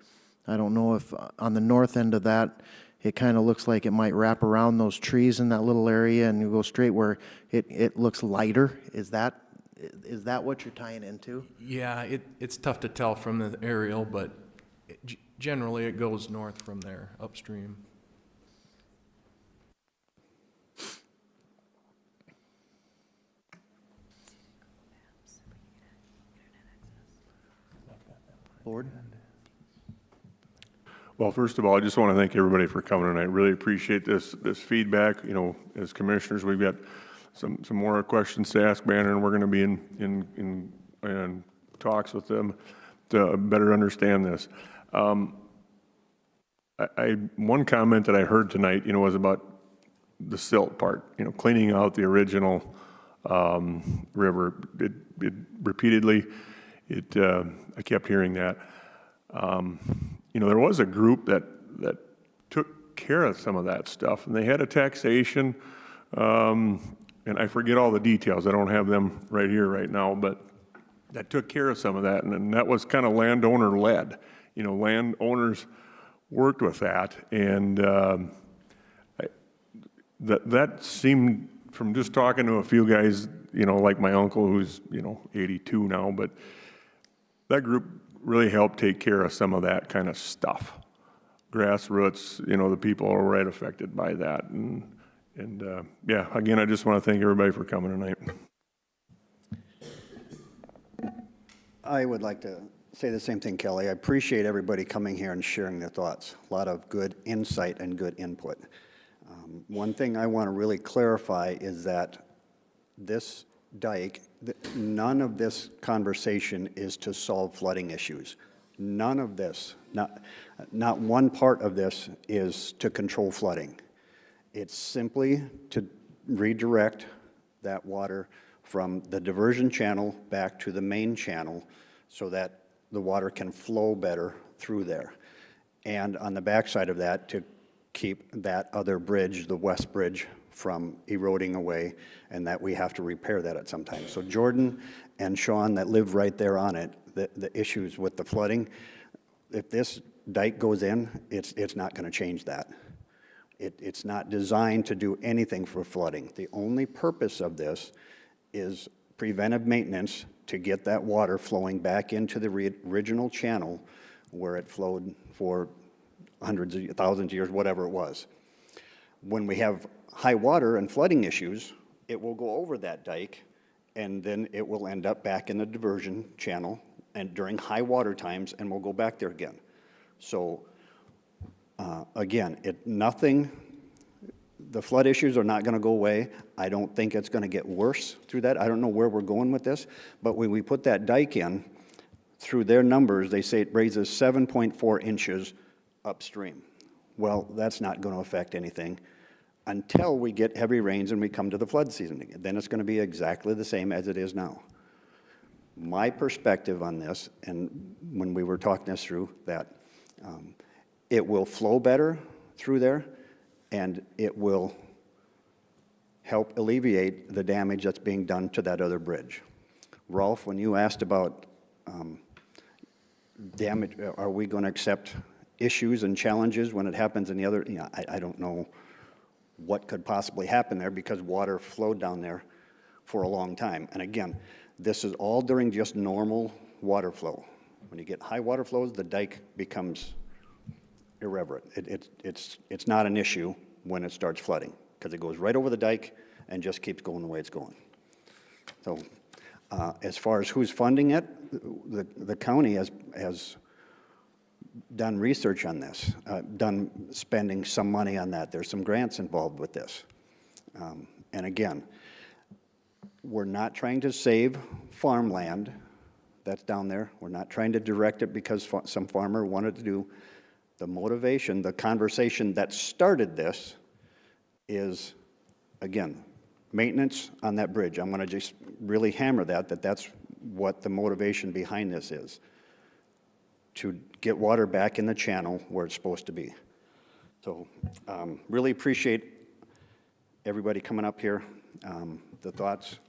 I don't know if on the north end of that, it kind of looks like it might wrap around those trees in that little area and you go straight where it looks lighter. Is that what you're tying into? Yeah, it's tough to tell from the aerial, but generally it goes north from there, upstream. Board? Well, first of all, I just want to thank everybody for coming, and I really appreciate this feedback. As commissioners, we've got some more questions to ask Banner, and we're going to be in talks with them to better understand this. One comment that I heard tonight, was about the silt part, cleaning out the original river. It repeatedly, I kept hearing that. There was a group that took care of some of that stuff, and they had a taxation, and I forget all the details. I don't have them right here right now, but that took care of some of that, and that was kind of landowner-led. Landowners worked with that, and that seemed, from just talking to a few guys, like my uncle who's 82 now, but that group really helped take care of some of that kind of stuff. Grassroots, the people are right affected by that, and yeah, again, I just want to thank everybody for coming tonight. I would like to say the same thing, Kelly. I appreciate everybody coming here and sharing their thoughts. A lot of good insight and good input. One thing I want to really clarify is that this dike, none of this conversation is to solve flooding issues. None of this. Not one part of this is to control flooding. It's simply to redirect that water from the diversion channel back to the main channel so that the water can flow better through there. And on the backside of that, to keep that other bridge, the west bridge, from eroding away, and that we have to repair that at some time. So Jordan and Sean that live right there on it, the issues with the flooding, if this dike goes in, it's not going to change that. It's not designed to do anything for flooding. The only purpose of this is preventive maintenance to get that water flowing back into the original channel where it flowed for hundreds of thousands of years, whatever it was. When we have high water and flooding issues, it will go over that dike, and then it will end up back in the diversion channel and during high water times, and we'll go back there again. So again, the flood issues are not going to go away. I don't think it's going to get worse through that. I don't know where we're going with this, but when we put that dike in, through their numbers, they say it raises 7.4 inches upstream. Well, that's not going to affect anything until we get heavy rains and we come to the flood season again. Then it's going to be exactly the same as it is now. My perspective on this, and when we were talking this through, that it will flow better through there, and it will help alleviate the damage that's being done to that other bridge. Rolf, when you asked about damage, are we going to accept issues and challenges when it happens in the other, I don't know what could possibly happen there because water flowed down there for a long time. And again, this is all during just normal water flow. When you get high water flows, the dike becomes irreverent. It's not an issue when it starts flooding because it goes right over the dike and just keeps going the way it's going. So as far as who's funding it, the county has done research on this, done spending some money on that. There's some grants involved with this. And again, we're not trying to save farmland that's down there. We're not trying to direct it because some farmer wanted to do. The motivation, the conversation that started this is, again, maintenance on that bridge. I'm going to just really hammer that's what the motivation behind this is, to get water back in the channel where it's supposed to be. So really appreciate everybody coming up here, the thoughts.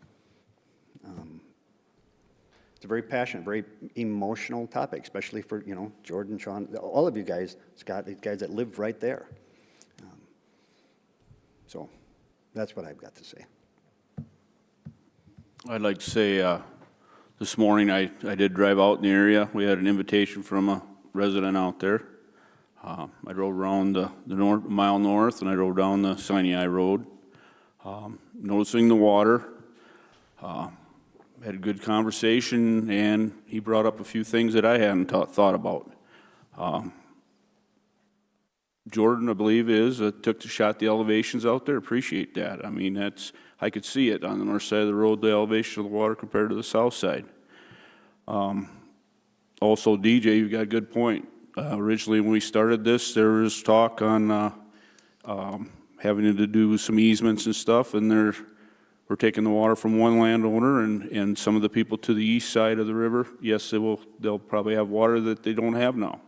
It's a very passionate, very emotional topic, especially for, Jordan, Sean, all of you guys, Scott, these guys that live right there. So that's what I've got to say. I'd like to say this morning I did drive out in the area. We had an invitation from a resident out there. I drove around the mile north, and I drove down the Sinai Road, noticing the water. Had a good conversation, and he brought up a few things that I hadn't thought about. Jordan, I believe, took the shot the elevations out there. Appreciate that. I mean, I could see it on the north side of the road, the elevation of the water compared to the south side. Also, DJ, you got a good point. Originally, when we started this, there was talk on having to do some easements and stuff, and we're taking the water from one landowner, and some of the people to the east side of the river, yes, they'll probably have water that they don't have now.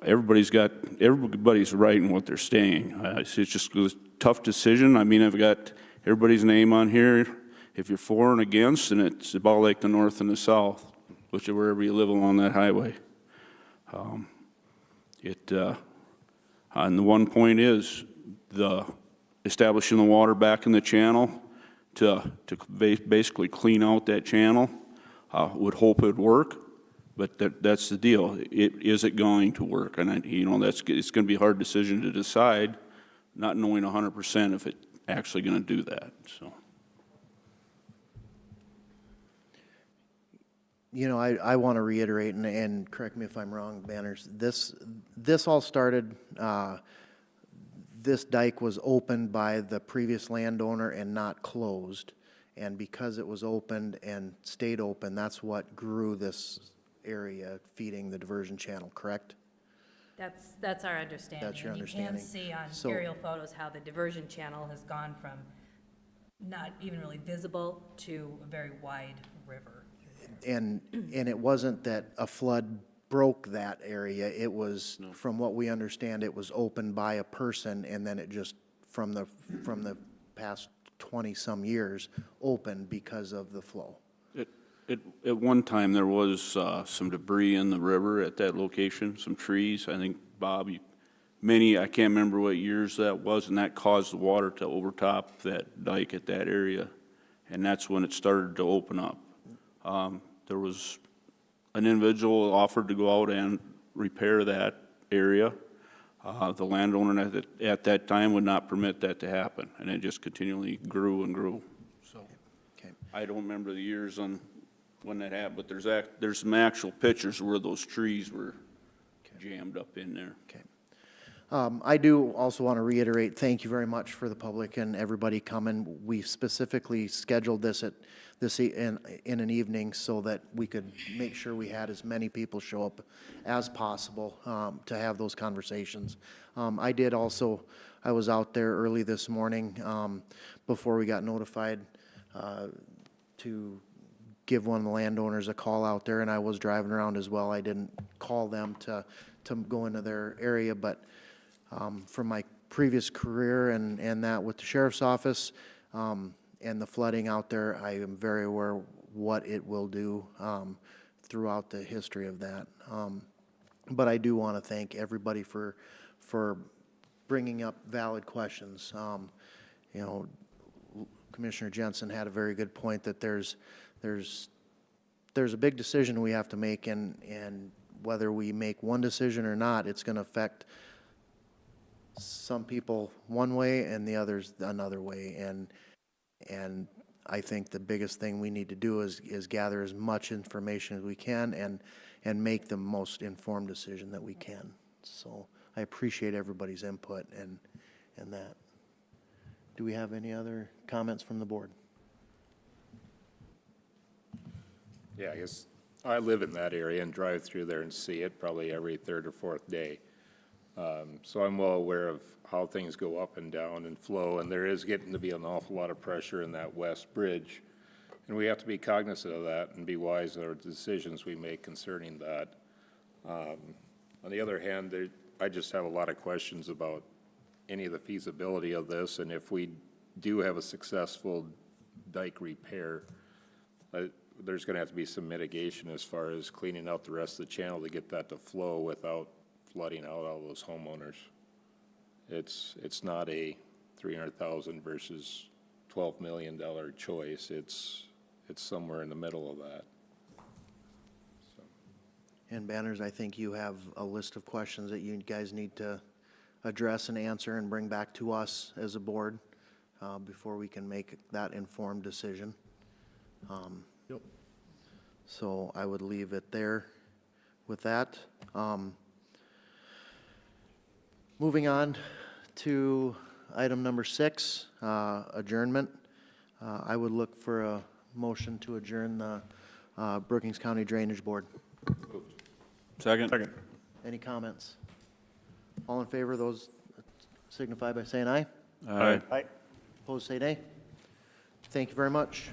Everybody's right in what they're saying. It's just a tough decision. I mean, I've got everybody's name on here, if you're for and against, and it's about like the north and the south, which is wherever you live along that highway. And the one point is establishing the water back in the channel to basically clean out that channel. Would hope it would work, but that's the deal. Is it going to work? And it's going to be a hard decision to decide, not knowing 100% if it's actually going to do that. So. I want to reiterate, and correct me if I'm wrong, Banners, this all started, this dike was opened by the previous landowner and not closed. And because it was opened and stayed open, that's what grew this area feeding the diversion channel, correct? That's our understanding. That's your And understanding. you can see on So- aerial photos how the diversion channel has gone from not even really visible to a very wide river. And it wasn't that a flood broke that area, it was, from what we understand, it was opened by a person, and then it just, from the past 20-some years, opened because of the flow. At one time, there was some debris in the river at that location, some trees. I think, Bob, I can't remember what years that was, and that caused the water to overtop that dike at that area. And that's when it started to open up. There was an individual offered to go out and repair that area. The landowner at that time would not permit that to happen, and it just continually grew and grew. So I don't remember the years on when that happened, but there's some actual pictures where those trees were jammed up in there. I do also want to reiterate, thank you very much for the public and everybody coming. We specifically scheduled this in an evening so that we could make sure we had as many people show up as possible to have those conversations. I was out there early this morning before we got notified to give one of the landowners a call out there, and I was driving around as well. I didn't call them to go into their area, but from my previous career and that with the sheriff's office and the flooding out there, I am very aware what it will do throughout the history of that. But I do want to thank everybody for bringing up valid questions. Commissioner Jensen had a very good point that there's a big decision we have to make, and whether we make one decision or not, it's going to affect some people one way and the others another way. And I think the biggest thing we need to do is gather as much information as we can and make the most informed decision that we can. So I appreciate everybody's input and that. Do we have any other comments from the board? Yeah, I guess I live in that area and drive through there and see it probably every third or fourth day. So I'm well aware of how things go up and down and flow, and there is getting to be an awful lot of pressure in that west bridge. And we have to be cognizant of that and be wise in our decisions we make concerning that. On the other hand, I just have a lot of questions about any of the feasibility of this, and if we do have a successful dike repair, there's going to have to be some mitigation as far as cleaning out the rest of the channel to get that to flow without flooding out all those homeowners. It's not a $300,000 versus $12 million choice. It's somewhere in the middle of that. And Banners, I think you have a list of questions that you guys need to address and answer and bring back to us as a board before we can make that informed decision. Yep. So I would leave it there with that. Moving on to item number 6, adjournment. I would look for a motion to adjourn the Brookings County Drainage Board. Second. Any comments? All in favor, those signify by saying aye. Aye. Opposed, say nay. Thank you very much.